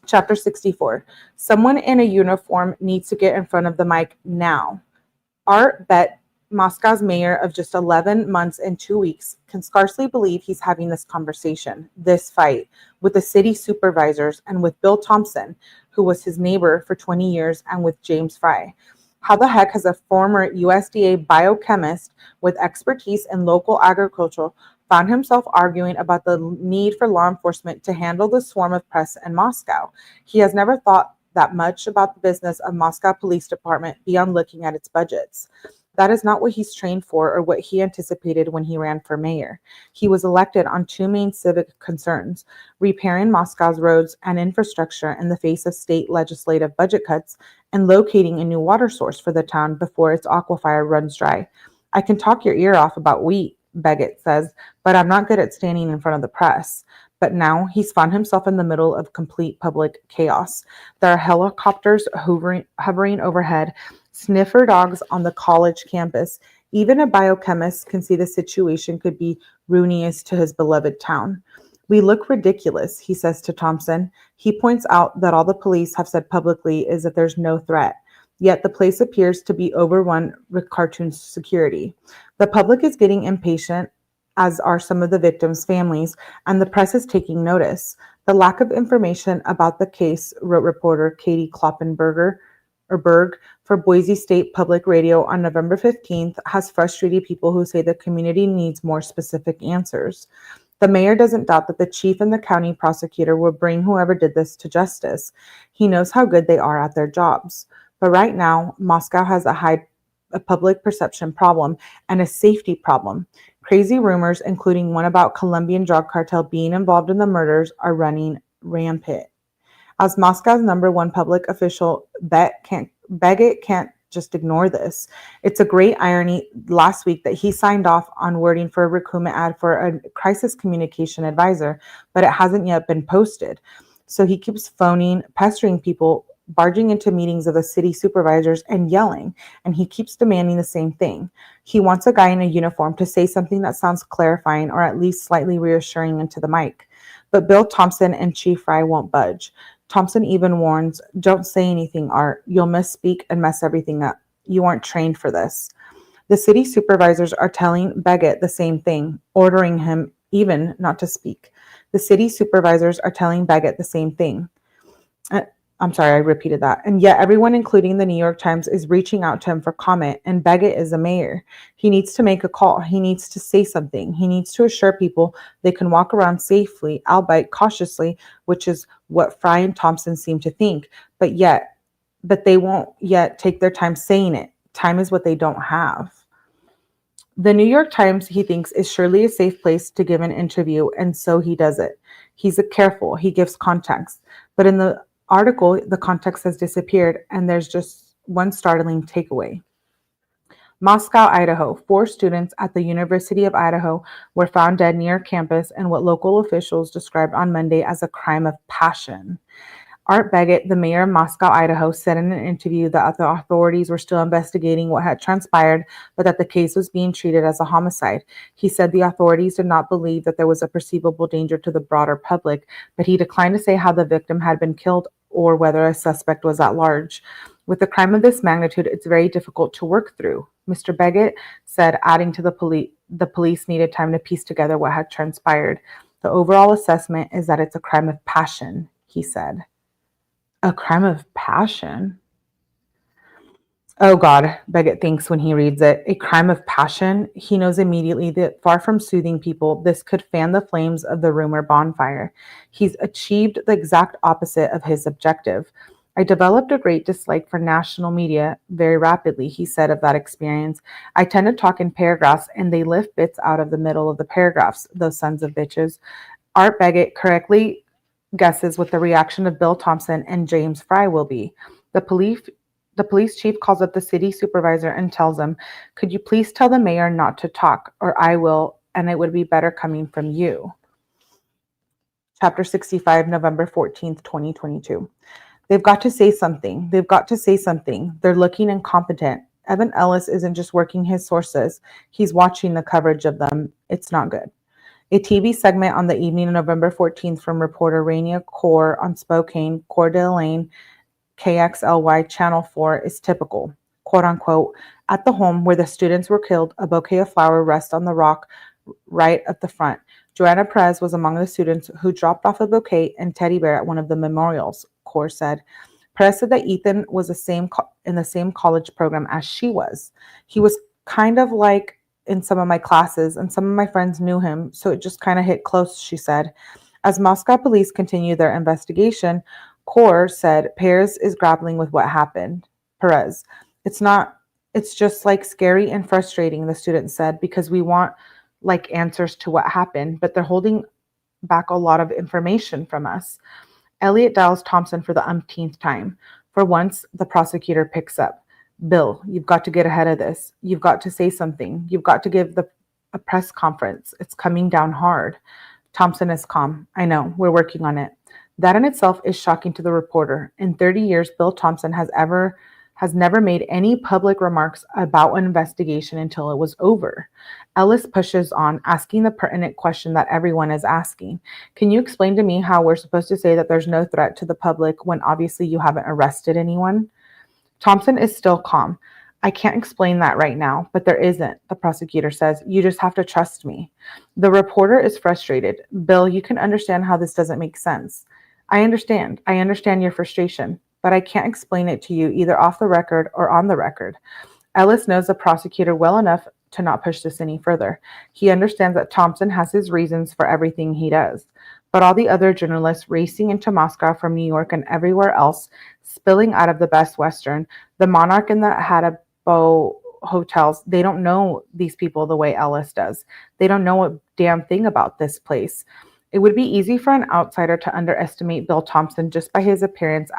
Chapter 64. Someone in a uniform needs to get in front of the mic now. Art Bet, Moscow's mayor of just 11 months and 2 weeks, can scarcely believe he's having this conversation, this fight, with the city supervisors and with Bill Thompson, who was his neighbor for 20 years, and with James Fry. How the heck has a former USDA biochemist with expertise in local agriculture found himself arguing about the need for law enforcement to handle the swarm of press in Moscow? He has never thought that much about the business of Moscow Police Department beyond looking at its budgets. That is not what he's trained for or what he anticipated when he ran for mayor. He was elected on 2 main civic concerns: repairing Moscow's roads and infrastructure in the face of state legislative budget cuts and locating a new water source for the town before its aquifer runs dry. I can talk your ear off about wheat, Beggett says, but I'm not good at standing in front of the press. But now he's found himself in the middle of complete public chaos. There are helicopters hovering overhead, sniffer dogs on the college campus. Even a biochemist can see the situation could be ruinous to his beloved town. We look ridiculous, he says to Thompson. He points out that all the police have said publicly is that there's no threat. Yet the place appears to be overrun with cartoon security. The public is getting impatient, as are some of the victims' families, and the press is taking notice. The lack of information about the case, wrote reporter Katie Kloppenberger for Boise State Public Radio on November 15th, has frustrated people who say the community needs more specific answers. The mayor doesn't doubt that the chief and the county prosecutor will bring whoever did this to justice. He knows how good they are at their jobs. But right now, Moscow has a public perception problem and a safety problem. Crazy rumors, including one about Colombian drug cartel being involved in the murders, are running rampant. As Moscow's #1 public official, Begget can't just ignore this. It's a great irony last week that he signed off on wording for a recruitment ad for a crisis communication advisor, but it hasn't yet been posted. So he keeps phoning, pestering people, barging into meetings of the city supervisors and yelling, and he keeps demanding the same thing. He wants a guy in a uniform to say something that sounds clarifying or at least slightly reassuring into the mic. But Bill Thompson and Chief Fry won't budge. Thompson even warns, "Don't say anything, Art. You'll misspeak and mess everything up. You aren't trained for this." The city supervisors are telling Begget the same thing, ordering him even not to speak. The city supervisors are telling Begget the same thing. I'm sorry, I repeated that. And yet everyone, including the New York Times, is reaching out to him for comment, and Begget is a mayor. He needs to make a call. He needs to say something. He needs to assure people they can walk around safely, albeit cautiously, which is what Fry and Thompson seem to think. But they won't yet take their time saying it. Time is what they don't have. The New York Times, he thinks, is surely a safe place to give an interview, and so he does it. He's careful. He gives context. But in the article, the context has disappeared, and there's just one startling takeaway. Moscow, Idaho. 4 students at the University of Idaho were found dead near campus in what local officials described on Monday as a crime of passion. Art Begget, the mayor of Moscow, Idaho, said in an interview that the authorities were still investigating what had transpired, but that the case was being treated as a homicide. He said the authorities did not believe that there was a perceivable danger to the broader public, but he declined to say how the victim had been killed or whether a suspect was at large. With a crime of this magnitude, it's very difficult to work through, Mr. Begget said, adding to the police needed time to piece together what had transpired. The overall assessment is that it's a crime of passion, he said. A crime of passion? Oh God, Begget thinks when he reads it. A crime of passion? He knows immediately that far from soothing people, this could fan the flames of the rumor bonfire. He's achieved the exact opposite of his objective. I developed a great dislike for national media very rapidly, he said of that experience. I tend to talk in paragraphs, and they lift bits out of the middle of the paragraphs, those sons of bitches. Art Begget correctly guesses what the reaction of Bill Thompson and James Fry will be. The police chief calls up the city supervisor and tells him, "Could you please tell the mayor not to talk, or I will, and it would be better coming from you." Chapter 65, November 14th, 2022. They've got to say something. They've got to say something. They're looking incompetent. Evan Ellis isn't just working his sources. He's watching the coverage of them. It's not good. A TV segment on the evening of November 14th from reporter Rania Kaur on Spokane, Coeur d'Alene, KXLY Channel 4 is typical. Quote unquote, at the home where the students were killed, a bouquet of flowers rests on the rock right at the front. Joanna Perez was among the students who dropped off a bouquet and teddy bear at one of the memorials, Kaur said. Perez said that Ethan was in the same college program as she was. He was kind of like in some of my classes, and some of my friends knew him, so it just kind of hit close, she said. As Moscow police continue their investigation, Kaur said Perez is grappling with what happened. Perez, it's just like scary and frustrating, the student said, because we want like answers to what happened, but they're holding back a lot of information from us. Elliot dials Thompson for the umpteenth time. For once, the prosecutor picks up. Bill, you've got to get ahead of this. You've got to say something. You've got to give a press conference. It's coming down hard. Thompson is calm. I know. We're working on it. That in itself is shocking to the reporter. In 30 years, Bill Thompson has has never made any public remarks about an investigation until it was over. Ellis pushes on, asking the pertinent question that everyone is asking. Can you explain to me how we're supposed to say that there's no threat to the public when obviously you haven't arrested anyone? Thompson is still calm. I can't explain that right now, but there isn't, the prosecutor says. You just have to trust me. The reporter is frustrated. Bill, you can understand how this doesn't make sense. I understand. I understand your frustration, but I can't explain it to you either off the record or on the record. Ellis knows the prosecutor well enough to not push this any further. He understands that Thompson has his reasons for everything he does. But all the other journalists racing into Moscow from New York and everywhere else, spilling out of the Best Western, the Monarch and the Hadabo hotels, they don't know these people the way Ellis does. They don't know a damn thing about this place. It would be easy for an outsider to underestimate Bill Thompson just by his appearance.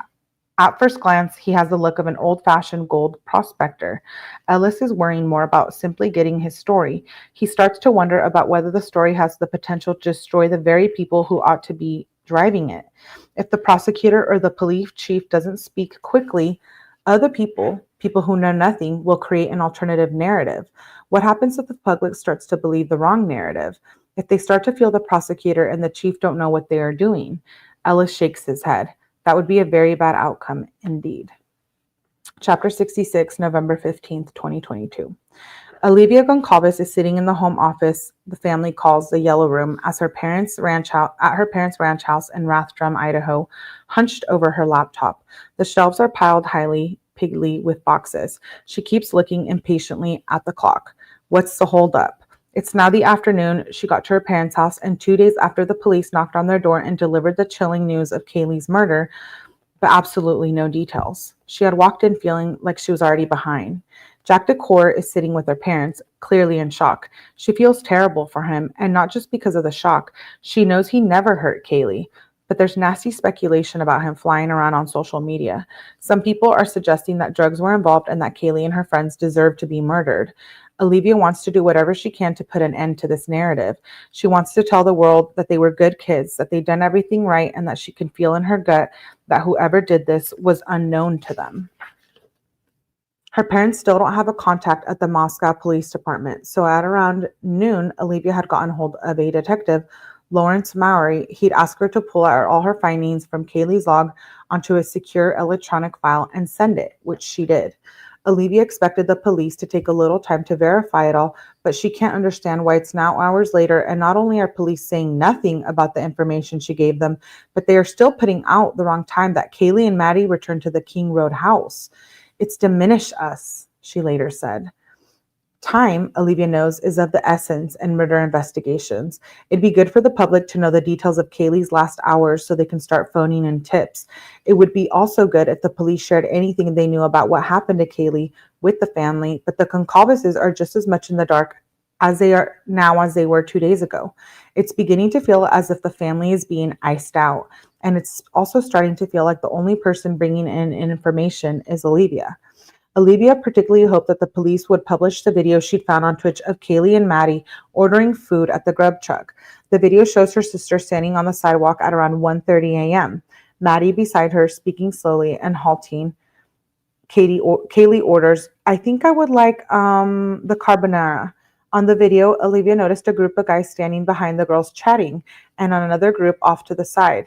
At first glance, he has the look of an old-fashioned gold prospector. Ellis is worrying more about simply getting his story. He starts to wonder about whether the story has the potential to destroy the very people who ought to be driving it. If the prosecutor or the police chief doesn't speak quickly, other people who know nothing, will create an alternative narrative. What happens if the public starts to believe the wrong narrative? If they start to feel the prosecutor and the chief don't know what they are doing? Ellis shakes his head. That would be a very bad outcome indeed. Chapter 66, November 15th, 2022. Olivia Goncalves is sitting in the home office the family calls the Yellow Room at her parents' ranch house in Rathdrum, Idaho, hunched over her laptop. The shelves are piled highly, piggly with boxes. She keeps looking impatiently at the clock. What's the holdup? It's now the afternoon. She got to her parents' house, and 2 days after the police knocked on their door and delivered the chilling news of Kaylee's murder, but absolutely no details. She had walked in feeling like she was already behind. Jack Decor is sitting with her parents, clearly in shock. She feels terrible for him, and not just because of the shock. She knows he never hurt Kaylee, but there's nasty speculation about him flying around on social media. Some people are suggesting that drugs were involved and that Kaylee and her friends deserve to be murdered. Olivia wants to do whatever she can to put an end to this narrative. She wants to tell the world that they were good kids, that they'd done everything right, and that she can feel in her gut that whoever did this was unknown to them. Her parents still don't have a contact at the Moscow Police Department, so at around noon, Olivia had gotten hold of a detective, Lawrence Mowry. He'd asked her to pull out all her findings from Kaylee's log onto a secure electronic file and send it, which she did. Olivia expected the police to take a little time to verify it all, but she can't understand why it's now hours later, and not only are police saying nothing about the information she gave them, but they are still putting out the wrong time that Kaylee and Maddie returned to the King Road house. It's diminished us, she later said. Time, Olivia knows, is of the essence in murder investigations. It'd be good for the public to know the details of Kaylee's last hours so they can start phoning in tips. It would be also good if the police shared anything they knew about what happened to Kaylee with the family, but the Goncalveses are just as much in the dark as they are now as they were 2 days ago. It's beginning to feel as if the family is being iced out, and it's also starting to feel like the only person bringing in information is Olivia. Olivia particularly hoped that the police would publish the video she'd found on Twitch of Kaylee and Maddie ordering food at the grub truck. The video shows her sister standing on the sidewalk at around 1:30 a.m., Maddie beside her, speaking slowly and halting. Kaylee orders, I think I would like the carbonara. On the video, Olivia noticed a group of guys standing behind the girls chatting, and on another group off to the side.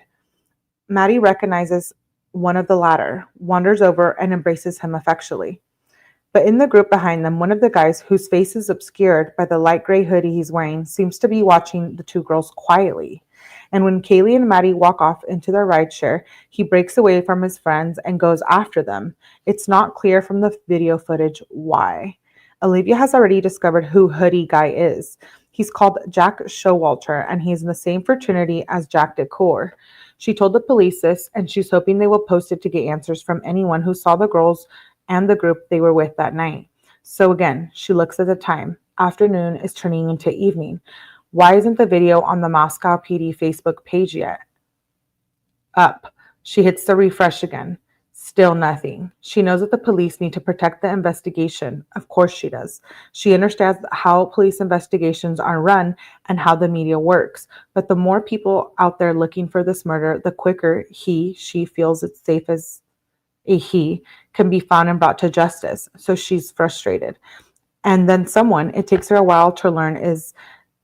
Maddie recognizes one of the latter, wanders over, and embraces him affectionately. But in the group behind them, one of the guys, whose face is obscured by the light gray hoodie he's wearing, seems to be watching the two girls quietly. And when Kaylee and Maddie walk off into their rideshare, he breaks away from his friends and goes after them. It's not clear from the video footage why. Olivia has already discovered who Hoodie Guy is. He's called Jack Showalter, and he's in the same fraternity as Jack Decor. She told the police this, and she's hoping they will post it to get answers from anyone who saw the girls and the group they were with that night. So again, she looks at the time. Afternoon is turning into evening. Why isn't the video on the Moscow PD Facebook page yet? Up. She hits the refresh again. Still nothing. She knows that the police need to protect the investigation. Of course she does. She understands how police investigations are run and how the media works. But the more people out there looking for this murder, the quicker she feels it's safe as a he, can be found and brought to justice. So she's frustrated. And then someone, it takes her a while to learn,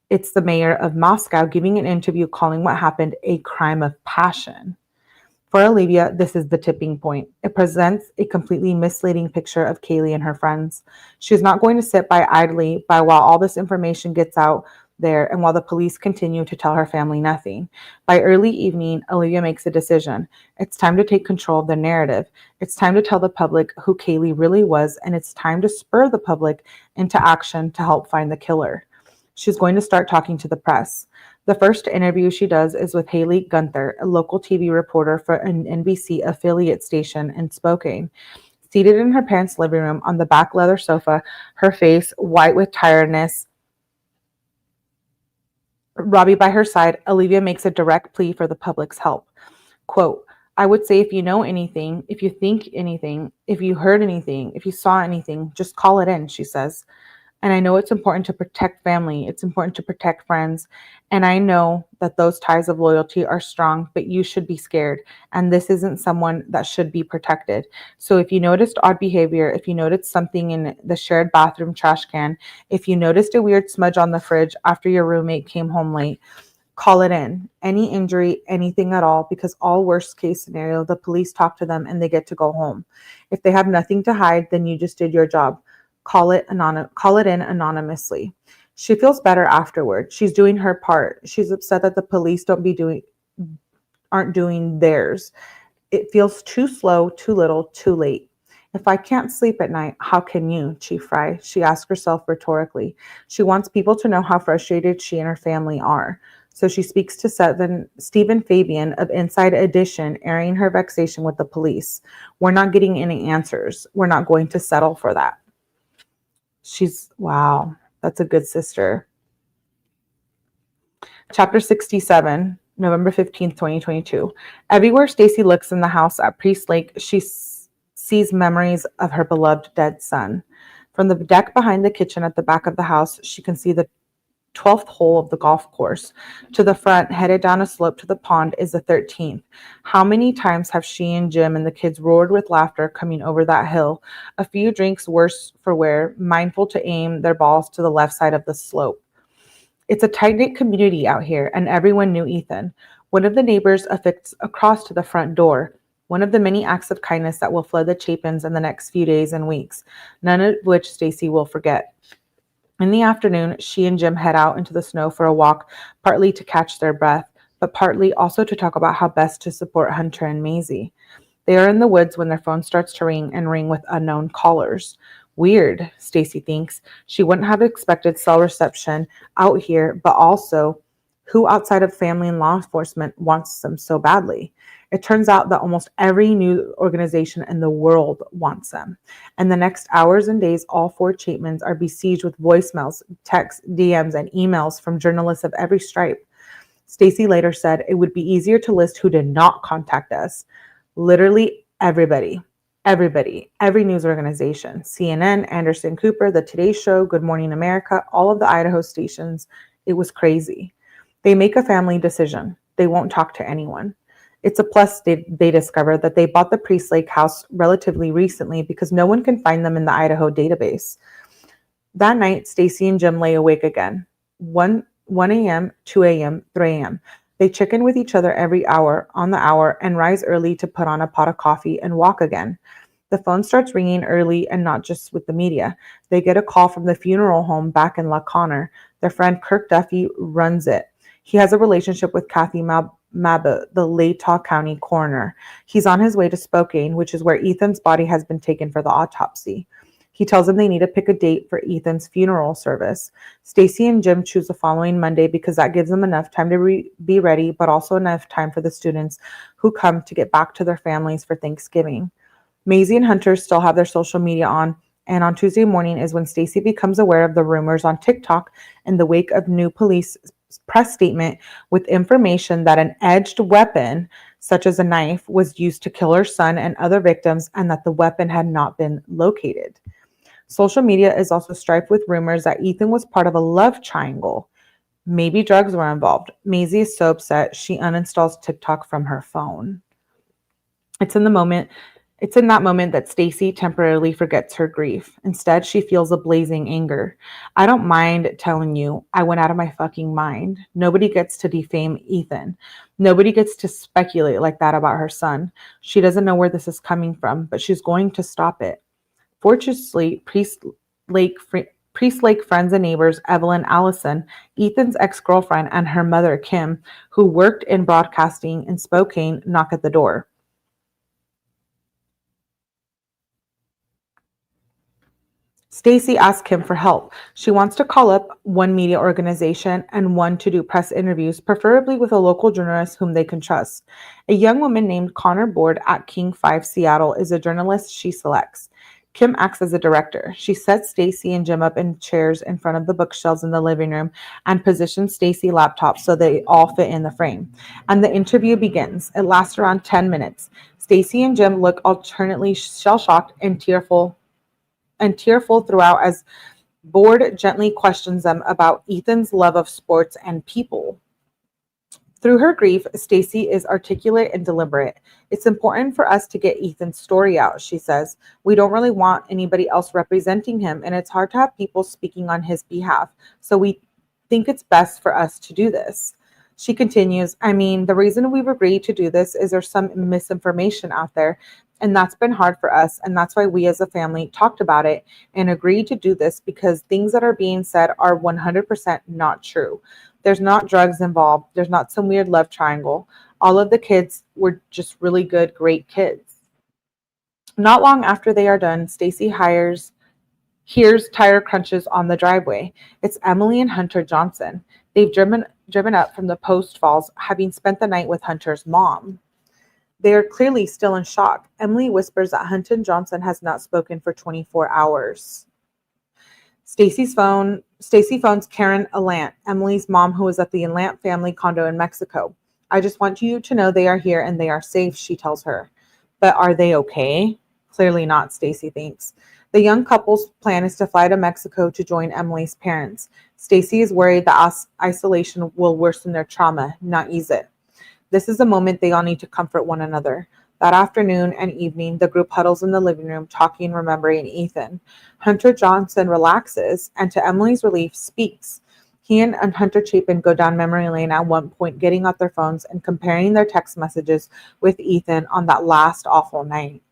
it's the mayor of Moscow giving an interview calling what happened a crime of passion. For Olivia, this is the tipping point. It presents a completely misleading picture of Kaylee and her friends. She's not going to sit by idly by while all this information gets out there and while the police continue to tell her family nothing. By early evening, Olivia makes a decision. It's time to take control of the narrative. It's time to tell the public who Kaylee really was, and it's time to spur the public into action to help find the killer. She's going to start talking to the press. The first interview she does is with Haley Gunther, a local TV reporter for an NBC affiliate station in Spokane. Seated in her parents' living room on the back leather sofa, her face white with tiredness, Robbie by her side, Olivia makes a direct plea for the public's help. Quote, I would say if you know anything, if you think anything, if you heard anything, if you saw anything, just call it in, she says. And I know it's important to protect family. It's important to protect friends. And I know that those ties of loyalty are strong, but you should be scared. And this isn't someone that should be protected. So if you noticed odd behavior, if you noticed something in the shared bathroom trash can, if you noticed a weird smudge on the fridge after your roommate came home late, call it in. Any injury, anything at all, because all worst case scenario, the police talk to them and they get to go home. If they have nothing to hide, then you just did your job. Call it in anonymously. She feels better afterward. She's doing her part. She's upset that the police aren't doing theirs. It feels too slow, too little, too late. If I can't sleep at night, how can you, Chief Fry? She asks herself rhetorically. She wants people to know how frustrated she and her family are. So she speaks to Stephen Fabian of Inside Edition, airing her vexation with the police. We're not getting any answers. We're not going to settle for that. Wow, that's a good sister. Chapter 67, November 15th, 2022. Everywhere Stacy looks in the house at Priest Lake, she sees memories of her beloved dead son. From the deck behind the kitchen at the back of the house, she can see the 12th hole of the golf course. To the front, headed down a slope to the pond, is the 13th. How many times have she and Jim and the kids roared with laughter coming over that hill, a few drinks worse for wear, mindful to aim their balls to the left side of the slope. It's a tight-knit community out here, and everyone knew Ethan. One of the neighbors affixed a cross to the front door, one of the many acts of kindness that will flood the Chapins in the next few days and weeks, none of which Stacy will forget. In the afternoon, she and Jim head out into the snow for a walk, partly to catch their breath, but partly also to talk about how best to support Hunter and Maisie. They are in the woods when their phone starts to ring with unknown callers. Weird, Stacy thinks. She wouldn't have expected cell reception out here, but also, who outside of family and law enforcement wants them so badly? It turns out that almost every news organization in the world wants them. And the next hours and days, all four Chapmans are besieged with voicemails, texts, DMs, and emails from journalists of every stripe. Stacy later said it would be easier to list who did not contact us. Literally everybody, every news organization, CNN, Anderson Cooper, The Today Show, Good Morning America, all of the Idaho stations. It was crazy. They make a family decision. They won't talk to anyone. It's a plus they discovered that they bought the Priest Lake house relatively recently because no one can find them in the Idaho database. That night, Stacy and Jim lay awake again. 1 a.m., 2 a.m., 3 a.m. They chicken with each other every hour, on the hour, and rise early to put on a pot of coffee and walk again. The phone starts ringing early, and not just with the media. They get a call from the funeral home back in La Conner. Their friend Kirk Duffy runs it. He has a relationship with Kathy Mabot, the 𝐬𝐿 County coroner. He's on his way to Spokane, which is where Ethan's body has been taken for the autopsy. He tells them they need to pick a date for Ethan's funeral service. Stacy and Jim choose the following Monday because that gives them enough time to be ready, but also enough time for the students who come to get back to their families for Thanksgiving. Maisie and Hunter still have their social media on, and on Tuesday morning is when Stacy becomes aware of the rumors on TikTok in the wake of new police press statement with information that an edged weapon, such as a knife, was used to kill her son and other victims, and that the weapon had not been located. Social media is also striped with rumors that Ethan was part of a love triangle. Maybe drugs were involved. Maisie is so upset she uninstalls TikTok from her phone. It's in the moment It's in that moment that Stacy temporarily forgets her grief. Instead, she feels a blazing anger. I don't mind telling you, I went out of my fucking mind. Nobody gets to defame Ethan. Nobody gets to speculate like that about her son. She doesn't know where this is coming from, but she's going to stop it. Fortunately, Lake, Priest Lake friends and neighbors Evelyn Allison, Ethan's ex-girlfriend, and her mother Kim, who worked in broadcasting in Spokane, knock at the door. Stacy asks Kim for help. She wants to call up one media organization and one to do press interviews, preferably with a local journalist whom they can trust. A young woman named Connor Board at King 5 Seattle is a journalist she selects. Kim acts as a director. She sets Stacy and Jim up in chairs in front of the bookshelves in the living room and positions Stacy laptops so they all fit in the frame. And the interview begins. It lasts around 10 minutes. Stacy and Jim look alternately shell-shocked and tearful throughout as Board gently questions them about Ethan's love of sports and people. Through her grief, Stacy is articulate and deliberate. It's important for us to get Ethan's story out, she says. We don't really want anybody else representing him, and it's hard to have people speaking on his behalf. So we think it's best for us to do this. She continues, I mean, the reason we've agreed to do this is there's some misinformation out there, and that's been hard for us, and that's why we as a family talked about it and agreed to do this because things that are being said are 100% not true. There's not drugs involved. There's not some weird love triangle. All of the kids were just really good, great kids. Not long after they are done, Stacy hears tire crunches on the driveway. It's Emily and Hunter Johnson. They've driven up from the Post Falls, having spent the night with Hunter's mom. They are clearly still in shock. Emily whispers that Hunter Johnson has not spoken for 24 hours. Stacy phones Karen Alant, Emily's mom, who is at the Alant family condo in Mexico. I just want you to know they are here and they are safe, she tells her. But are they okay? Clearly not, Stacy thinks. The young couple's plan is to fly to Mexico to join Emily's parents. Stacy is worried that isolation will worsen their trauma, not ease it. This is a moment they all need to comfort one another. That afternoon and evening, the group huddles in the living room, talking, remembering Ethan. Hunter Johnson relaxes, and to Emily's relief, speaks. He and Hunter Chapen go down memory lane at one point, getting out their phones and comparing their text messages with Ethan on that last awful night.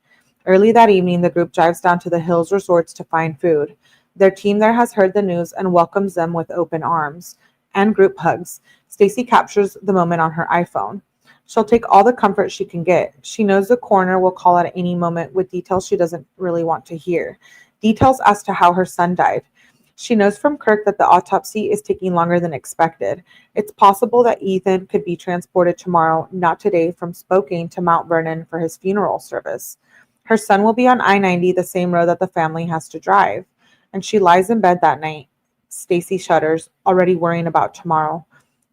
Early that evening, the group drives down to the Hills Resorts to find food. Their team there has heard the news and welcomes them with open arms and group hugs. Stacy captures the moment on her iPhone. She'll take all the comfort she can get. She knows the coroner will call at any moment with details she doesn't really want to hear. Details as to how her son died. She knows from Kirk that the autopsy is taking longer than expected. It's possible that Ethan could be transported tomorrow, not today, from Spokane to Mount Vernon for his funeral service. Her son will be on I-90, the same road that the family has to drive. And she lies in bed that night. Stacy shudders, already worrying about tomorrow.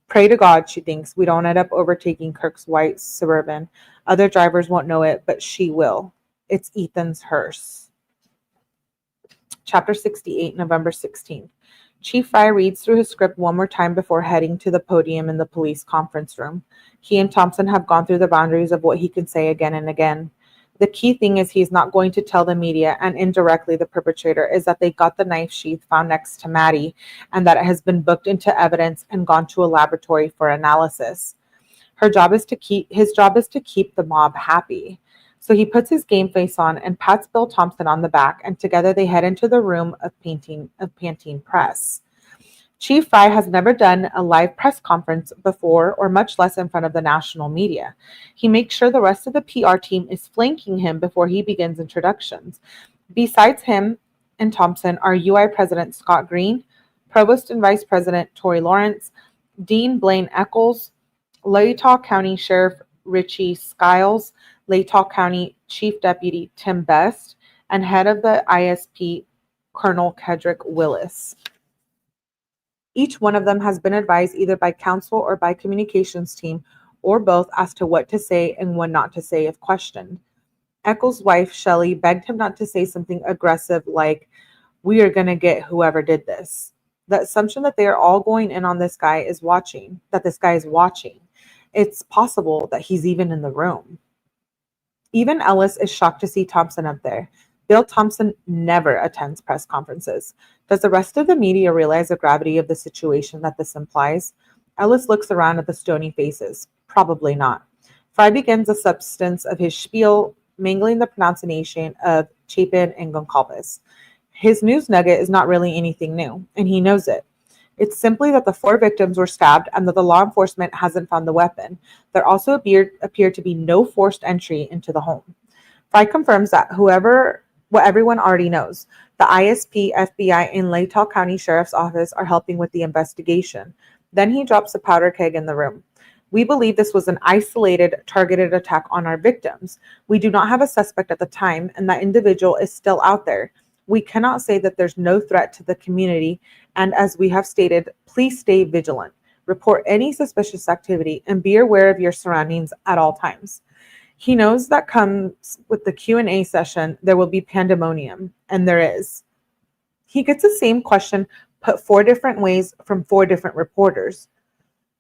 Pray to God, she thinks, we don't end up overtaking Kirk's white Suburban. Other drivers won't know it, but she will. It's Ethan's hearse. Chapter 68, November 16th. Chief Fry reads through his script one more time before heading to the podium in the police conference room. He and Thompson have gone through the boundaries of what he can say again and again. The key thing is he's not going to tell the media and indirectly the perpetrator is that they got the knife sheath found next to Maddie and that it has been booked into evidence and gone to a laboratory for analysis. His job is to keep the mob happy. So he puts his game face on and pats Bill Thompson on the back, and together they head into the room of Pantene Press. Chief Fry has never done a live press conference before, or much less in front of the national media. He makes sure the rest of the PR team is flanking him before he begins introductions. Besides him and Thompson are UI President Scott Green, Provost and Vice President Tori Lawrence, Dean Blaine Eccles, Latah County Sheriff Richie Skiles, Latah County Chief Deputy Tim Best, and head of the ISP Colonel Kedrick Willis. Each one of them has been advised either by counsel or by communications team or both as to what to say and what not to say if questioned. Eccles' wife, Shelley, begged him not to say something aggressive like, we are going to get whoever did this. The assumption that they are all going in on this guy is watching. It's possible that he's even in the room. Even Ellis is shocked to see Thompson up there. Bill Thompson never attends press conferences. Does the rest of the media realize the gravity of the situation that this implies? Ellis looks around at the stony faces. Probably not. Fry begins the substance of his spiel, mangling the pronunciation of Chapen and Goncalves. His news nugget is not really anything new, and he knows it. It's simply that the 4 victims were stabbed and that the law enforcement hasn't found the weapon. There also appeared to be no forced entry into the home. Fry confirms that what everyone already knows. The ISP, FBI, and Latah County Sheriff's Office are helping with the investigation. Then he drops a powder keg in the room. We believe this was an isolated, targeted attack on our victims. We do not have a suspect at the time, and that individual is still out there. We cannot say that there's no threat to the community, and as we have stated, please stay vigilant. Report any suspicious activity and be aware of your surroundings at all times. He knows that comes with the Q&A session, there will be pandemonium, and there is. He gets the same question put 4 different ways from 4 different reporters.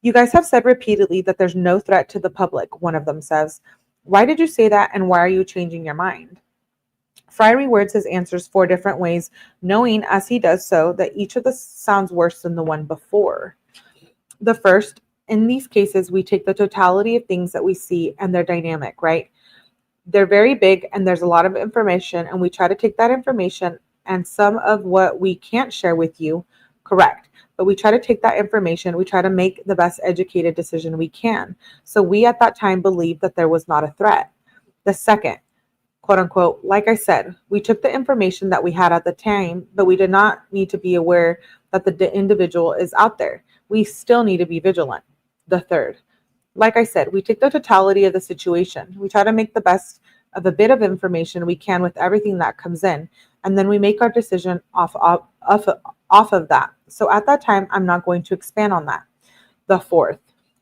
You guys have said repeatedly that there's no threat to the public, one of them says. Why did you say that, and why are you changing your mind? Fry rewords his answers 4 different ways, knowing as he does so that each of them sounds worse than the one before. The first, in these cases, we take the totality of things that we see and they're dynamic, right? They're very big and there's a lot of information, and we try to take that information and some of what we can't share with you, correct. But we try to take that information, we try to make the best educated decision we can. So we at that time believed that there was not a threat. The second, quote unquote, like I said, we took the information that we had at the time, but we did not need to be aware that the individual is out there. We still need to be vigilant. The third, like I said, we take the totality of the situation. We try to make the best of a bit of information we can with everything that comes in, and then we make our decision off of that. So at that time, I'm not going to expand on that. The fourth,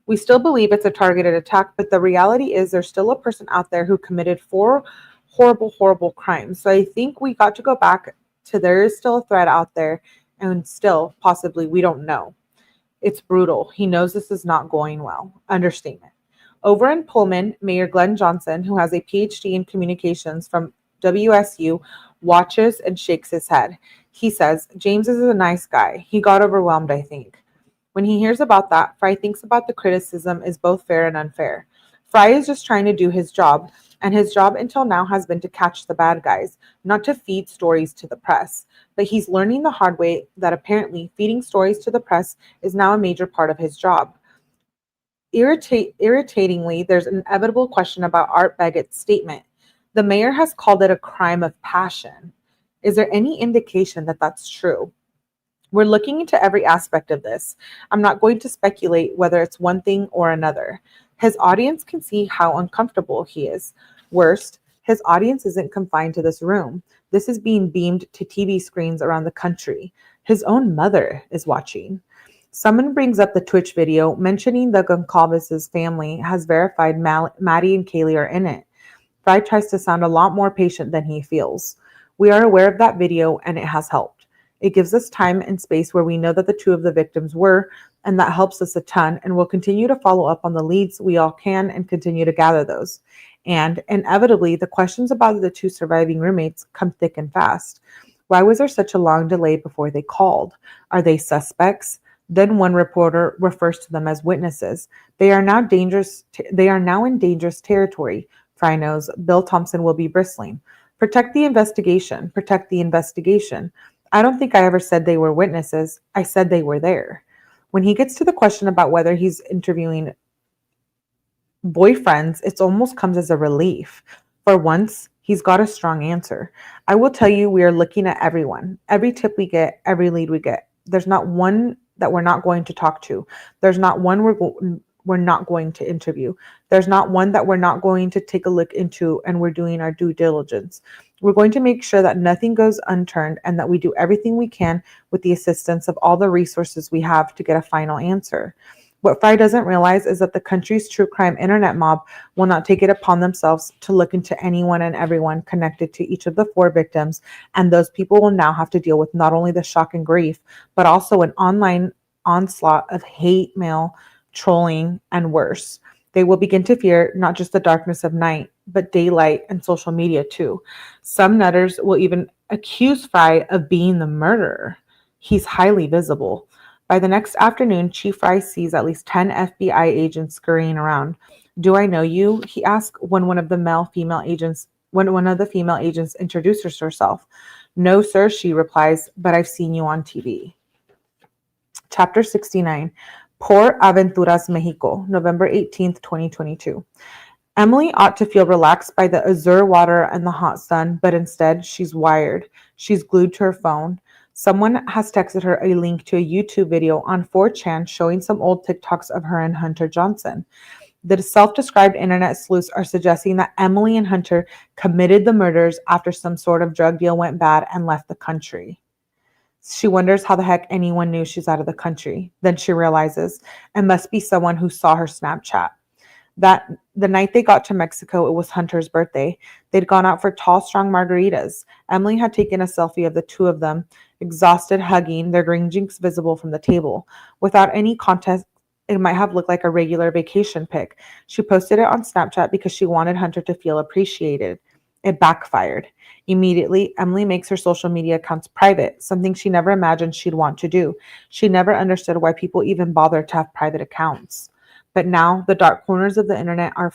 we still believe it's a targeted attack, but the reality is there's still a person out there who committed 4 horrible crimes. So I think we got to go back to there is still a threat out there, and still possibly we don't know. It's brutal. He knows this is not going well. Understatement. Over in Pullman, Mayor Glenn Johnson, who has a PhD in communications from WSU, watches and shakes his head. He says, James is a nice guy. He got overwhelmed, I think. When he hears about that, Fry thinks about the criticism is both fair and unfair. Fry is just trying to do his job, and his job until now has been to catch the bad guys, not to feed stories to the press. But he's learning the hard way that apparently feeding stories to the press is now a major part of his job. Irritatingly, there's an inevitable question about Art Beggett's statement. The mayor has called it a crime of passion. Is there any indication that that's true? We're looking into every aspect of this. I'm not going to speculate whether it's one thing or another. His audience can see how uncomfortable he is. Worst, his audience isn't confined to this room. This is being beamed to TV screens around the country. His own mother is watching. Someone brings up the Twitch video mentioning the Goncalves' family has verified Maddie and Kaylee are in it. Fry tries to sound a lot more patient than he feels. We are aware of that video and it has helped. It gives us time and space where we know that the 2 of the victims were, and that helps us a ton, and we'll continue to follow up on the leads we all can and continue to gather those. And inevitably, the questions about the 2 surviving roommates come thick and fast. Why was there such a long delay before they called? Are they suspects? Then one reporter refers to them as witnesses. They are now in dangerous territory. Fry knows Bill Thompson will be bristling. Protect the investigation. Protect the investigation. I don't think I ever said they were witnesses. I said they were there. When he gets to the question about whether he's interviewing boyfriends, it almost comes as a relief. For once, he's got a strong answer. I will tell you, we are looking at everyone. Every tip we get, every lead we get. There's not one that we're not going to talk to. There's not one we're not going to interview. There's not one that we're not going to take a look into, and we're doing our due diligence. We're going to make sure that nothing goes unturned and that we do everything we can with the assistance of all the resources we have to get a final answer. What Fry doesn't realize is that the country's true crime internet mob will not take it upon themselves to look into anyone and everyone connected to each of the 4 victims, and those people will now have to deal with not only the shock and grief, but also an online onslaught of hate mail, trolling, and worse. They will begin to fear not just the darkness of night, but daylight and social media too. Some nutters will even accuse Fry of being the murderer. He's highly visible. By the next afternoon, Chief Fry sees at least 10 FBI agents scurrying around. "Do I know you?" he asks when one of the female agents introduces herself. "No, sir," she replies, "but I've seen you on TV." Chapter 69, Por Aventuras Mexico, November 18th, 2022. Emily ought to feel relaxed by the azure water and the hot sun, but instead she's wired. She's glued to her phone. Someone has texted her a link to a YouTube video on 4chan showing some old TikToks of her and Hunter Johnson. The self-described internet sleuths are suggesting that Emily and Hunter committed the murders after some sort of drug deal went bad and left the country. She wonders how the heck anyone knew she's out of the country. Then she realizes it must be someone who saw her Snapchat. That the night they got to Mexico, it was Hunter's birthday. They'd gone out for tall, strong margaritas. Emily had taken a selfie of the two of them, exhausted, hugging, their green jinks visible from the table. Without any context, it might have looked like a regular vacation pic. She posted it on Snapchat because she wanted Hunter to feel appreciated. It backfired. Immediately, Emily makes her social media accounts private, something she never imagined she'd want to do. She never understood why people even bother to have private accounts. But now, the dark corners of the internet are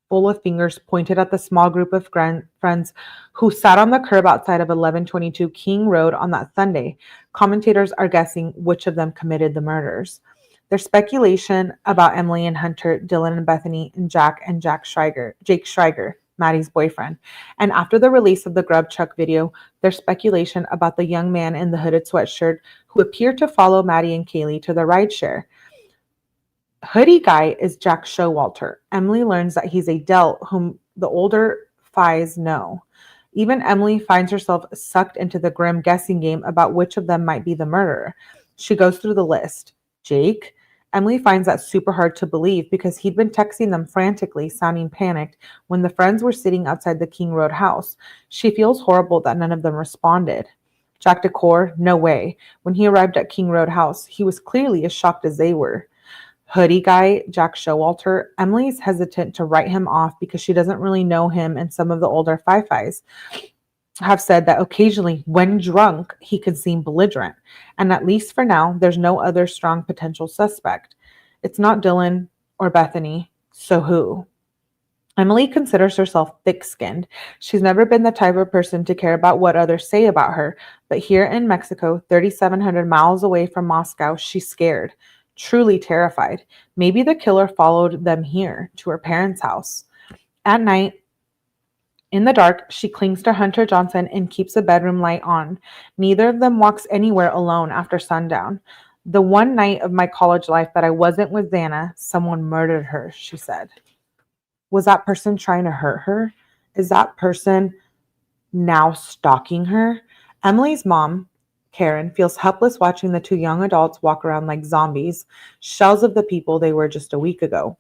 full of fingers pointed at the small group of friends who sat on the curb outside of 1122 King Road on that Sunday. Commentators are guessing which of them committed the murders. There's speculation about Emily and Hunter, Dylan and Bethany, and Jake Schreiger, Maddie's boyfriend. And after the release of the Grub Chuck video, there's speculation about the young man in the hooded sweatshirt who appeared to follow Maddie and Kaylee to the rideshare. Hoodie guy is Jack Showalter. Emily learns that he's a Delt whom the older Fies know. Even Emily finds herself sucked into the grim guessing game about which of them might be the murderer. She goes through the list. Jake? Emily finds that super hard to believe because he'd been texting them frantically, sounding panicked, when the friends were sitting outside the King Road house. She feels horrible that none of them responded. Jack Decor? No way. When he arrived at King Road house, he was clearly as shocked as they were. Hoodie guy, Jack Showalter, Emily's hesitant to write him off because she doesn't really know him, and some of the older Fies have said that occasionally, when drunk, he could seem belligerent. And at least for now, there's no other strong potential suspect. It's not Dylan or Bethany, so who? Emily considers herself thick-skinned. She's never been the type of person to care about what others say about her, but here in Mexico, 3,700 miles away from Moscow, she's scared. Truly terrified. Maybe the killer followed them here to her parents' house. At night, in the dark, she clings to Hunter Johnson and keeps the bedroom light on. Neither of them walks anywhere alone after sundown. "The one night of my college life that I wasn't with Xana, someone murdered her," she said. Was that person trying to hurt her? Is that person now stalking her? Emily's mom, Karen, feels helpless watching the two young adults walk around like zombies, shells of the people they were just a week ago.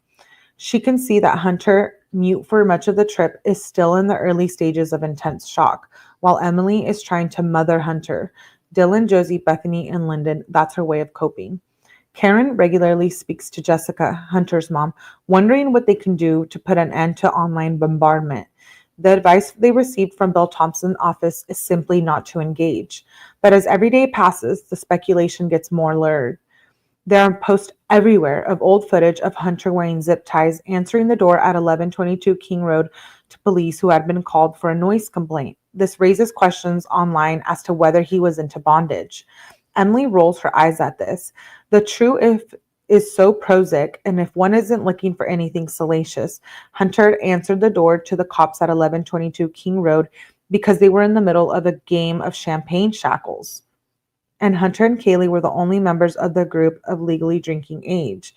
She can see that Hunter, mute for much of the trip, is still in the early stages of intense shock, while Emily is trying to mother Hunter. Dylan, Josie, Bethany, and Lyndon, that's her way of coping. Karen regularly speaks to Jessica, Hunter's mom, wondering what they can do to put an end to online bombardment. The advice they received from Bill Thompson's office is simply not to engage. But as every day passes, the speculation gets more lurid. There are posts everywhere of old footage of Hunter wearing zip ties, answering the door at 1122 King Road to police who had been called for a noise complaint. This raises questions online as to whether he was into bondage. Emily rolls her eyes at this. The truth is so prosaic, and if one isn't looking for anything salacious, Hunter answered the door to the cops at 1122 King Road because they were in the middle of a game of champagne shackles. And Hunter and Kaylee were the only members of the group of legally drinking age.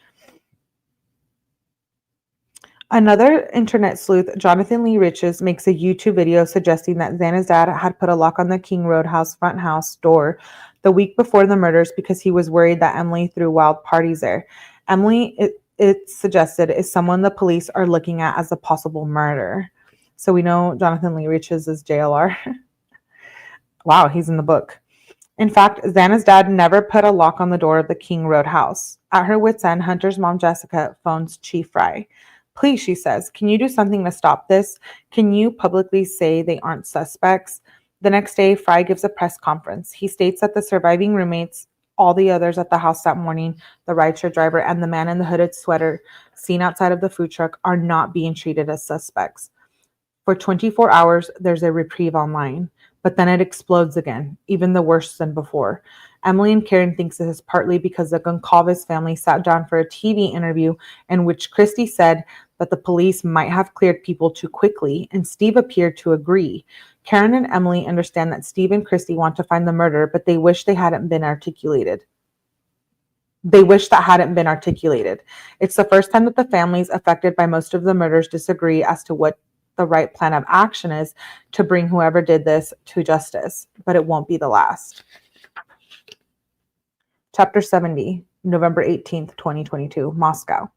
Another internet sleuth, Jonathan Lee Riches, makes a YouTube video suggesting that Xana's dad had put a lock on the King Road house front house door the week before the murders because he was worried that Emily threw wild parties there. Emily, it suggested, is someone the police are looking at as a possible murderer. So we know Jonathan Lee Riches is JLR. Wow, he's in the book. In fact, Xana's dad never put a lock on the door of the King Road house. At her wit's end, Hunter's mom, Jessica, phones Chief Fry. Please, she says, can you do something to stop this? Can you publicly say they aren't suspects? The next day, Fry gives a press conference. He states that the surviving roommates, all the others at the house that morning, the rideshare driver, and the man in the hooded sweater seen outside of the food truck are not being treated as suspects. For 24 hours, there's a reprieve online, but then it explodes again, even the worse than before. Emily and Karen thinks this is partly because the Goncalves family sat down for a TV interview in which Christy said that the police might have cleared people too quickly, and Steve appeared to agree. Karen and Emily understand that Steve and Christy want to find the murderer, but they wish they hadn't been articulated. It's the first time that the families affected by most of the murders disagree as to what the right plan of action is to bring whoever did this to justice, but it won't be the last. Chapter 70, November 18th, 2022, Moscow.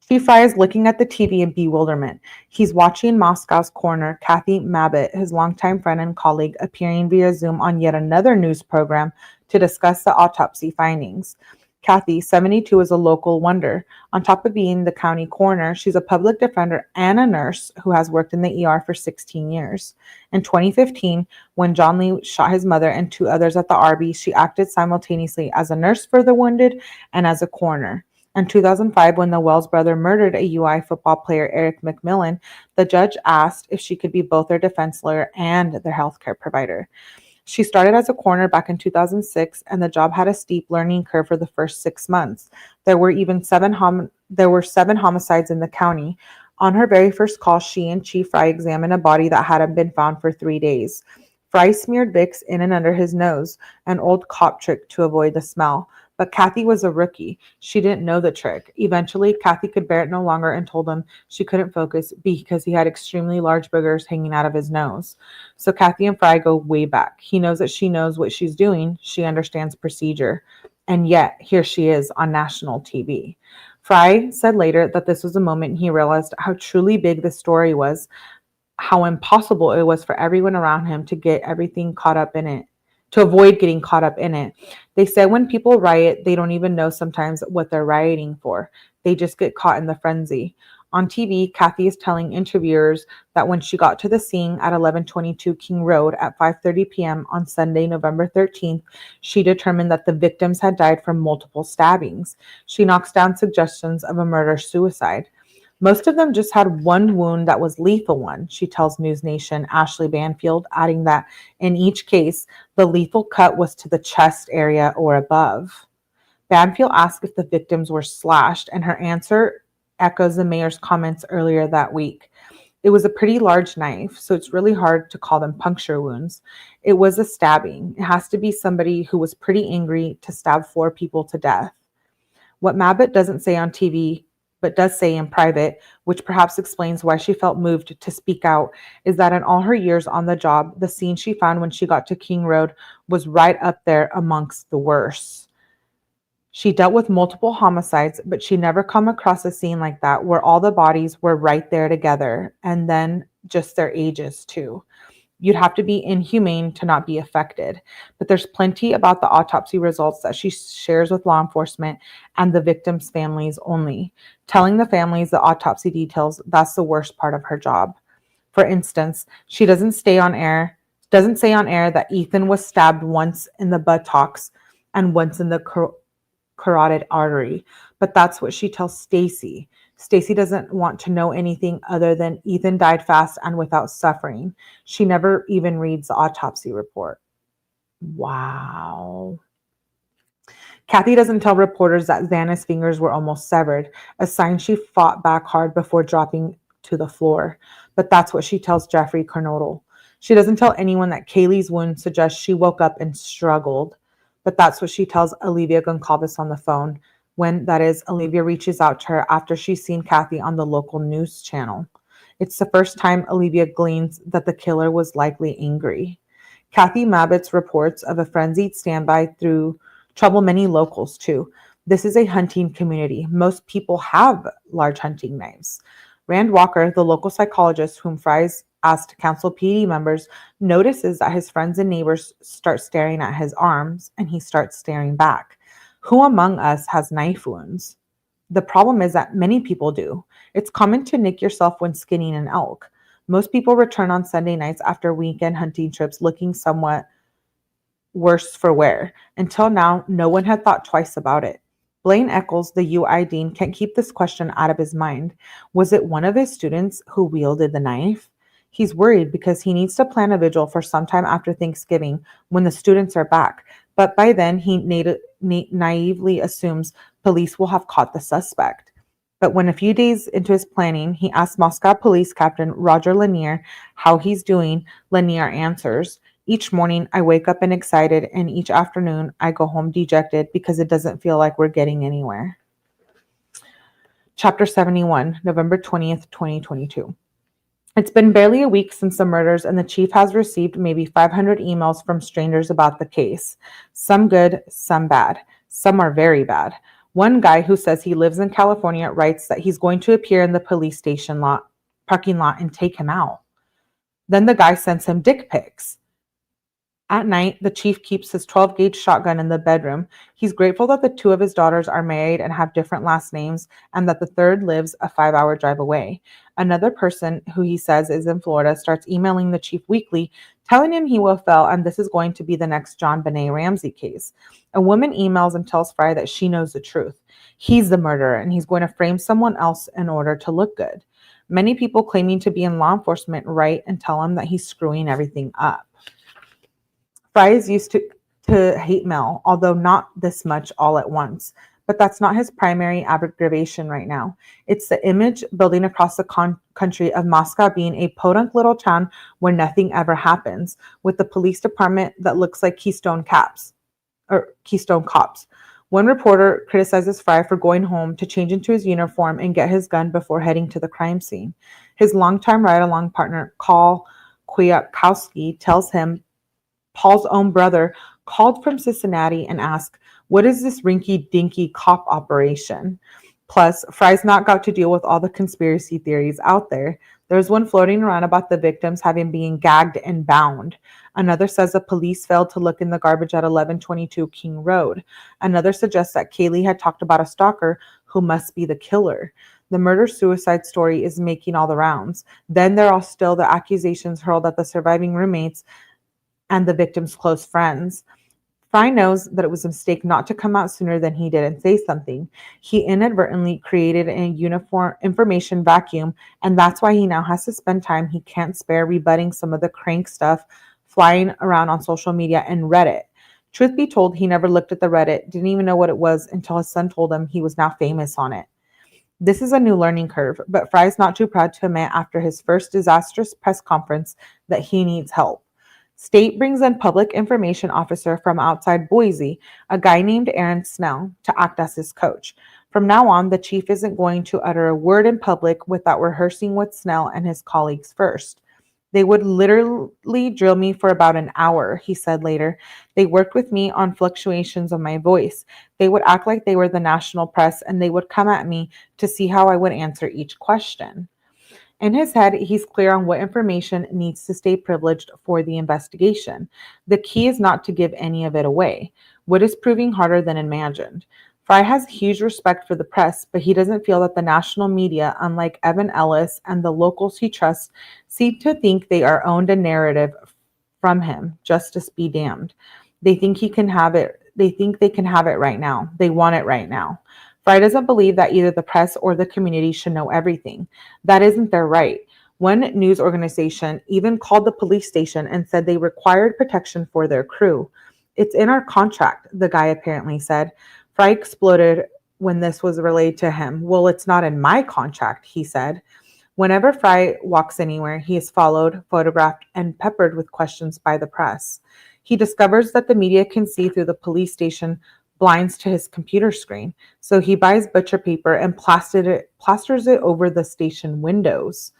Chief Fry is looking at the TV in bewilderment. He's watching Moscow's coroner, Kathy Mabbutt, his longtime friend and colleague, appearing via Zoom on yet another news program to discuss the autopsy findings. Kathy, 72, is a local wonder. On top of being the county coroner, she's a public defender and a nurse who has worked in the ER for 16 years. In 2015, when John Lee shot his mother and 2 others at the Arby, she acted simultaneously as a nurse for the wounded and as a coroner. In 2005, when the Wells brother murdered a UI football player, Eric McMillan, the judge asked if she could be both their defense lawyer and their healthcare provider. She started as a coroner back in 2006, and the job had a steep learning curve for the first 6 months. There were 7 homicides in the county. On her very first call, she and Chief Fry examined a body that hadn't been found for 3 days. Fry smeared Vicks in and under his nose, an old cop trick to avoid the smell. But Kathy was a rookie. She didn't know the trick. Eventually, Kathy could bear it no longer and told him she couldn't focus because he had extremely large boogers hanging out of his nose. So Kathy and Fry go way back. He knows that she knows what she's doing. She understands procedure. And yet, here she is on national TV. Fry said later that this was a moment he realized how truly big the story was, how impossible it was for everyone around him to get everything caught up in it. To avoid getting caught up in it. They said when people riot, they don't even know sometimes what they're rioting for. They just get caught in the frenzy. On TV, Kathy is telling interviewers that when she got to the scene at 1122 King Road at 5:30 p.m. on Sunday, November 13th, she determined that the victims had died from multiple stabbings. She knocks down suggestions of a murder-suicide. Most of them just had one wound that was lethal one, she tells News Nation Ashley Banfield, adding that in each case, the lethal cut was to the chest area or above. Banfield asked if the victims were slashed, and her answer echoes the mayor's comments earlier that week. It was a pretty large knife, so it's really hard to call them puncture wounds. It was a stabbing. It has to be somebody who was pretty angry to stab 4 people to death. What Mabbutt doesn't say on TV, but does say in private, which perhaps explains why she felt moved to speak out, is that in all her years on the job, the scene she found when she got to King Road was right up there amongst the worst. She dealt with multiple homicides, but she never come across a scene like that where all the bodies were right there together, and then just their ages too. You'd have to be inhumane to not be affected. But there's plenty about the autopsy results that she shares with law enforcement and the victims' families only. Telling the families the autopsy details, that's the worst part of her job. For instance, she doesn't say on air that Ethan was stabbed once in the buttocks and once in the carotid artery, but that's what she tells Stacy. Stacy doesn't want to know anything other than Ethan died fast and without suffering. She never even reads the autopsy report. Wow. Kathy doesn't tell reporters that Xana's fingers were almost severed, a sign she fought back hard before dropping to the floor. But that's what she tells Jeffrey Kernodle. She doesn't tell anyone that Kaylee's wound suggests she woke up and struggled. But that's what she tells Olivia Goncalves on the phone. When, that is, Olivia reaches out to her after she's seen Kathy on the local news channel. It's the first time Olivia gleans that the killer was likely angry. Kathy Mabbutt's reports of a frenzied standby through trouble many locals too. This is a hunting community. Most people have large hunting knives. Rand Walker, the local psychologist whom Fry's asked to counsel PD members, notices that his friends and neighbors start staring at his arms, and he starts staring back. Who among us has knife wounds? The problem is that many people do. It's common to nick yourself when skinning an elk. Most people return on Sunday nights after weekend hunting trips looking somewhat worse for wear. Until now, no one had thought twice about it. Blaine Eccles, the UI dean, can't keep this question out of his mind. Was it one of his students who wielded the knife? He's worried because he needs to plan a vigil for sometime after Thanksgiving when the students are back. But by then, he naively assumes police will have caught the suspect. But when a few days into his planning, he asks Moscow Police Captain Roger Lanier how he's doing, Lanier answers, "Each morning I wake up and excited, and each afternoon I go home dejected because it doesn't feel like we're getting anywhere." Chapter 71, November 20th, 2022. It's been barely a week since the murders, and the chief has received maybe 500 emails from strangers about the case. Some good, some bad. Some are very bad. One guy who says he lives in California writes that he's going to appear in the police station parking lot and take him out. Then the guy sends him dick pics. At night, the chief keeps his 12-gauge shotgun in the bedroom. He's grateful that the two of his daughters are married and have different last names, and that the third lives a 5-hour drive away. Another person, who he says is in Florida, starts emailing the chief weekly, telling him he will fail and this is going to be the next John Benet Ramsey case. A woman emails and tells Fry that she knows the truth. He's the murderer, and he's going to frame someone else in order to look good. Many people claiming to be in law enforcement write and tell him that he's screwing everything up. Fry is used to hate mail, although not this much all at once. But that's not his primary aggravation right now. It's the image building across the country of Moscow being a podunk little town where nothing ever happens, with the police department that looks like Keystone Cops. One reporter criticizes Fry for going home to change into his uniform and get his gun before heading to the crime scene. His longtime ride-along partner, 𝐭𝐞𝐥𝐿 tells him Paul's own brother called from Cincinnati and asked, "What is this rinky-dinky cop operation?" Plus, Fry's not got to deal with all the conspiracy theories out there. There's one floating around about the victims having been gagged and bound. Another says the police failed to look in the garbage at 1122 King Road. Another suggests that Kaylee had talked about a stalker who must be the killer. The murder-suicide story is making all the rounds. Then there are still the accusations hurled at the surviving roommates and the victim's close friends. Fry knows that it was a mistake not to come out sooner than he did and say something. He inadvertently created a uniform information vacuum, and that's why he now has to spend time he can't spare rebutting some of the crank stuff flying around on social media and Reddit. Truth be told, he never looked at the Reddit, didn't even know what it was until his son told him he was now famous on it. This is a new learning curve, but Fry's not too proud to admit after his first disastrous press conference that he needs help. State brings in public information officer from outside Boise, a guy named Aaron Snell, to act as his coach. From now on, the chief isn't going to utter a word in public without rehearsing with Snell and his colleagues first. "They would literally drill me for about an hour," he said later. "They worked with me on fluctuations of my voice. They would act like they were the national press, and they would come at me to see how I would answer each question." In his head, he's clear on what information needs to stay privileged for the investigation. The key is not to give any of it away. What is proving harder than imagined? Fry has huge respect for the press, but he doesn't feel that the national media, unlike Evan Ellis and the locals he trusts, seem to think they are owned a narrative from him. Justice be damned. They think he can have it. They think they can have it right now. They want it right now. Fry doesn't believe that either the press or the community should know everything. That isn't their right. One news organization even called the police station and said they required protection for their crew. "It's in our contract," the guy apparently said. Fry exploded when this was relayed to him. "Well, it's not in my contract," he said. Whenever Fry walks anywhere, he is followed, photographed, and peppered with questions by the press. He discovers that the media can see through the police station blinds to his computer screen, so he buys butcher paper and plasters it over the station windows.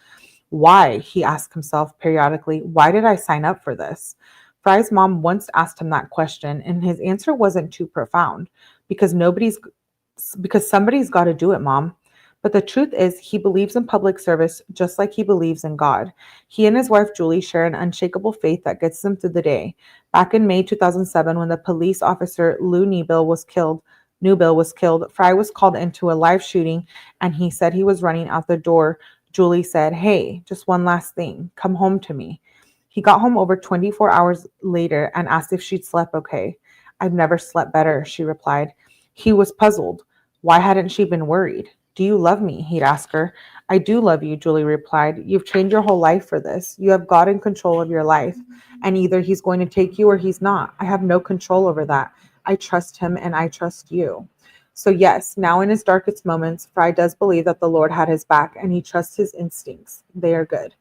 Why, he asks himself periodically, why did I sign up for this? Fry's mom once asked him that question, and his answer wasn't too profound. Because somebody's got to do it, Mom. But the truth is, he believes in public service just like he believes in God. He and his wife, Julie, share an unshakable faith that gets them through the day. Back in May 2007, when the police officer Lou Nebel was killed, Newbill was killed. Fry was called into a live shooting, and he said he was running out the door. Julie said, "Hey, just one last thing. Come home to me." He got home over 24 hours later and asked if she'd slept okay. "I've never slept better," she replied. He was puzzled. Why hadn't she been worried? "Do you love me?" he'd ask her. "I do love you," Julie replied. "You've trained your whole life for this. You have God in control of your life, and either he's going to take you or he's not. I have no control over that. I trust him and I trust you." So yes, now in his darkest moments, Fry does believe that the Lord had his back, and he trusts his instincts. They are good.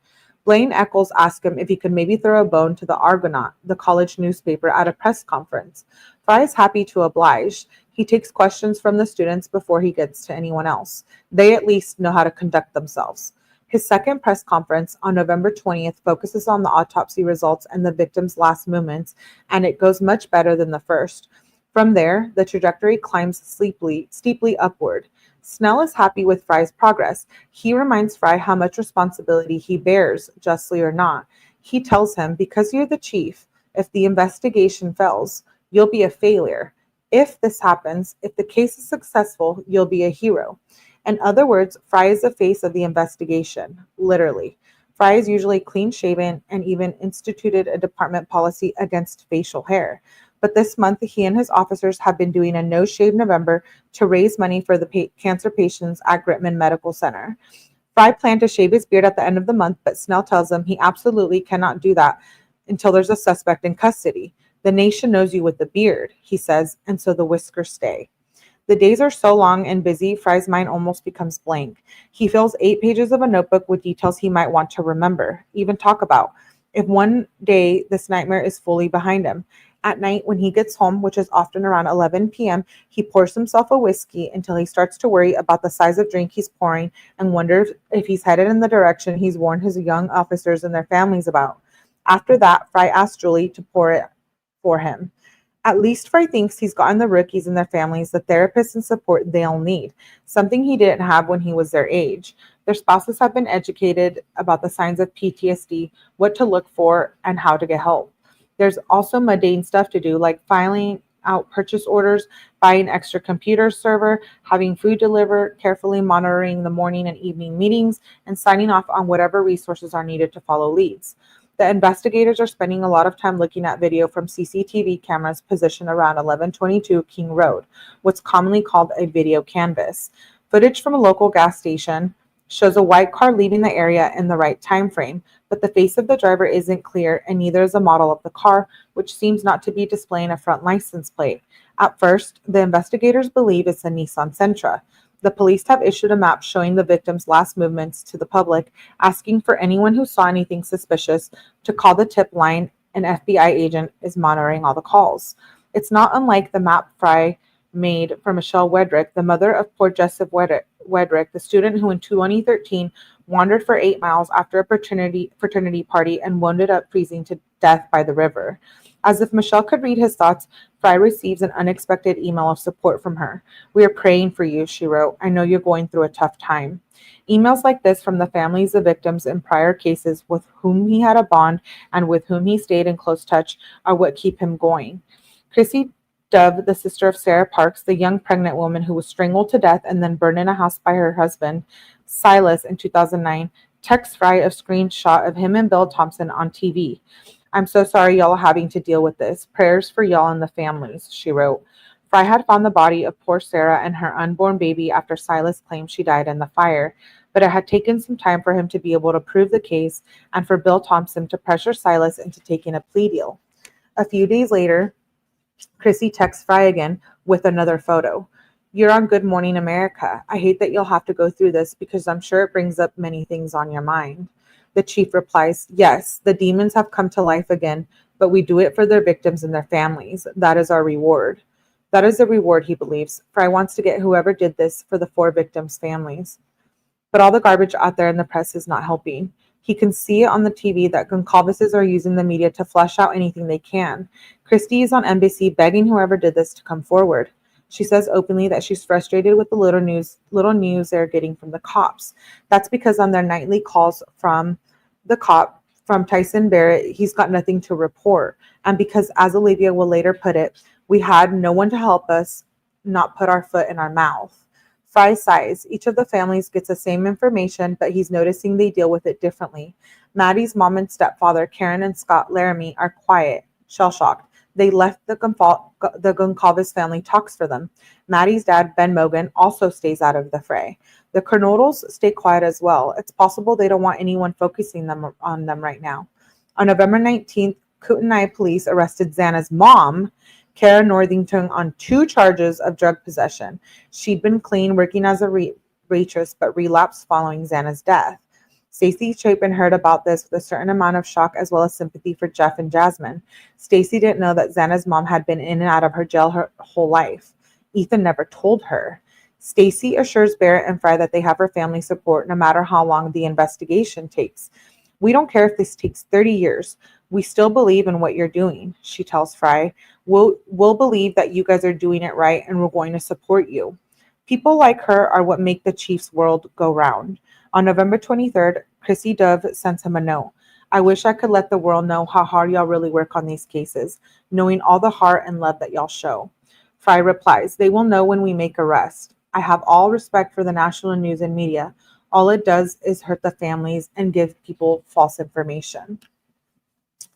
Blaine Eccles asked him if he could maybe throw a bone to the Argonaut, the college newspaper, at a press conference. Fry is happy to oblige. He takes questions from the students before he gets to anyone else. They at least know how to conduct themselves. His second press conference on November 20th focuses on the autopsy results and the victim's last movements, and it goes much better than the first. From there, the trajectory climbs steeply upward. Snell is happy with Fry's progress. He reminds Fry how much responsibility he bears, justly or not. He tells him, "Because you're the chief, if the investigation fails, you'll be a failure. If this happens, if the case is successful, you'll be a hero." In other words, Fry is the face of the investigation, literally. Fry is usually clean-shaven and even instituted a department policy against facial hair. But this month, he and his officers have been doing a no-shave November to raise money for the cancer patients at Gritman Medical Center. Fry planned to shave his beard at the end of the month, but Snell tells him he absolutely cannot do that until there's a suspect in custody. "The nation knows you with the beard," he says, "and so the whiskers stay." The days are so long and busy, Fry's mind almost becomes blank. He fills 8 pages of a notebook with details he might want to remember, even talk about, if one day this nightmare is fully behind him. At night, when he gets home, which is often around 11 p.m., he pours himself a whiskey until he starts to worry about the size of drink he's pouring and wonders if he's headed in the direction he's warned his young officers and their families about. After that, Fry asks Julie to pour it for him. At least Fry thinks he's gotten the rookies and their families the therapists and support they'll need, something he didn't have when he was their age. Their spouses have been educated about the signs of PTSD, what to look for, and how to get help. There's also mundane stuff to do, like filing out purchase orders, buying extra computer server, having food delivered, carefully monitoring the morning and evening meetings, and signing off on whatever resources are needed to follow leads. The investigators are spending a lot of time looking at video from CCTV cameras positioned around 1122 King Road, what's commonly called a video canvas. Footage from a local gas station shows a white car leaving the area in the right time frame, but the face of the driver isn't clear, and neither is the model of the car, which seems not to be displaying a front license plate. At first, the investigators believe it's a Nissan Sentra. The police have issued a map showing the victim's last movements to the public, asking for anyone who saw anything suspicious to call the tip line. An FBI agent is monitoring all the calls. It's not unlike the map Fry made for Michelle Wedrick, the mother of poor Joseph Wedrick, the student who in 2013 wandered for 8 miles after a fraternity party and wounded up freezing to death by the river. As if Michelle could read his thoughts, Fry receives an unexpected email of support from her. "We are praying for you," she wrote. "I know you're going through a tough time." Emails like this from the families of victims in prior cases with whom he had a bond and with whom he stayed in close touch are what keep him going. Chrissy Dove, the sister of Sarah Parks, the young pregnant woman who was strangled to death and then burned in a house by her husband, Silas, in 2009, texts Fry a screenshot of him and Bill Thompson on TV. "I'm so sorry y'all are having to deal with this. Prayers for y'all and the families," she wrote. Fry had found the body of poor Sarah and her unborn baby after Silas claimed she died in the fire, but it had taken some time for him to be able to prove the case and for Bill Thompson to pressure Silas into taking a plea deal. A few days later, Chrissy texts Fry again with another photo. "You're on Good Morning America. I hate that you'll have to go through this because I'm sure it brings up many things on your mind." The chief replies, "Yes, the demons have come to life again, but we do it for their victims and their families. That is our reward." That is the reward, he believes. Fry wants to get whoever did this for the 4 victims' families. But all the garbage out there in the press is not helping. He can see on the TV that Goncalveses are using the media to flush out anything they can. Christy is on NBC begging whoever did this to come forward. She says openly that she's frustrated with the little news they're getting from the cops. That's because on their nightly calls from the cop, from Tyson Barrett, he's got nothing to report. And because, as Olivia will later put it, we had no one to help us, not put our foot in our mouth. Fry sighs. Each of the families gets the same information, but he's noticing they deal with it differently. Maddie's mom and stepfather, Karen and Scott Laramie, are quiet, shell-shocked. They left the Goncalves family talks for them. Maddie's dad, Ben Mogen, also stays out of the fray. The Kernodles stay quiet as well. It's possible they don't want anyone focusing on them right now. On November 19th, 𝐁𝐞𝐜𝐿 police arrested Xana's mom, Kara Northington, on 2 charges of drug possession. She'd been clean working as a waitress, but relapsed following Xana's death. Stacy Chapen heard about this with a certain amount of shock as well as sympathy for Jeff and Jasmine. Stacy didn't know that Xana's mom had been in and out of her jail her whole life. Ethan never told her. Stacy assures Barrett and Fry that they have her family support no matter how long the investigation takes. We don't care if this takes 30 years. We still believe in what you're doing, she tells Fry. We'll believe that you guys are doing it right, and we're going to support you. People like her are what make the Chief's world go round. On November 23rd, Chrissy Dove sends him a note. I wish I could let the world know how hard y'all really work on these cases, knowing all the heart and love that y'all show. Fry replies, they will know when we make arrest. I have all respect for the national news and media. All it does is hurt the families and give people false information.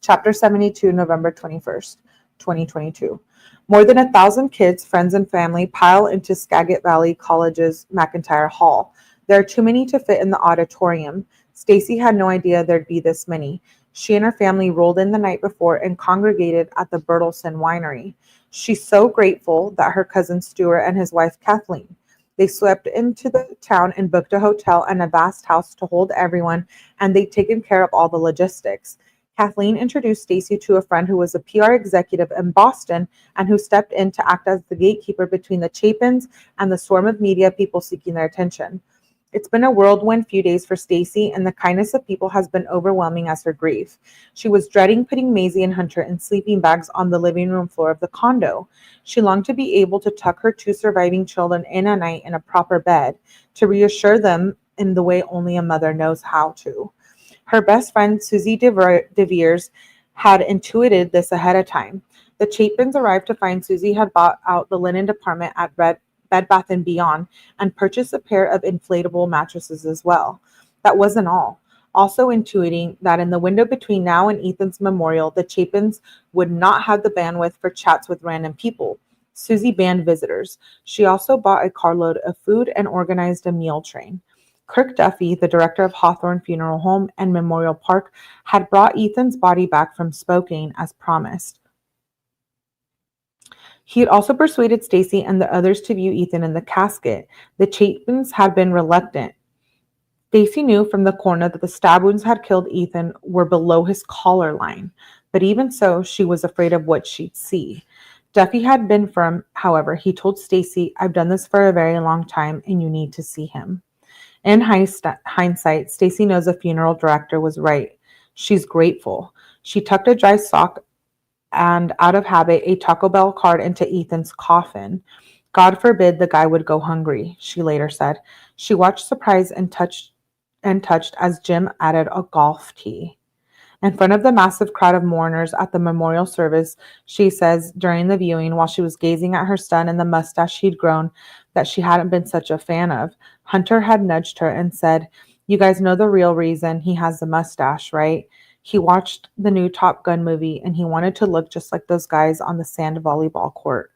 Chapter 72, November 21st, 2022. More than 1,000 kids, friends, and family pile into Skagit Valley College's McIntyre Hall. There are too many to fit in the auditorium. Stacy had no idea there'd be this many. She and her family rolled in the night before and congregated at the Bertelsen Winery. She's so grateful that her cousin Stuart and his wife Kathleen. They swept into the town and booked a hotel and a vast house to hold everyone, and they'd taken care of all the logistics. Kathleen introduced Stacy to a friend who was a PR executive in Boston and who stepped in to act as the gatekeeper between the Chapins and the swarm of media people seeking their attention. It's been a whirlwind few days for Stacy, and the kindness of people has been overwhelming as her grief. She was dreading putting Maisie and Hunter in sleeping bags on the living room floor of the condo. She longed to be able to tuck her 2 surviving children in at night in a proper bed, to reassure them in the way only a mother knows how to. Her best friend, Susie DeVeers, had intuited this ahead of time. The Chapins arrived to find Susie had bought out the linen department at Bed Bath & Beyond and purchased a pair of inflatable mattresses as well. That wasn't all. Also intuiting that in the window between now and Ethan's memorial, the Chapins would not have the bandwidth for chats with random people. Susie banned visitors. She also bought a carload of food and organized a meal train. Kirk Duffy, the director of Hawthorne Funeral Home and Memorial Park, had brought Ethan's body back from Spokane as promised. He had also persuaded Stacy and the others to view Ethan in the casket. The Chapins had been reluctant. Stacy knew from the coroner that the stab wounds had killed Ethan were below his collar line, but even so, she was afraid of what she'd see. Duffy had been firm, however. He told Stacy, I've done this for a very long time, and you need to see him. In hindsight, Stacy knows the funeral director was right. She's grateful. She tucked a dry sock and, out of habit, a Taco Bell card into Ethan's coffin. God forbid the guy would go hungry, she later said. She watched surprised and touched as Jim added a golf tee. In front of the massive crowd of mourners at the memorial service, she says during the viewing, while she was gazing at her son and the mustache she'd grown that she hadn't been such a fan of, Hunter had nudged her and said, you guys know the real reason he has the mustache, right? He watched the new Top Gun movie and he wanted to look just like those guys on the sand volleyball court.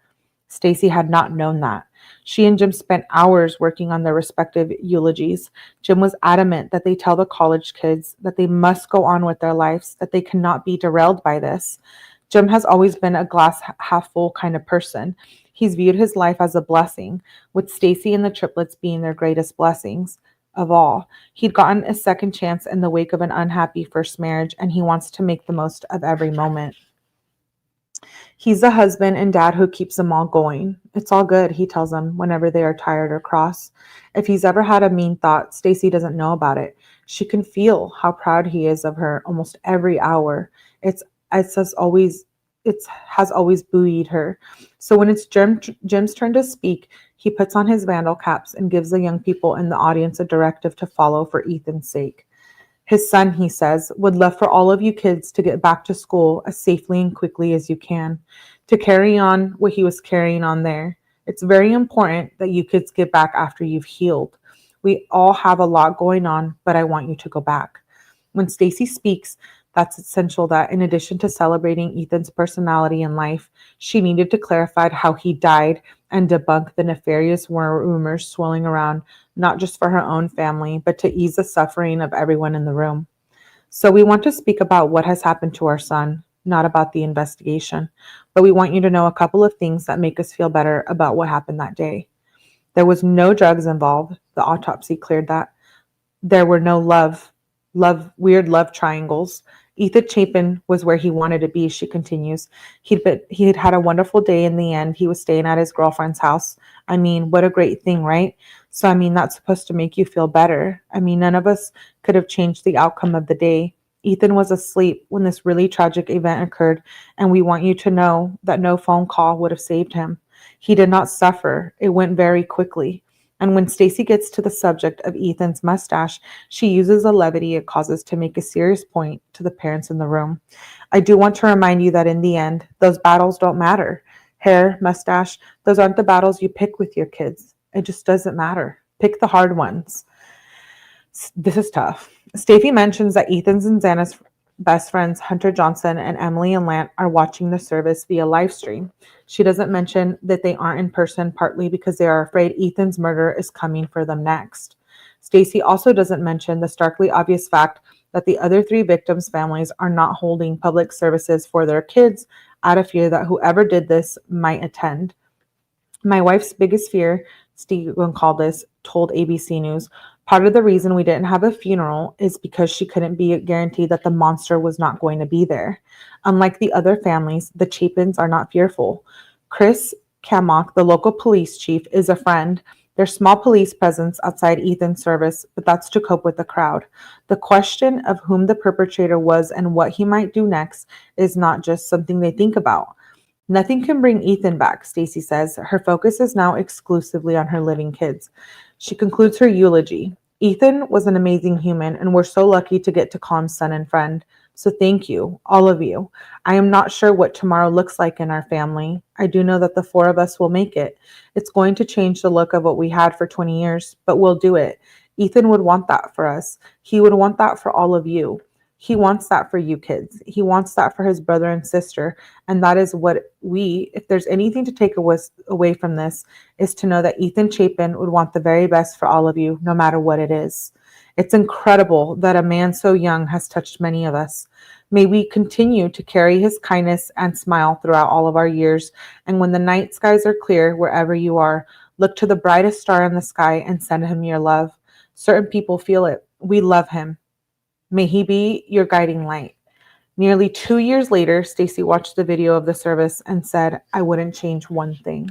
Stacy had not known that. She and Jim spent hours working on their respective eulogies. Jim was adamant that they tell the college kids that they must go on with their lives, that they cannot be derailed by this. Jim has always been a glass half full kind of person. He's viewed his life as a blessing, with Stacy and the triplets being their greatest blessings of all. He'd gotten a second chance in the wake of an unhappy first marriage, and he wants to make the most of every moment. He's the husband and dad who keeps them all going. It's all good, he tells them whenever they are tired or cross. If he's ever had a mean thought, Stacy doesn't know about it. She can feel how proud he is of her almost every hour. It has always buoyed her. So when it's Jim's turn to speak, he puts on his vandal caps and gives the young people in the audience a directive to follow for Ethan's sake. His son, he says, would love for all of you kids to get back to school as safely and quickly as you can, to carry on what he was carrying on there. It's very important that you kids get back after you've healed. We all have a lot going on, but I want you to go back. When Stacy speaks, that's essential that in addition to celebrating Ethan's personality and life, she needed to clarify how he died and debunk the nefarious rumors swirling around, not just for her own family, but to ease the suffering of everyone in the room. So we want to speak about what has happened to our son, not about the investigation, but we want you to know a couple of things that make us feel better about what happened that day. There was no drugs involved. The autopsy cleared that. There were no weird love triangles. Ethan Chapin was where he wanted to be, she continues. He had had a wonderful day in the end. He was staying at his girlfriend's house. I mean, what a great thing, right? So, I mean, that's supposed to make you feel better. I mean, none of us could have changed the outcome of the day. Ethan was asleep when this really tragic event occurred, and we want you to know that no phone call would have saved him. He did not suffer. It went very quickly. And when Stacy gets to the subject of Ethan's mustache, she uses the levity it causes to make a serious point to the parents in the room. I do want to remind you that in the end, those battles don't matter. Hair, mustache, those aren't the battles you pick with your kids. It just doesn't matter. Pick the hard ones. This is tough. Stacy mentions that Ethan's and Xana's best friends, Hunter Johnson and Emily and Lant, are watching the service via live stream. She doesn't mention that they aren't in person, partly because they are afraid Ethan's murder is coming for them next. Stacy also doesn't mention the starkly obvious fact that the other 3 victims' families are not holding public services for their kids out of fear that whoever did this might attend. My wife's biggest fear, Steve Goncalves told ABC News, part of the reason we didn't have a funeral is because she couldn't be guaranteed that the monster was not going to be there. Unlike the other families, the Chapins are not fearful. Chris Kammock, the local police chief, is a friend. There's small police presence outside Ethan's service, but that's to cope with the crowd. The question of whom the perpetrator was and what he might do next is not just something they think about. Nothing can bring Ethan back, Stacy says. Her focus is now exclusively on her living kids. She concludes her eulogy. Ethan was an amazing human, and we're so lucky to get to call him son and friend. So thank you, all of you. I am not sure what tomorrow looks like in our family. I do know that the 4 of us will make it. It's going to change the look of what we had for 20 years, but we'll do it. Ethan would want that for us. He would want that for all of you. He wants that for you kids. He wants that for his brother and sister. And that is what if there's anything to take away from this, is to know that Ethan Chapin would want the very best for all of you, no matter what it is. It's incredible that a man so young has touched many of us. May we continue to carry his kindness and smile throughout all of our years. And when the night skies are clear, wherever you are, look to the brightest star in the sky and send him your love. Certain people feel it. We love him. May he be your guiding light. Nearly 2 years later, Stacy watched the video of the service and said, I wouldn't change one thing.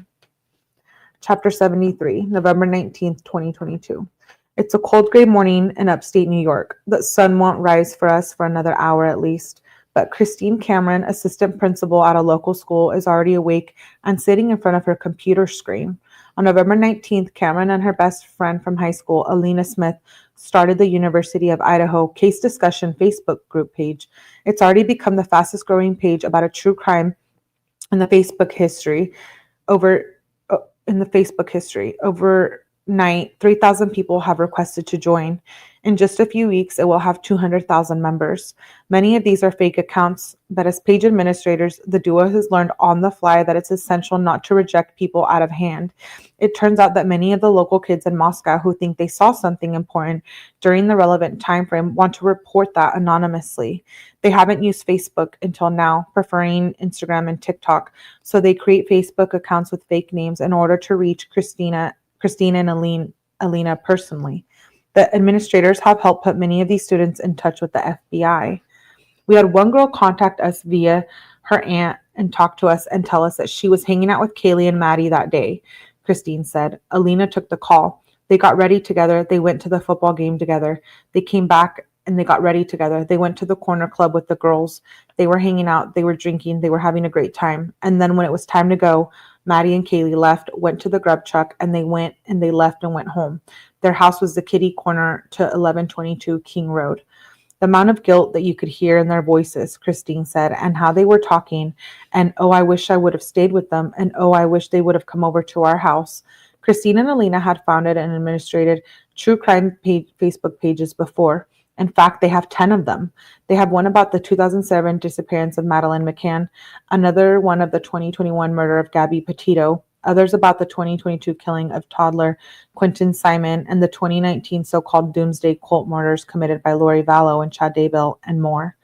Chapter 73, November 19th, 2022. It's a cold gray morning in upstate New York. The sun won't rise for us for another hour at least. But Christine Cameron, assistant principal at a local school, is already awake and sitting in front of her computer screen. On November 19th, Cameron and her best friend from high school, Alina Smith, started the University of Idaho Case Discussion Facebook group page. It's already become the fastest growing page about a true crime in the Facebook history. Overnight, 3,000 people have requested to join. In just a few weeks, it will have 200,000 members. Many of these are fake accounts, but as page administrators, the duo has learned on the fly that it's essential not to reject people out of hand. It turns out that many of the local kids in Moscow who think they saw something important during the relevant time frame want to report that anonymously. They haven't used Facebook until now, preferring Instagram and TikTok, so they create Facebook accounts with fake names in order to reach Christine and Alina personally. The administrators have helped put many of these students in touch with the FBI. We had one girl contact us via her aunt and talk to us and tell us that she was hanging out with Kaylee and Maddie that day, Christine said. Alina took the call. They got ready together. They went to the football game together. They came back and they got ready together. They went to the corner club with the girls. They were hanging out. They were drinking. They were having a great time. And then when it was time to go, Maddie and Kaylee left, went to the grub truck, and they left and went home. Their house was the kitty corner to 1122 King Road. The amount of guilt that you could hear in their voices, Christine said, and how they were talking, and oh, I wish I would have stayed with them, and oh, I wish they would have come over to our house. Christine and Alina had founded and administrated true crime Facebook pages before. In fact, they have 10 of them. They have one about the 2007 disappearance of Madeleine McCann, another one of the 2021 murder of Gabby Petito, others about the 2022 killing of toddler Quentin Simon, and the 2019 so-called doomsday cult murders committed by Lori Vallow and Chad Daybell, and more.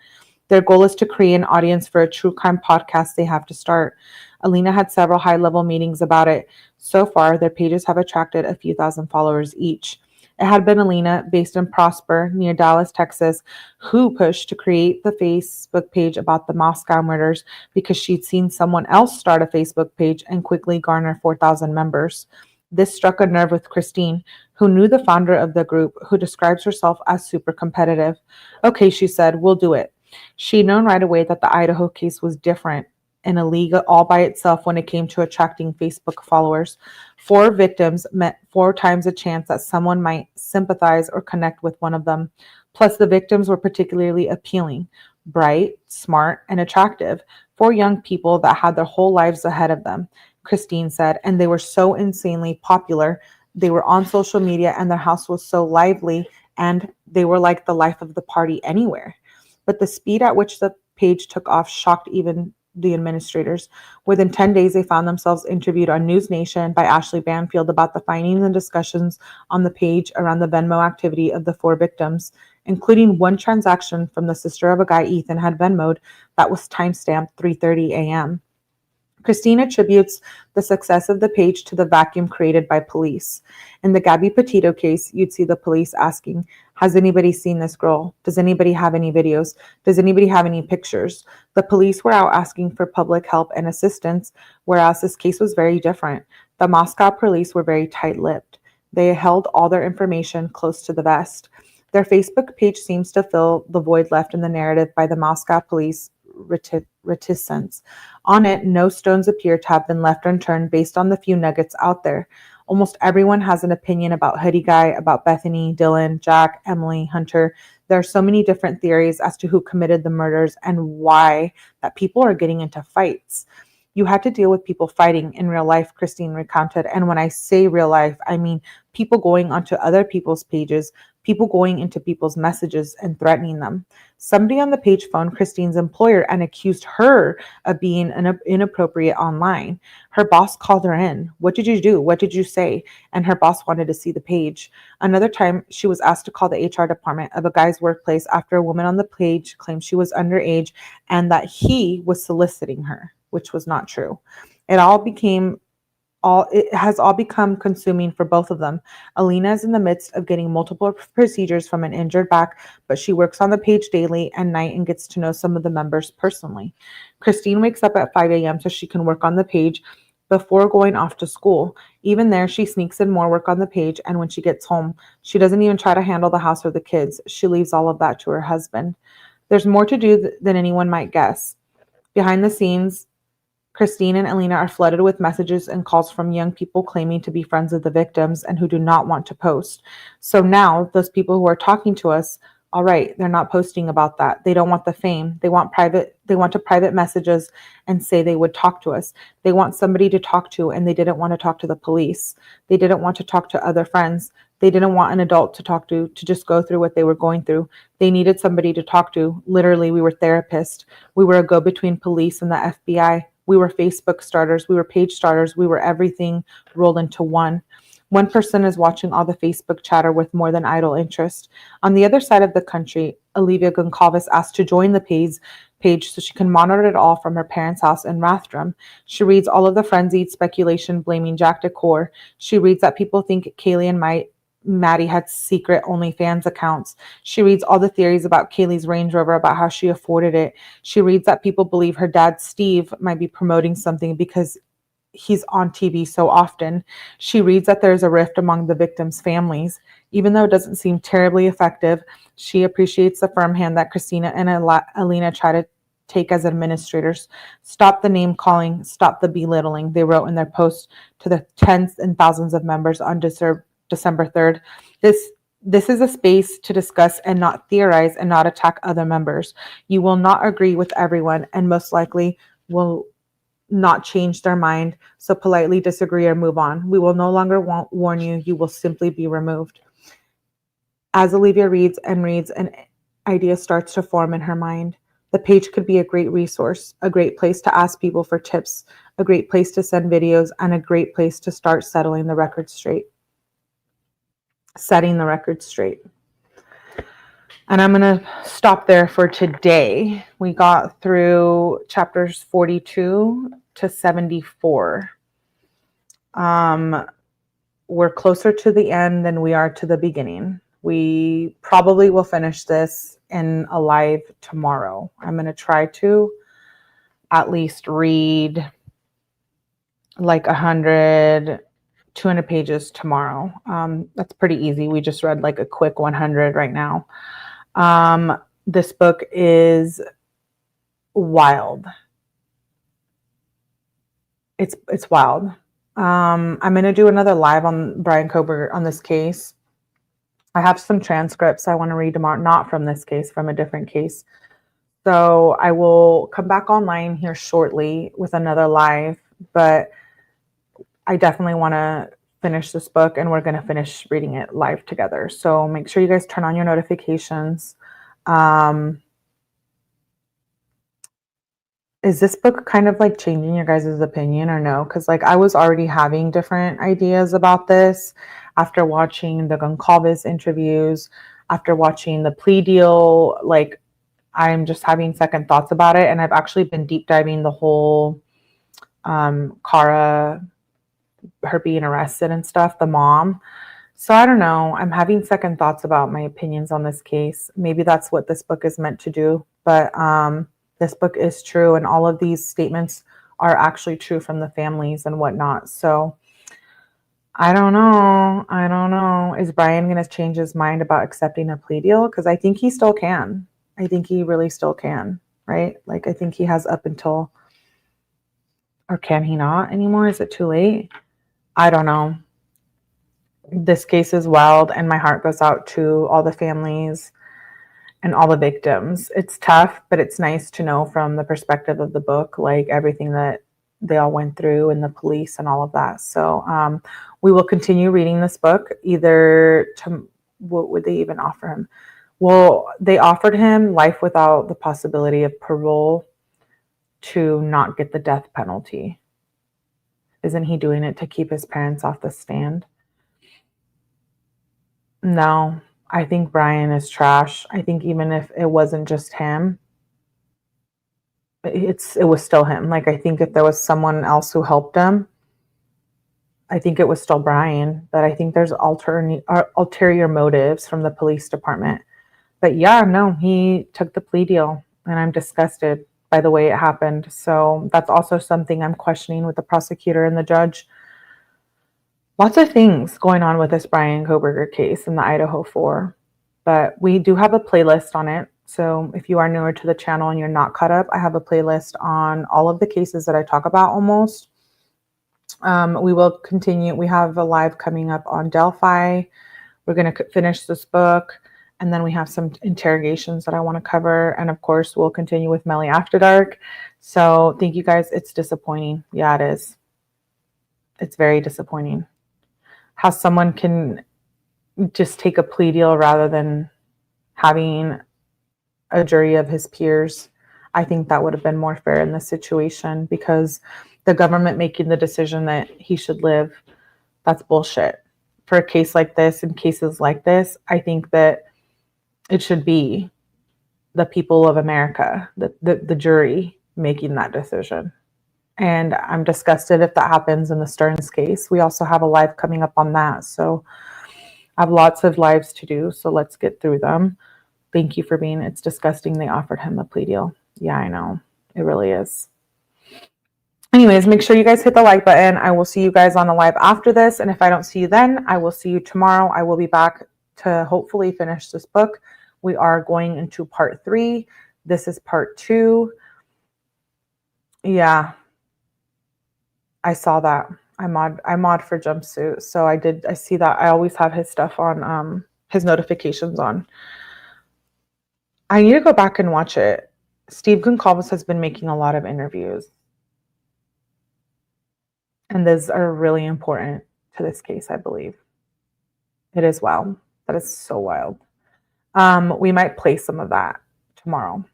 Their goal is to create an audience for a true crime podcast they have to start. Alina had several high-level meetings about it. So far, their pages have attracted a few thousand followers each. It had been Alina, based in Prosper, near Dallas, Texas, who pushed to create the Facebook page about the Moscow murders because she'd seen someone else start a Facebook page and quickly garner 4,000 members. This struck a nerve with Christine, who knew the founder of the group, who describes herself as super competitive. Okay, she said, we'll do it. She'd known right away that the Idaho case was different, in a league all by itself when it came to attracting Facebook followers. 4 victims meant 4 times a chance that someone might sympathize or connect with one of them. Plus, the victims were particularly appealing, bright, smart, and attractive. 4 young people that had their whole lives ahead of them, Christine said, and they were so insanely popular. They were on social media and their house was so lively, and they were like the life of the party anywhere. But the speed at which the page took off shocked even the administrators. Within 10 days, they found themselves interviewed on News Nation by Ashley Banfield about the findings and discussions on the page around the Venmo activity of the 4 victims, including one transaction from the sister of a guy Ethan had Venmoed that was timestamped 3:30 a.m. Christine attributes the success of the page to the vacuum created by police. In the Gabby Petito case, you'd see the police asking, has anybody seen this girl? Does anybody have any videos? Does anybody have any pictures? The police were out asking for public help and assistance, whereas this case was very different. The Moscow police were very tight-lipped. They held all their information close to the vest. Their Facebook page seems to fill the void left in the narrative by the Moscow police reticence. On it, no stones appear to have been left unturned based on the few nuggets out there. Almost everyone has an opinion about Hoodie Guy, about Bethany, Dylan, Jack, Emily, Hunter. There are so many different theories as to who committed the murders and why that people are getting into fights. You had to deal with people fighting in real life, Christine recounted. And when I say real life, I mean people going onto other people's pages, people going into people's messages and threatening them. Somebody on the page phoned Christine's employer and accused her of being inappropriate online. Her boss called her in. What did you do? What did you say? And her boss wanted to see the page. Another time, she was asked to call the HR department of a guy's workplace after a woman on the page claimed she was underage and that he was soliciting her, which was not true. It has all become consuming for both of them. Alina is in the midst of getting multiple procedures from an injured back, but she works on the page daily and night and gets to know some of the members personally. Christine wakes up at 5 a.m. so she can work on the page before going off to school. Even there, she sneaks in more work on the page, and when she gets home, she doesn't even try to handle the house or the kids. She leaves all of that to her husband. There's more to do than anyone might guess. Behind the scenes, Christine and Alina are flooded with messages and calls from young people claiming to be friends of the victims and who do not want to post. So now those people who are talking to us, all right, they're not posting about that. They don't want the fame. They want to private messages and say they would talk to us. They want somebody to talk to, and they didn't want to talk to the police. They didn't want to talk to other friends. They didn't want an adult to talk to just go through what they were going through. They needed somebody to talk to. Literally, we were therapists. We were a go-between police and the FBI. We were Facebook starters. We were page starters. We were everything rolled into one. One person is watching all the Facebook chatter with more than idle interest. On the other side of the country, Olivia Goncalves asked to join the page so she can monitor it all from her parents' house in Rathdrum. She reads all of the frenzied speculation blaming Jack Decor. She reads that people think Kaylee and Maddie had secret OnlyFans accounts. She reads all the theories about Kaylee's Range Rover, about how she afforded it. She reads that people believe her dad, Steve, might be promoting something because he's on TV so often. She reads that there's a rift among the victims' families. Even though it doesn't seem terribly effective, she appreciates the firm hand that Christina and Alina try to take as administrators. Stop the name calling, stop the belittling, they wrote in their post to the tens and thousands of members on December 3rd. This This is a space to discuss and not theorize and not attack other members. You will not agree with everyone and most likely will not change their mind. So politely disagree or move on. We will no longer warn you. You will simply be removed. As Olivia reads, an idea starts to form in her mind. The page could be a great resource, a great place to ask people for tips, a great place to send videos, and a great place to start setting the record straight. And I'm going to stop there for today. We got through chapters 42 to 74. We're closer to the end than we are to the beginning. We probably will finish this in a live tomorrow. I'm going to try to at least read like 100, 200 pages tomorrow. That's pretty easy. We just read like a quick 100 right now. This book is wild. It's wild. I'm going to do another live on Bryan Kohbergers on this case. I have some transcripts I want to read tomorrow, not from this case, from a different case. So I will come back online here shortly with another live, but I definitely want to finish this book and we're going to finish reading it live together. So make sure you guys turn on your notifications. Is this book kind of like changing your guys' opinion or no? Because like I was already having different ideas about this after watching the Goncalves interviews, after watching the plea deal. Like I'm just having second thoughts about it. And I've actually been deep diving the whole Cara, her being arrested and stuff, the mom. So I don't know. I'm having second thoughts about my opinions on this case. Maybe that's what this book is meant to do. But this book is true, and all of these statements are actually true from the families and whatnot. So I don't know. Is Bryan going to change his mind about accepting a plea deal? Because I think he still can. I think he really still can, right? Like I think he has up until, or can he not anymore? Is it too late? I don't know. This case is wild, and my heart goes out to all the families and all the victims. It's tough, but it's nice to know from the perspective of the book, like everything that they all went through and the police and all of that. So we will continue reading this book. Either to, what would they even offer him? Well, they offered him life without the possibility of parole to not get the death penalty. Isn't he doing it to keep his parents off the stand? No. I think Bryan is trash. I think even if it wasn't just him, it was still him. Like I think if there was someone else who helped him, I think it was still Bryan. But I think there's ulterior motives from the police department. But yeah, no, he took the plea deal, and I'm disgusted by the way it happened. So that's also something I'm questioning with the prosecutor and the judge. Lots of things going on with this Bryan Kohbergers case in the Idaho Four, but we do have a playlist on it. So if you are newer to the channel and you're not caught up, I have a playlist on all of the cases that I talk about almost. We will continue. We have a live coming up on Delphi. We're going to finish this book, and then we have some interrogations that I want to cover. And of course, we'll continue with Melly After Dark. So thank you guys. It's disappointing. Yeah, it is. It's very disappointing how someone can just take a plea deal rather than having a jury of his peers. I think that would have been more fair in this situation, because the government making the decision that he should live, that's bullshit. For a case like this and cases like this, I think that it should be the people of America, the jury making that decision. And I'm disgusted if that happens in the Stearns case. We also have a live coming up on that. So I have lots of lives to do. So let's get through them. Thank you for being, it's disgusting they offered him a plea deal. Yeah, I know. It really is. Anyways, make sure you guys hit the like button. I will see you guys on the live after this. And if I don't see you then, I will see you tomorrow. I will be back to hopefully finish this book. We are going into part 3. This is part 2. Yeah. I saw that. I mod for Jumpsuit. So I see that. I always have his stuff on his notifications on. I need to go back and watch it. Steve Goncalves has been making a lot of interviews. And those are really important to this case, I believe. It is wild. That is so wild. We might play some of that tomorrow.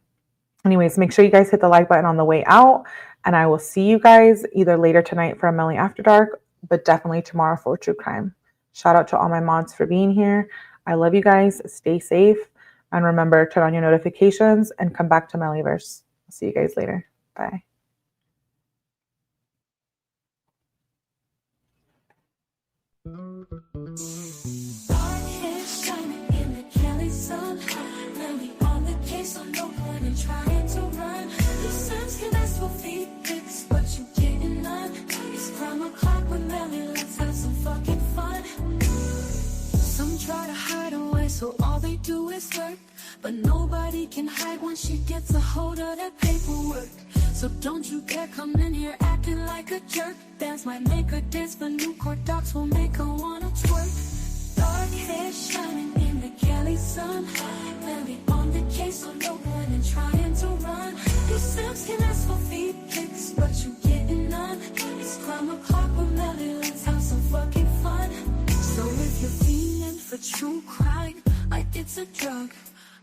Anyways, make sure you guys hit the like button on the way out. And I will see you guys either later tonight for a Melly After Dark, but definitely tomorrow for True Crime. Shout out to all my mods for being here. I love you guys. Stay safe. And remember, turn on your notifications and come back to Mellyverse. I'll see you guys later. Bye. Try to hide away, so all they do is work. But nobody can hide when she gets a hold of that paperwork. So don't you dare come in here acting like a jerk. Dance might make her dance, but new court docs will make her wanna twerk. Dark hair shining in the Cali sun. Melly on the case, so no one and trying to run. You Sims can ask for feet pics, but you getting none. It's crime o'clock with Melly, let's have some fucking fun. So if you're feeling for true crime, like it's a drug,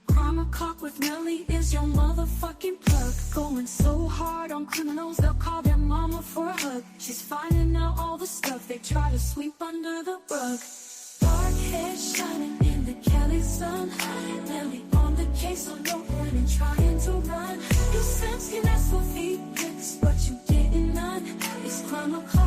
Crime O'Clock with Melly is your motherfucking plug. Going so hard on criminals, they'll call their mama for a hug. She's finding out all the stuff they try to sweep under the rug. Dark hair shining in the Cali sun. Melly on the case, so no one and trying to run. You Sims can ask for feet pics, but you getting none. It's Crime O'Clock.